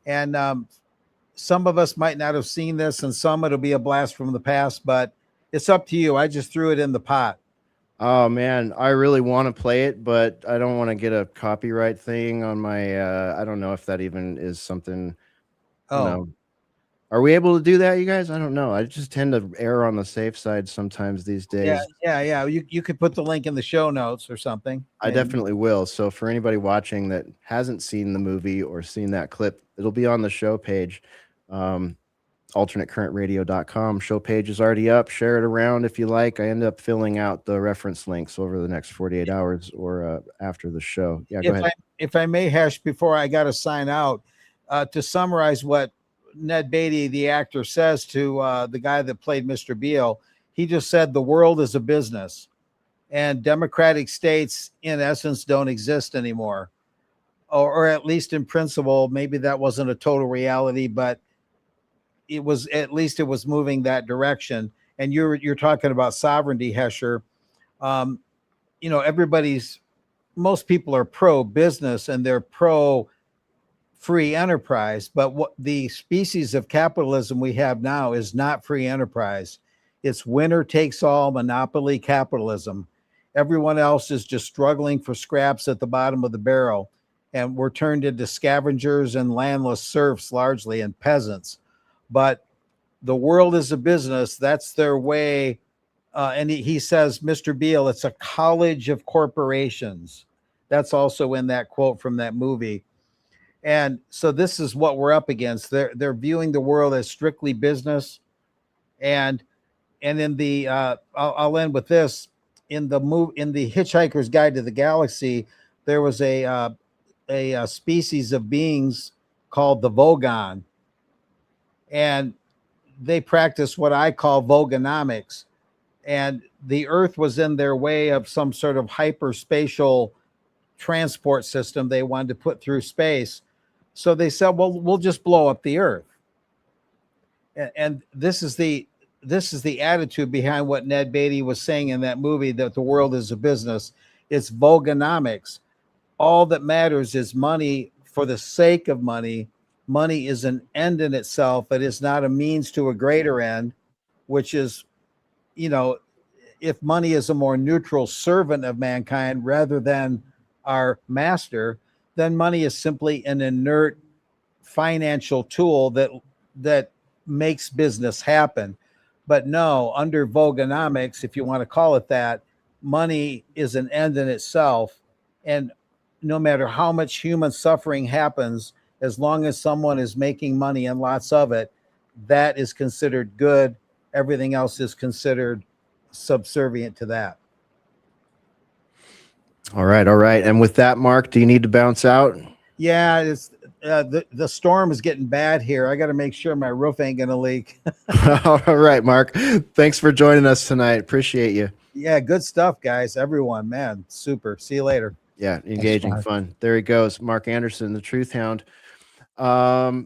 And some of us might not have seen this, and some it'll be a blast from the past, but it's up to you. I just threw it in the pot. Oh man, I really want to play it, but I don't want to get a copyright thing on my I don't know if that even is something. Oh, are we able to do that, you guys? I don't know. I just tend to err on the safe side sometimes these days. Yeah. You could put the link in the show notes or something. I definitely will. So for anybody watching that hasn't seen the movie or seen that clip, it'll be on the show page. alternatecurrentradio.com. Show page is already up. Share it around if you like. I end up filling out the reference links over the next 48 hours or after the show. Yeah, go ahead. If I may, Hesh, before I got to sign out, to summarize what Ned Beatty, the actor, says to the guy that played Mr. Beale, he just said the world is a business and democratic states, in essence, don't exist anymore. Or at least in principle, maybe that wasn't a total reality, but it was, at least it was moving that direction. And you're talking about sovereignty, Hesher. most people are pro business and they're pro free enterprise, but what the species of capitalism we have now is not free enterprise. It's winner takes all monopoly capitalism. Everyone else is just struggling for scraps at the bottom of the barrel, and we're turned into scavengers and landless serfs largely, and peasants. But the world is a business. That's their way. And he says, Mr. Beale, it's a college of corporations. That's also in that quote from that movie. And so this is what we're up against. They're viewing the world as strictly business. And in the I'll end with this. In the Hitchhiker's Guide to the Galaxy, there was a species of beings called the Vogon, and they practice what I call Vogonomics. And the Earth was in their way of some sort of hyperspatial transport system they wanted to put through space. So they said, well, we'll just blow up the Earth. And this is the attitude behind what Ned Beatty was saying in that movie, that the world is a business. It's Vogonomics. All that matters is money for the sake of money. Money is an end in itself. It is not a means to a greater end, which is, if money is a more neutral servant of mankind rather than our master, then money is simply an inert financial tool that makes business happen. But no, under Vogonomics, if you want to call it that, money is an end in itself. And no matter how much human suffering happens, as long as someone is making money and lots of it, that is considered good. Everything else is considered subservient to that. All right. And with that, Mark, do you need to bounce out? Yeah, it's the storm is getting bad here. I got to make sure my roof ain't gonna leak. All right, Mark. Thanks for joining us tonight. Appreciate you. Yeah, good stuff, guys. Everyone, man, super. See you later. Yeah, engaging, fun. There he goes, Mark Anderson, the Truth Hound. All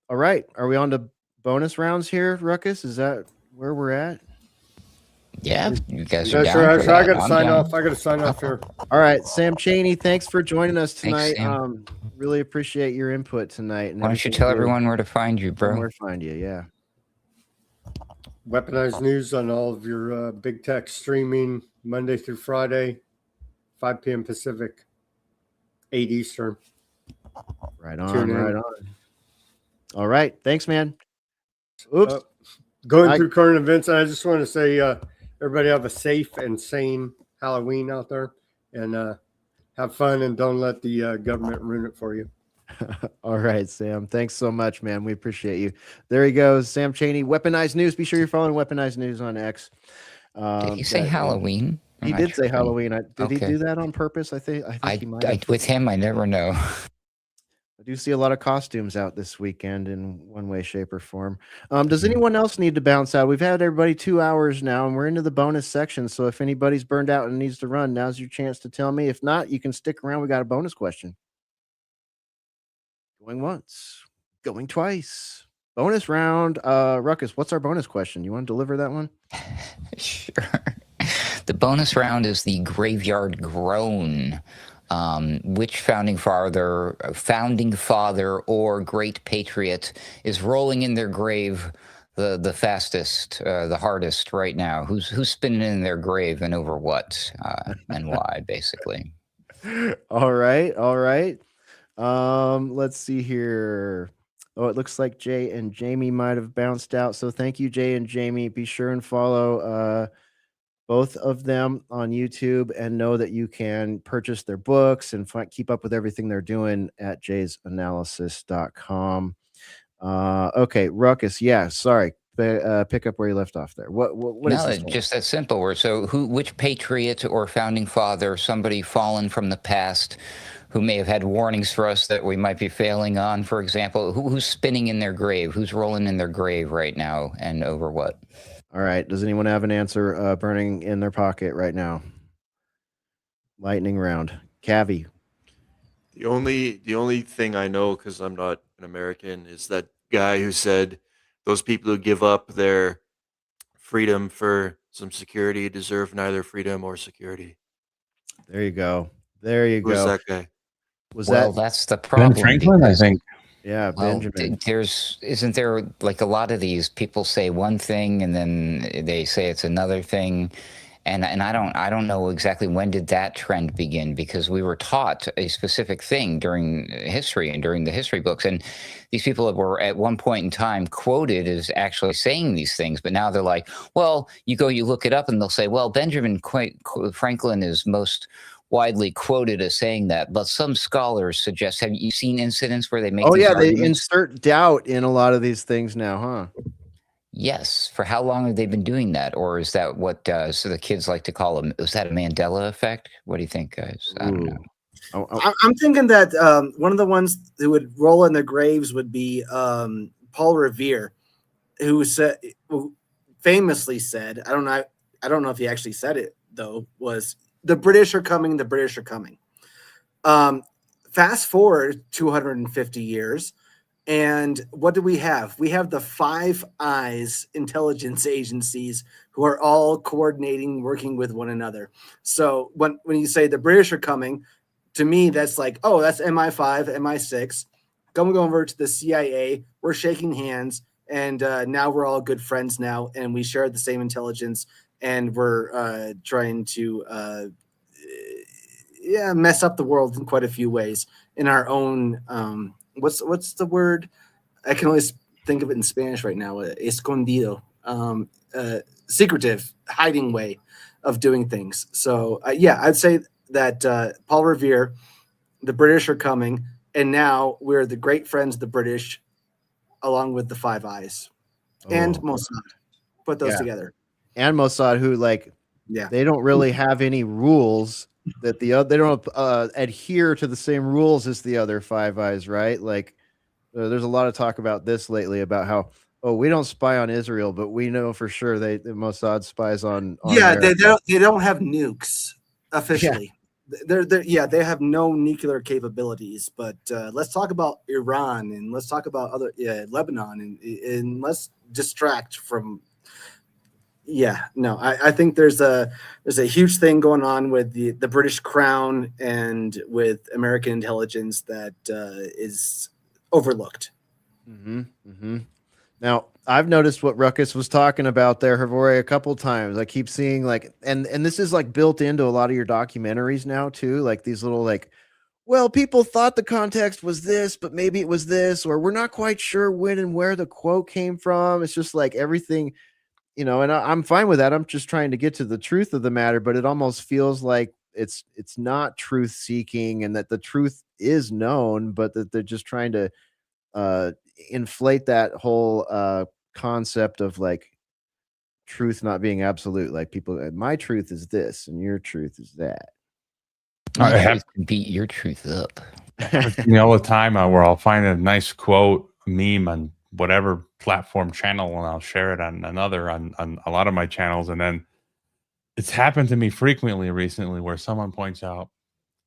right, are we on to bonus rounds here, Ruckus? Is that where we're at? Yeah, you guys are down. Sure. For that. I got to I'm sign down. off. I got to sign off here. All right, Sam Chaney, thanks for joining us tonight. Thanks, Sam. Really appreciate your input tonight. And Why don't you tell everyone where to find you, bro? Where to find you, yeah. Weaponized News on all of your big tech streaming Monday through Friday, 5 p.m. Pacific, 8 Eastern. Right on. All right, thanks, man. Oops. Going through current events, I just want to say everybody have a safe and sane Halloween out there, and have fun, and don't let the government ruin it for you. All right, Sam. Thanks so much, man. We appreciate you. There he goes, Sam Chaney, Weaponized News. Be sure you're following Weaponized News on X. Did he say Halloween? He did say Halloween. Did he do that on purpose? I think he might have. With him, I never know. I do see a lot of costumes out this weekend in one way, shape, or form. Does anyone else need to bounce out? We've had everybody 2 hours now, and we're into the bonus section. So if anybody's burned out and needs to run, now's your chance to tell me. If not, you can stick around. We got a bonus question. Going once, going twice. Bonus round. Ruckus, what's our bonus question? You want to deliver that one? Sure. The bonus round is the graveyard groan. Which founding father or great patriot is rolling in their grave the fastest, the hardest right now? Who's spinning in their grave and over what and why, basically? All right. Let's see here. Oh, it looks like Jay and Jamie might have bounced out. So thank you, Jay and Jamie. Be sure and follow both of them on YouTube, and know that you can purchase their books and keep up with everything they're doing at jaysanalysis.com. Okay, Ruckus. Yeah, sorry. Pick up where you left off there. What is this? Just that simple. Which patriot or founding father, somebody fallen from the past, who may have had warnings for us that we might be failing on, for example, who's spinning in their grave, who's rolling in their grave right now, and over what? All right. Does anyone have an answer burning in their pocket right now? Lightning round. Cavi. The only thing I know, because I'm not an American, is that guy who said those people who give up their freedom for some security deserve neither freedom or security. There you go. There you Who's go. that guy? Was Well, that that's the Ben problem Franklin, I because think. yeah, well, Benjamin? isn't there like a lot of these people say one thing and then they say it's another thing, and I don't know exactly when did that trend begin, because we were taught a specific thing during history and during the history books, and these people were at one point in time quoted as actually saying these things, but now they're like, well, you look it up and they'll say, well, Benjamin Franklin is most widely quoted as saying that, but some scholars suggest. Have you seen incidents where they make Oh these yeah, they arguments? insert doubt in a lot of these things now, huh? Yes. For how long have they been doing that, or is that what so the kids like to call them? Is that a Mandela effect? What do you think, guys? I don't know. Ooh. I'm thinking that one of the ones who would roll in their graves would be Paul Revere, who famously said, I don't know if he actually said it though, was the British are coming, the British are coming. Fast forward 250 years, and what do we have? We have the Five Eyes intelligence agencies who are all coordinating, working with one another. So when you say the British are coming, to me, that's like, oh, that's MI5, MI6. Going over to the CIA, we're shaking hands, and now we're all good friends now, and we share the same intelligence, and we're trying to mess up the world in quite a few ways in our own what's the word? I can only think of it in Spanish right now. Escondido, secretive, hiding way of doing things. So I'd say that Paul Revere, the British are coming, and now we're the great friends of the British, along with the Five Eyes and Mossad. Put those together. And Mossad, who they don't really have any rules that they don't adhere to the same rules as the other Five Eyes, right? Like there's a lot of talk about this lately about how we don't spy on Israel, but we know for sure the Mossad spies on America. They don't have nukes officially. They have no nuclear capabilities, but let's talk about Iran, and let's talk about other Lebanon, and let's distract from. I think there's a huge thing going on with the British Crown and with American intelligence that is overlooked. Now, I've noticed what Ruckus was talking about there, Havori, a couple times. I keep seeing and this is built into a lot of your documentaries now too, like these little well, people thought the context was this, but maybe it was this, or we're not quite sure when and where the quote came from. It's just everything, and I'm fine with that. I'm just trying to get to the truth of the matter, but it almost feels like it's not truth seeking, and that the truth is known, but that they're just trying to inflate that whole concept of truth not being absolute. Like people, my truth is this, and your truth is that. I have to beat your truth up. All the time where I'll find a nice quote, meme on whatever platform channel, and I'll share it on another on a lot of my channels, and then it's happened to me frequently recently where someone points out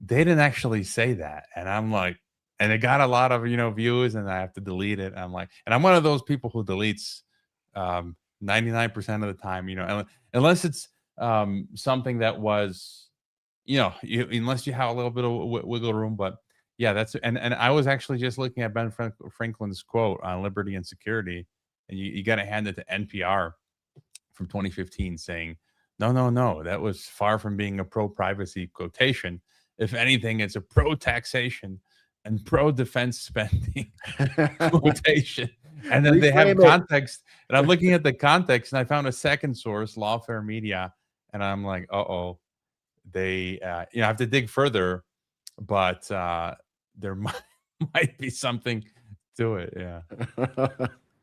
they didn't actually say that, and I'm like, and it got a lot of views, and I have to delete it. I'm like, and I'm one of those people who deletes 99% of the time, unless it's something that was unless you have a little bit of wiggle room. But yeah, that's and I was actually just looking at Ben Franklin's quote on liberty and security, and you got to hand it to NPR from 2015 saying, no, that was far from being a pro-privacy quotation. If anything, it's a pro-taxation and pro-defense spending quotation. And then they have context, and I'm looking at the context, and I found a second source, Lawfare Media, and I'm like, they I have to dig further, but there might be something to it.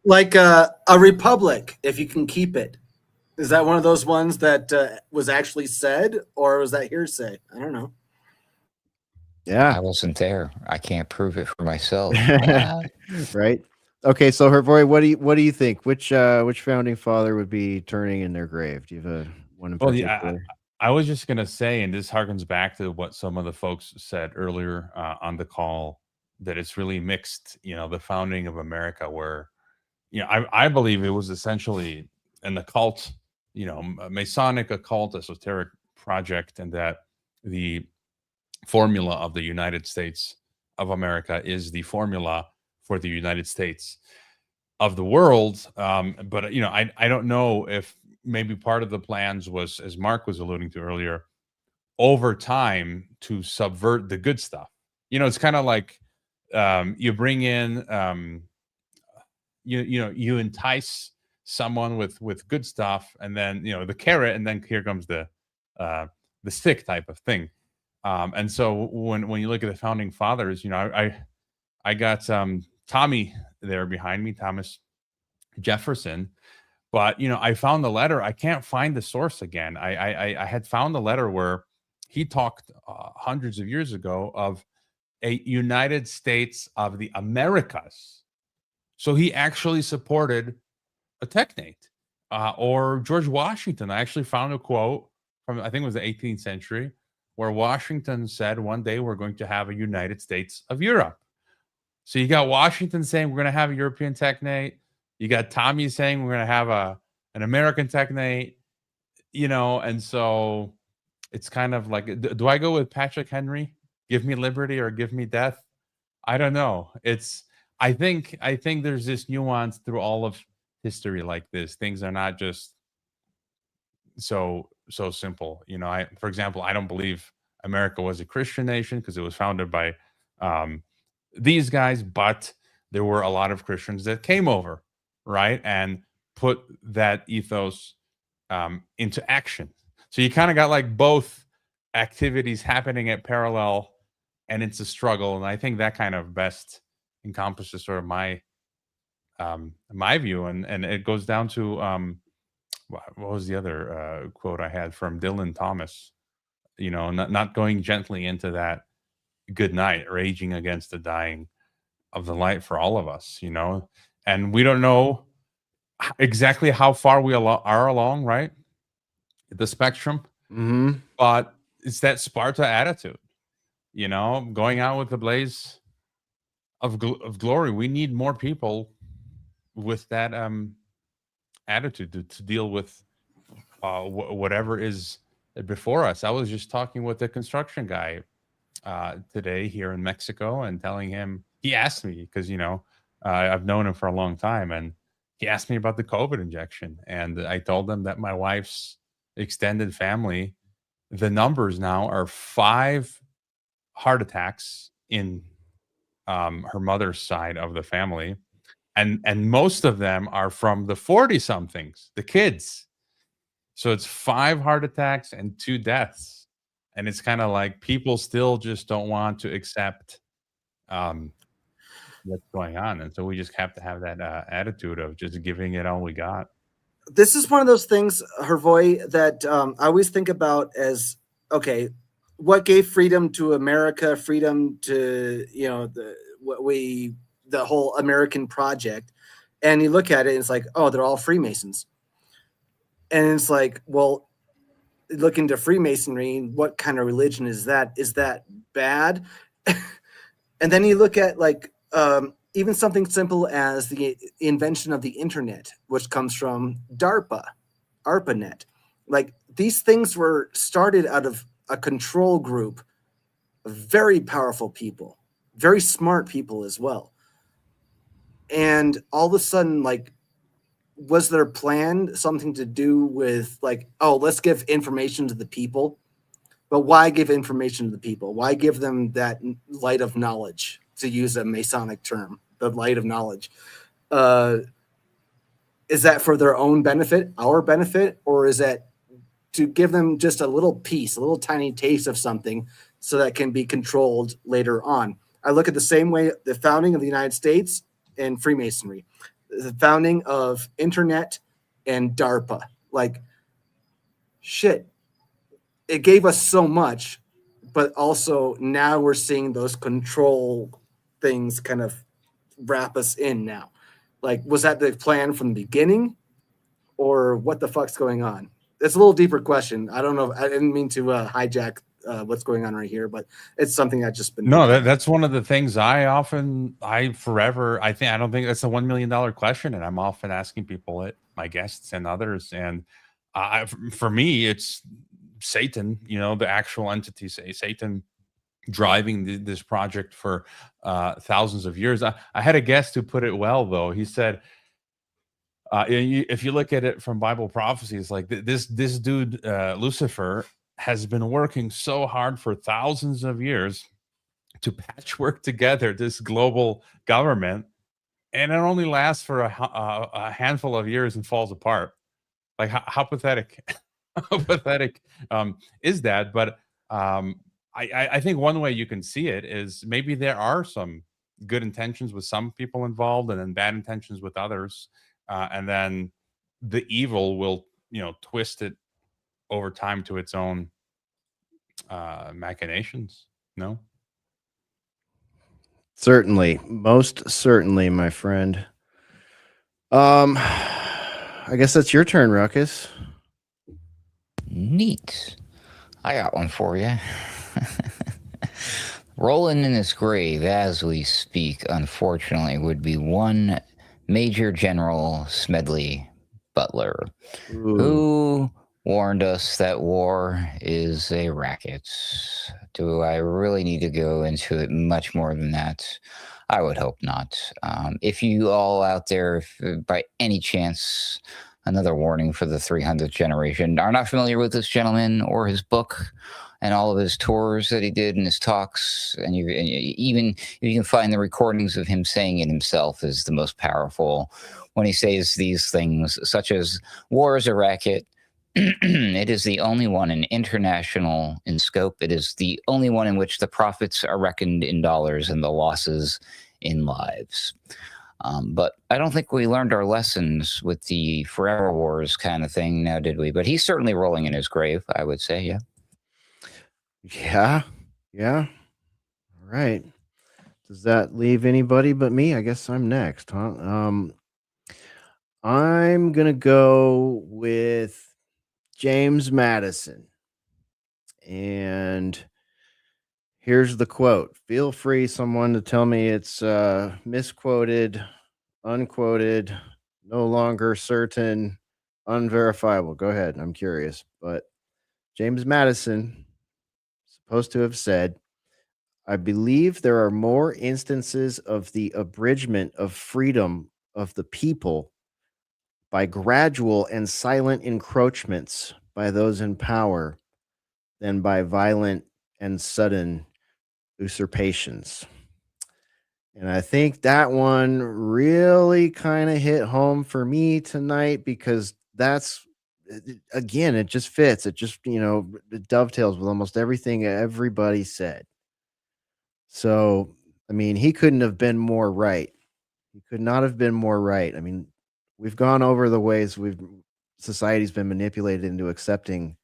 Like a republic, if you can keep it. Is that one of those ones that was actually said, or was that hearsay? I don't know. Yeah, I wasn't there. I can't prove it for myself. Right. Okay, so Hervori, what do you think? Which founding father would be turning in their grave? Do you have one in particular? I was just gonna say, and this harkens back to what some of the folks said earlier on the call, that it's really mixed. The founding of America, where I believe it was essentially an occult, a Masonic occult esoteric project, and that the formula of the United States of America is the formula for the United States of the world. But you know, I don't know if maybe part of the plans was, as Mark was alluding to earlier, over time to subvert the good stuff. You know, it's kind of like you bring in you entice someone with good stuff, and then the carrot, and then here comes the stick type of thing. And so when you look at the founding fathers, I got Tommy there behind me, Thomas Jefferson. But I found the letter. I can't find the source again. I had found the letter where he talked hundreds of years ago of a United States of the Americas. So he actually supported a technate. Or George Washington. I actually found a quote from, I think it was the 18th century, where Washington said, one day we're going to have a United States of Europe. So you got Washington saying we're going to have a European technate. You got Tommy saying we're going to have an American technate, and so it's kind of like, do I go with Patrick Henry? Give me liberty or give me death? I don't know. I think there's this nuance through all of history like this. Things are not just so simple. For example, I don't believe America was a Christian nation because it was founded by these guys, but there were a lot of Christians that came over, right, and put that ethos into action. So you kind of got like both activities happening at parallel, and it's a struggle. And I think that kind of best encompasses sort of my view, and it goes down to what was the other quote I had from Dylan Thomas? Not going gently into that good night, raging against the dying of the light for all of us. And we don't know exactly how far we are along, right? The spectrum, but it's that Sparta attitude. Going out with the blaze of glory. We need more people with that attitude to deal with whatever is before us. I was just talking with a construction guy today here in Mexico, and telling him, he asked me, because I've known him for a long time, and he asked me about the COVID injection, and I told him that my wife's extended family, the numbers now are 5 heart attacks in her mother's side of the family, and most of them are from the 40 somethings, the kids. So it's 5 heart attacks and 2 deaths. And it's kind of like people still just don't want to accept what's going on. And so we just have to have that attitude of just giving it all we got. This is one of those things, Hervoy, that I always think about as, okay, what gave freedom to America, freedom to, the whole American project. And you look at it and it's like, oh, they're all Freemasons. And it's like, well, look into Freemasonry, what kind of religion is that? Is that bad? And then you look at like even something simple as the invention of the internet, which comes from ARPANET. Like these things were started out of a control group of very powerful people, very smart people as well. And all of a sudden, like, was their plan something to do with like, oh, let's give information to the people? But why give information to the people? Why give them that light of knowledge, to use a Masonic term, the light of knowledge? Is that for their own benefit, our benefit, or is that to give them just a little piece, a little tiny taste of something so that can be controlled later on? I look at the same way the founding of the United States and Freemasonry, the founding of internet and DARPA. Like, shit, it gave us so much, but also now we're seeing those control things kind of wrap us in now. Like, was that the plan from the beginning, or what the fuck's going on? It's a little deeper question. I don't know. I didn't mean to hijack what's going on right here, but it's something I've just been. No, that's one of the things I don't think that's a $1 million question. And I'm often asking people, my guests and others. And for me, it's Satan, the actual entity, say Satan, driving this project for thousands of years. I had a guest who put it well, though. He said, if you look at it from Bible prophecy, it's like this dude, Lucifer, has been working so hard for thousands of years to patchwork together this global government, and it only lasts for a handful of years and falls apart. Like, how pathetic, how pathetic is that? But I think one way you can see it is maybe there are some good intentions with some people involved, and then bad intentions with others, and then the evil will, twist it over time to its own machinations. No. Certainly, most certainly, my friend. I guess that's your turn, Ruckus. Neat. I got one for you. Rolling in his grave as we speak, unfortunately, would be one Major General Smedley Butler, who warned us that war is a racket. Do I really need to go into it much more than that? I would hope not. If you all out there, if, by any chance, another warning for the 300th generation, are not familiar with this gentleman or his book and all of his tours that he did and his talks, and even if you can find the recordings of him saying it himself, is the most powerful when he says these things, such as war is a racket. It is the only one international in scope. It is the only one in which the profits are reckoned in dollars and the losses in lives. But I don't think we learned our lessons with the forever wars kind of thing now, did we? But he's certainly rolling in his grave, I would say, yeah. Yeah. All right. Does that leave anybody but me? I guess I'm next, huh? I'm gonna go with James Madison. And here's the quote. Feel free, someone, to tell me it's misquoted, unquoted, no longer certain, unverifiable. Go ahead. I'm curious. But James Madison supposed to have said, I believe there are more instances of the abridgment of freedom of the people by gradual and silent encroachments by those in power than by violent and sudden usurpations. And I think that one really kind of hit home for me tonight, because that's, again, it just fits. It just, it dovetails with almost everything everybody said. So, I mean, he couldn't have been more right. He could not have been more right. I mean, we've gone over the ways society's been manipulated into accepting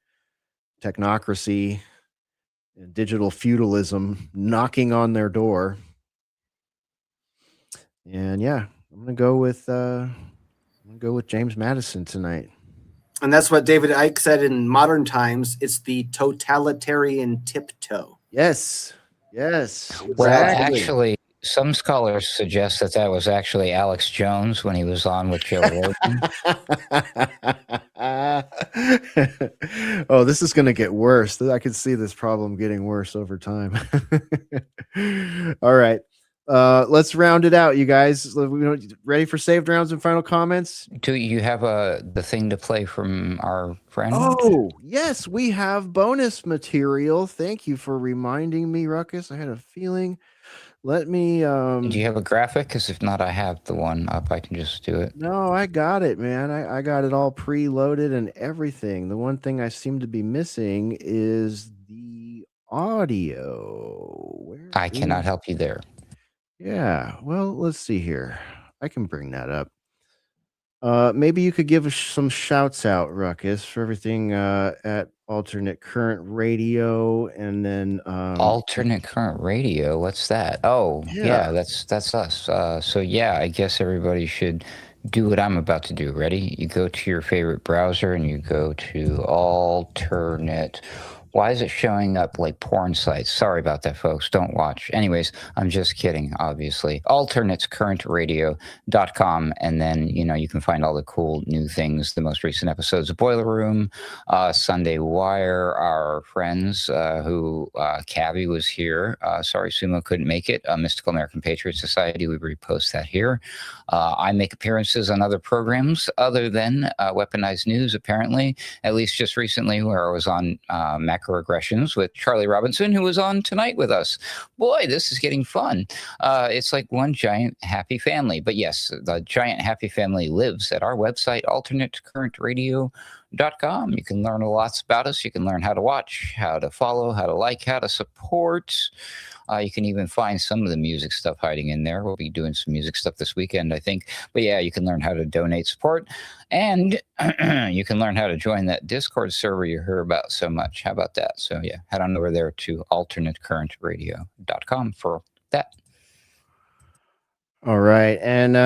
technocracy and digital feudalism knocking on their door. And yeah, I'm gonna go with James Madison tonight. And that's what David Icke said in Modern Times. It's the totalitarian tiptoe. Yes. Exactly. Well, actually, some scholars suggest that was actually Alex Jones when he was on with Joe Rogan. Oh, this is going to get worse. I can see this problem getting worse over time. All right. Let's round it out, you guys. Ready for saved rounds and final comments? Do you have the thing to play from our friend? Oh, yes, we have bonus material. Thank you for reminding me, Ruckus. I had a feeling. Let me Do you have a graphic? Because if not, I have the one up. I can just do it. No, I got it, man. I got it all preloaded and everything. The one thing I seem to be missing is the audio. I cannot help you there. Yeah, well, let's see here. I can bring that up. Maybe you could give us some shouts out, Ruckus, for everything at Alternate Current Radio, and then Alternate Current Radio. What's that? Oh, yeah, that's us. So yeah, I guess everybody should do what I'm about to do. Ready? You go to your favorite browser and you go to alternate Why is it showing up like porn sites? Sorry about that, folks. Don't watch. Anyways, I'm just kidding, obviously. Alternatescurrentradio.com. And then, you can find all the cool new things, the most recent episodes of Boiler Room, Sunday Wire, our friends who Cavi was here. Sorry, Sumo couldn't make it. Mystical American Patriot Society, we repost that here. I make appearances on other programs other than Weaponized News, apparently, at least just recently, where I was on Macroaggressions with Charlie Robinson, who was on tonight with us. Boy, this is getting fun. It's like one giant happy family. But yes, the giant happy family lives at our website, alternatecurrentradio.com. You can learn lots about us. You can learn how to watch, how to follow, how to like, how to support. You can even find some of the music stuff hiding in there. We'll be doing some music stuff this weekend, I think. But yeah, you can learn how to donate support. And you can learn how to join that Discord server you hear about so much. How about that? So yeah, head on over there to alternatecurrentradio.com for that. All right. And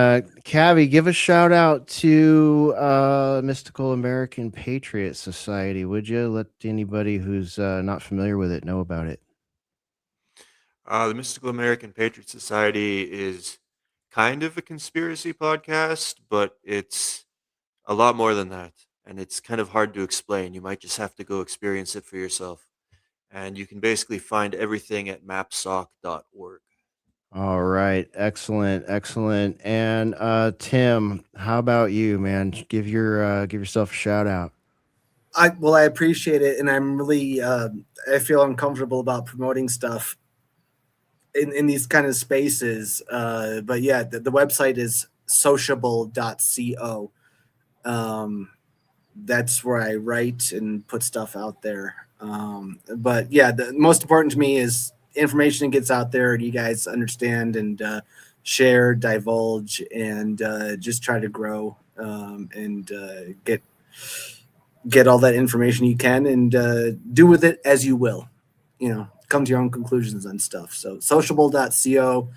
Cavi, give a shout out to Mystical American Patriot Society, would you? Let anybody who's not familiar with it know about it. The Mystical American Patriot Society is kind of a conspiracy podcast, but it's a lot more than that. And it's kind of hard to explain. You might just have to go experience it for yourself. And you can basically find everything at mapsoc.org. All right. Excellent. Excellent. And Tim, how about you, man? Give yourself a shout out. I appreciate it, and I'm really I feel uncomfortable about promoting stuff in these kind of spaces. But yeah, the website is sociable.co. That's where I write and put stuff out there. But yeah, the most important to me is information gets out there and you guys understand and share, divulge, and just try to grow and get all that information you can and do with it as you will. Come to your own conclusions on stuff. So sociable.co.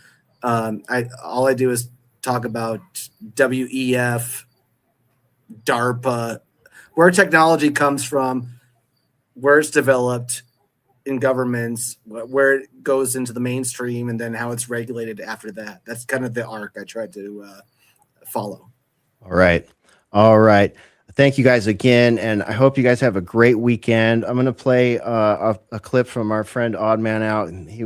All I do is talk about WEF, DARPA, where technology comes from, where it's developed in governments, where it goes into the mainstream, and then how it's regulated after that. That's kind of the arc I try to follow. All right. All right. Thank you guys again, and I hope you guys have a great weekend. I'm going to play a clip from our friend Odd Man Out, and he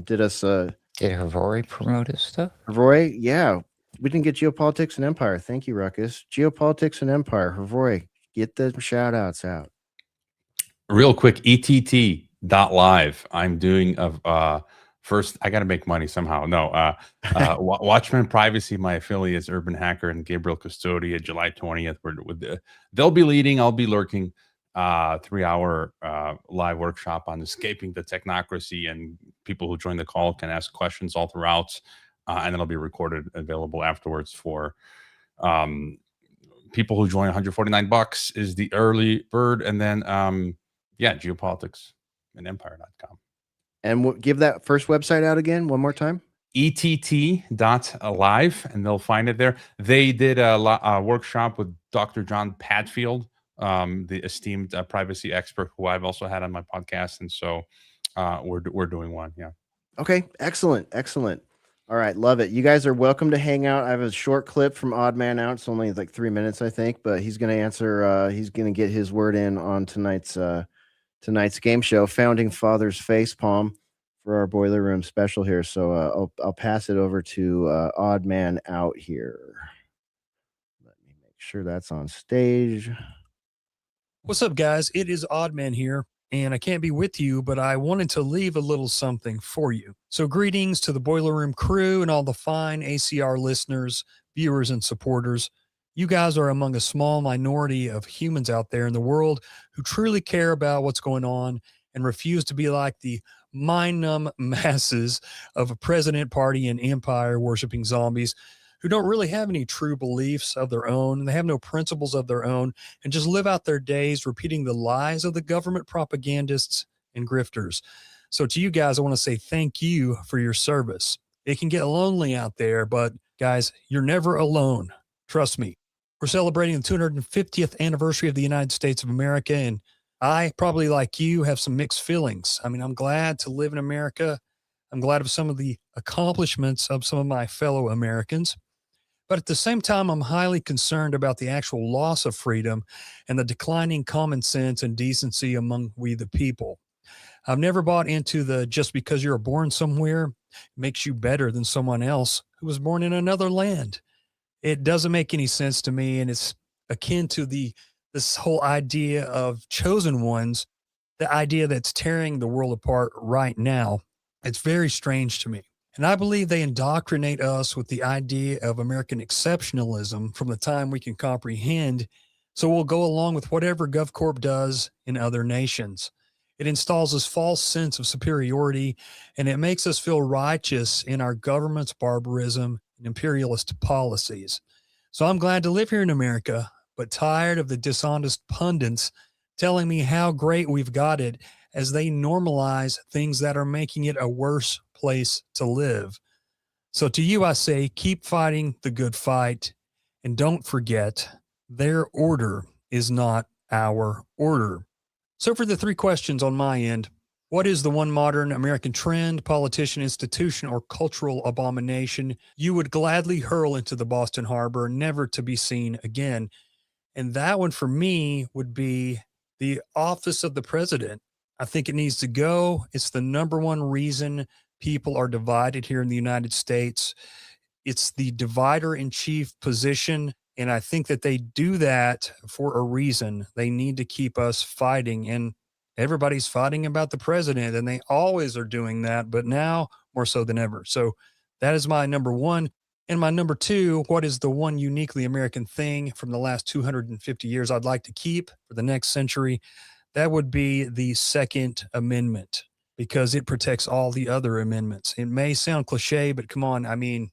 did us. Did Havori promote his stuff? Havori, yeah. We didn't get Geopolitics and Empire. Thank you, Ruckus. Geopolitics and Empire. Havori, get the shout outs out. Real quick, ETT.live. I'm doing first, I got to make money somehow. No, Watchmen Privacy, my affiliates, Urban Hacker and Gabriel Custodia, July 20th. They'll be leading, I'll be lurking. 3-hour live workshop on escaping the technocracy, and people who join the call can ask questions all throughout, and it'll be recorded, available afterwards for people who join. $149 is the early bird, and then geopolitics and empire.com. And give that first website out again one more time. ETT.live, and they'll find it there. They did a workshop with Dr. John Padfield, the esteemed privacy expert who I've also had on my podcast. And so we're doing one. Yeah. Okay. Excellent. Excellent. All right. Love it. You guys are welcome to hang out. I have a short clip from Odd Man Out. It's only like 3 minutes, I think, but he's going to answer. He's going to get his word in on tonight's game show, Founding Fathers Facepalm, for our Boiler Room special here. So I'll pass it over to Odd Man Out here. Let me make sure that's on stage. What's up, guys? It is Odd Man here, and I can't be with you, but I wanted to leave a little something for you. So greetings to the Boiler Room crew and all the fine ACR listeners, viewers, and supporters. You guys are among a small minority of humans out there in the world who truly care about what's going on and refuse to be like the mind-numb masses of a president, party, and empire worshiping zombies who don't really have any true beliefs of their own, and they have no principles of their own, and just live out their days repeating the lies of the government propagandists and grifters. So to you guys, I want to say thank you for your service. It can get lonely out there, but guys, you're never alone. Trust me. We're celebrating the 250th anniversary of the United States of America, and I probably, like you, have some mixed feelings. I mean, I'm glad to live in America. I'm glad of some of the accomplishments of some of my fellow Americans. But at the same time, I'm highly concerned about the actual loss of freedom and the declining common sense and decency among we the people. I've never bought into the just because you're born somewhere makes you better than someone else who was born in another land. It doesn't make any sense to me, and it's akin to this whole idea of chosen ones, the idea that's tearing the world apart right now. It's very strange to me. And I believe they indoctrinate us with the idea of American exceptionalism from the time we can comprehend. So we'll go along with whatever GovCorp does in other nations. It installs this false sense of superiority, and it makes us feel righteous in our government's barbarism and imperialist policies. So I'm glad to live here in America, but tired of the dishonest pundits telling me how great we've got it as they normalize things that are making it a worse place to live. So to you, I say, keep fighting the good fight, and don't forget, their order is not our order. So for the 3 questions on my end, what is the one modern American trend, politician, institution, or cultural abomination you would gladly hurl into the Boston Harbor, never to be seen again? And that one for me would be the office of the president. I think it needs to go. It's the number one reason people are divided here in the United States. It's the divider in chief position. And I think that they do that for a reason. They need to keep us fighting. And everybody's fighting about the president, and they always are doing that, but now more so than ever. So that is my number one. And my number 2, what is the one uniquely American thing from the last 250 years I'd like to keep for the next century? That would be the Second Amendment, because it protects all the other amendments. It may sound cliche, but come on. I mean,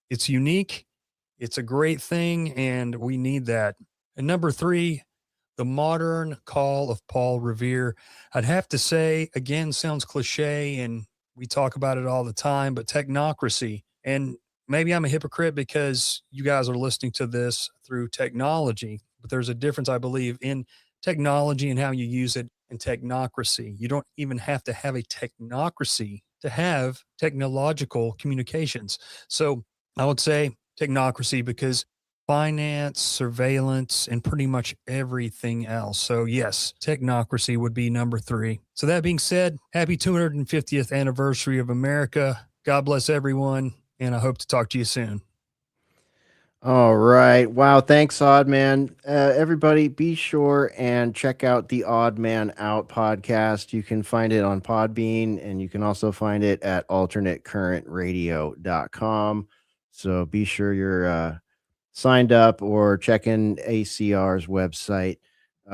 it's unique. It's a great thing, and we need that. And number 3, the modern call of Paul Revere. I'd have to say, again, sounds cliche, and we talk about it all the time, but technocracy. And maybe I'm a hypocrite because you guys are listening to this through technology, but there's a difference, I believe, in technology and how you use it in technocracy. You don't even have to have a technocracy to have technological communications. So I would say technocracy, because finance, surveillance, and pretty much everything else. So yes, technocracy would be number 3. So that being said, happy 250th anniversary of America. God bless everyone, and I hope to talk to you soon. All right. Wow. Thanks, Odd Man. Everybody, be sure and check out the Odd Man Out podcast. You can find it on Podbean, and you can also find it at alternatecurrentradio.com. So be sure you're signed up or checking ACR's website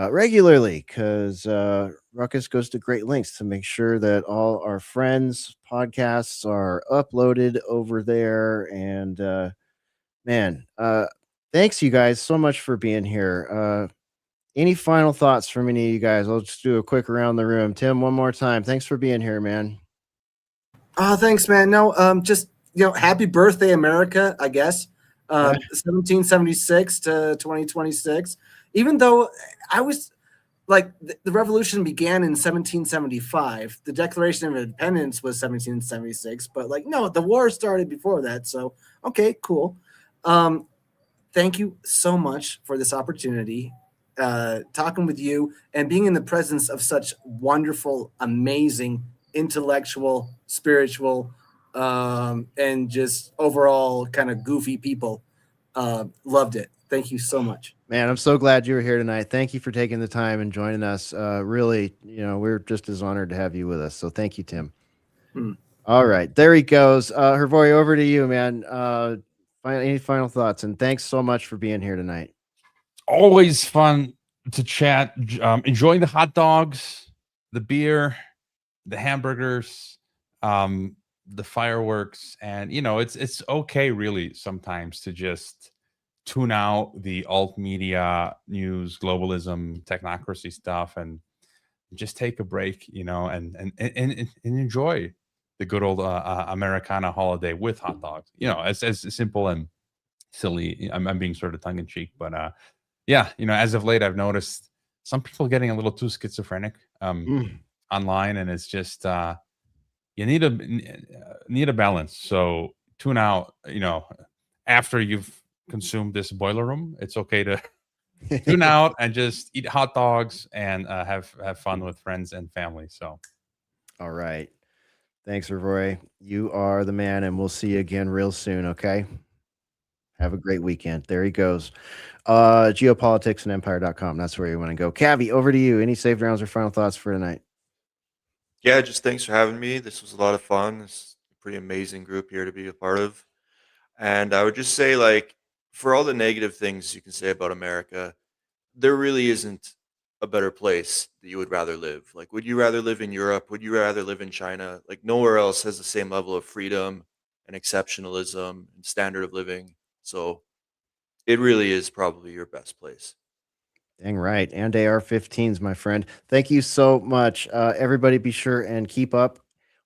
regularly, because Ruckus goes to great lengths to make sure that all our friends' podcasts are uploaded over there. And man, thanks you guys so much for being here. Any final thoughts from any of you guys? I'll just do a quick around the room. Tim, one more time. Thanks for being here, man. Thanks, man. No, just, happy birthday, America, I guess. 1776 to 2026. Even though I was like, the revolution began in 1775. The Declaration of Independence was 1776, but no, the war started before that. So, okay, cool. Thank you so much for this opportunity, talking with you and being in the presence of such wonderful, amazing, intellectual, spiritual, and just overall kind of goofy people. Loved it. Thank you so much. Man, I'm so glad you were here tonight. Thank you for taking the time and joining us. Really, we're just as honored to have you with us. So thank you, Tim. All right, there he goes. Hervoy, over to you, man. Any final thoughts? And thanks so much for being here tonight. Always fun to chat. Enjoying the hot dogs, the beer, the hamburgers, the fireworks, and it's okay really sometimes to just tune out the alt media news, globalism, technocracy stuff, and just take a break, and enjoy the good old Americana holiday with hot dogs. As simple and silly. I'm being sort of tongue in cheek, but yeah, as of late, I've noticed some people getting a little too schizophrenic online, and it's just you need a balance. So tune out. After you've consumed this boiler room, it's okay to tune out and just eat hot dogs and have fun with friends and family. So, All right. Thanks, Roy. You are the man, and we'll see you again real soon. Okay. Have a great weekend. There he goes. Geopoliticsandempire.com. That's where you want to go. Cavi, over to you. Any saved rounds or final thoughts for tonight? Yeah, just thanks for having me. This was a lot of fun. It's a pretty amazing group here to be a part of. And I would just say, like, for all the negative things you can say about America, there really isn't a better place that you would rather live. Like, would you rather live in Europe? Would you rather live in China? Like, nowhere else has the same level of freedom and exceptionalism and standard of living. So it really is probably your best place. Dang right. And AR-15s, my friend. Thank you so much. Everybody be sure and keep up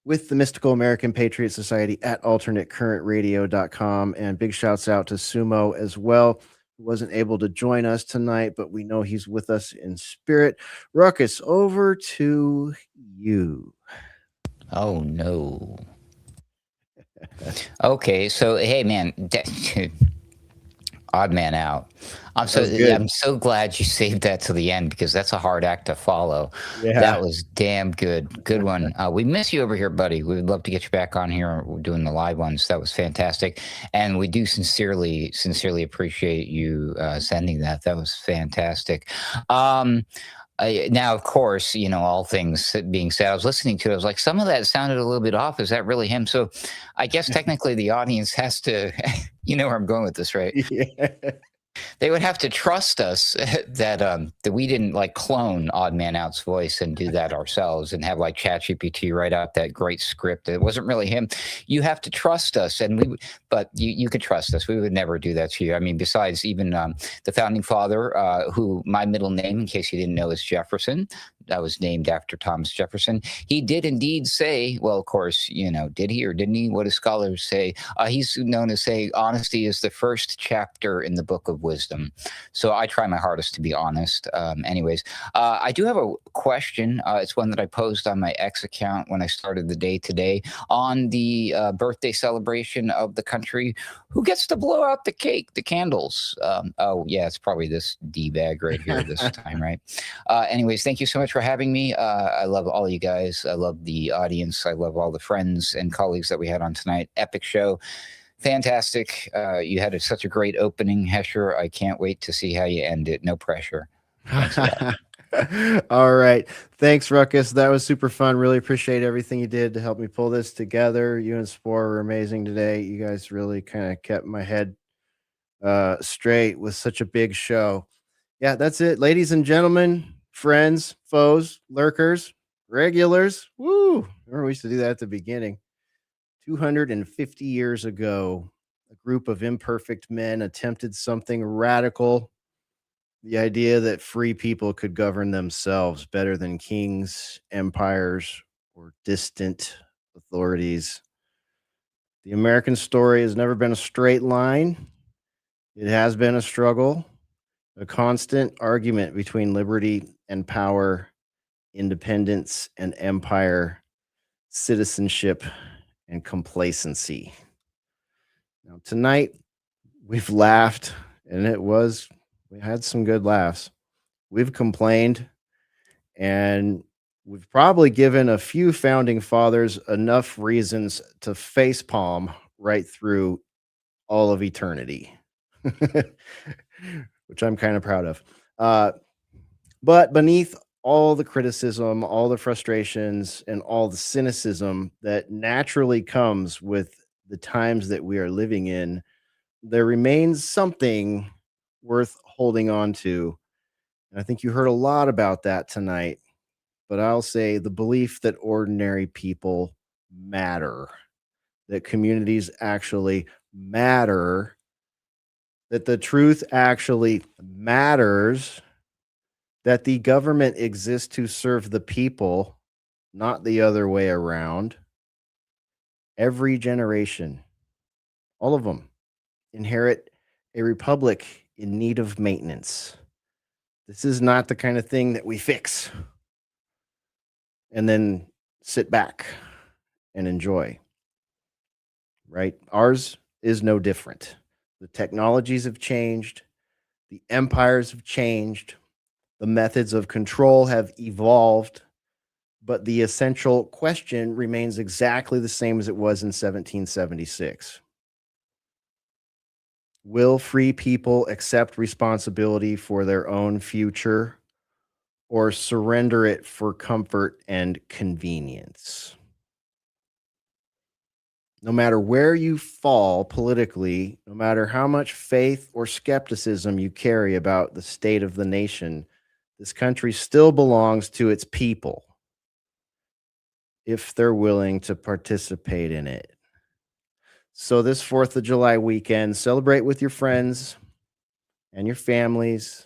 with the Mystical American Patriot Society at alternatecurrentradio.com. And big shouts out to Sumo as well, who wasn't able to join us tonight, but we know he's with us in spirit. Ruckus, over to you. Oh no. Okay, so hey man, odd man out. I'm so glad you saved that to the end because that's a hard act to follow. Yeah. That was damn good. Good one. We miss you over here, buddy. We would love to get you back on here doing the live ones. That was fantastic. And we do sincerely appreciate you sending that. That was fantastic. Now, of course, all things being said, I was listening to it. I was like, some of that sounded a little bit off. Is that really him? So I guess technically the audience has to, you know where I'm going with this, right? Yeah. They would have to trust us that we didn't like clone Odd Man Out's voice and do that ourselves and have like ChatGPT write out that great script. It wasn't really him. You have to trust us, but you could trust us. We would never do that to you. I mean, besides even the founding father, who my middle name, in case you didn't know, is Jefferson. That was named after Thomas Jefferson. He did indeed say, well, of course, did he or didn't he? What do scholars say? He's known to say honesty is the first chapter in the book of wisdom. So I try my hardest to be honest. Anyways, I do have a question. It's one that I posed on my X account when I started the day today on the birthday celebration of the country. Who gets to blow out the cake, the candles? Oh, yeah, it's probably this D-bag right here this time, right? Anyways, thank you so much for having me. I love all you guys. I love the audience. I love all the friends and colleagues that we had on tonight. Epic show. Fantastic. You had such a great opening, Hesher. I can't wait to see how you end it. No pressure. Thanks a lot. All right. Thanks, Ruckus. That was super fun. Really appreciate everything you did to help me pull this together. You and Spore were amazing today. You guys really kind of kept my head straight with such a big show. Yeah, that's it. Ladies and gentlemen, friends, foes, lurkers, regulars. Woo! Remember we used to do that at the beginning. 250 years ago, a group of imperfect men attempted something radical. The idea that free people could govern themselves better than kings, empires, or distant authorities. The American story has never been a straight line. It has been a struggle, a constant argument between liberty and power, independence and empire, citizenship and complacency. Now, tonight, we've laughed, and we had some good laughs. We've complained, and we've probably given a few founding fathers enough reasons to facepalm right through all of eternity, which I'm kind of proud of. But beneath all the criticism, all the frustrations, and all the cynicism that naturally comes with the times that we are living in, there remains something worth holding on to. And I think you heard a lot about that tonight, but I'll say the belief that ordinary people matter, that communities actually matter, that the truth actually matters, that the government exists to serve the people, not the other way around. Every generation, all of them, inherit a republic in need of maintenance. This is not the kind of thing that we fix and then sit back and enjoy, right? Ours is no different. The technologies have changed, the empires have changed, the methods of control have evolved, but the essential question remains exactly the same as it was in 1776. Will free people accept responsibility for their own future or surrender it for comfort and convenience? No matter where you fall politically, no matter how much faith or skepticism you carry about the state of the nation, this country still belongs to its people if they're willing to participate in it. So this 4th of July weekend, celebrate with your friends and your families.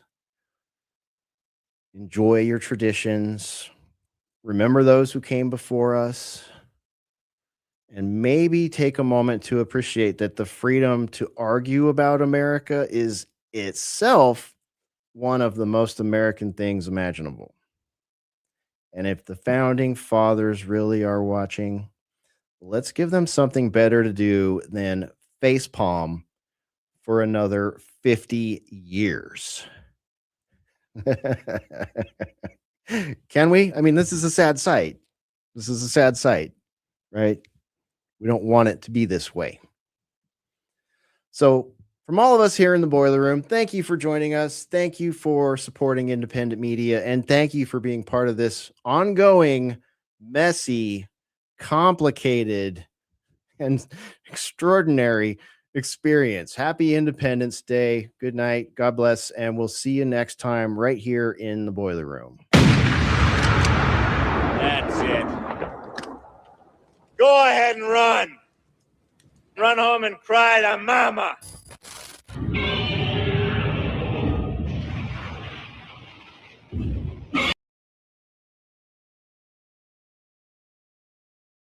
Enjoy your traditions. Remember those who came before us. And maybe take a moment to appreciate that the freedom to argue about America is itself one of the most American things imaginable. And if the founding fathers really are watching, let's give them something better to do than facepalm for another 50 years. Can we? I mean, this is a sad sight. This is a sad sight, right? We don't want it to be this way. So, from all of us here in the Boiler Room, thank you for joining us. Thank you for supporting independent media. And thank you for being part of this ongoing, messy, complicated, and extraordinary experience. Happy Independence Day. Good night. God bless. And we'll see you next time right here in the Boiler Room. That's it. Go ahead and run. Run home and cry to mama.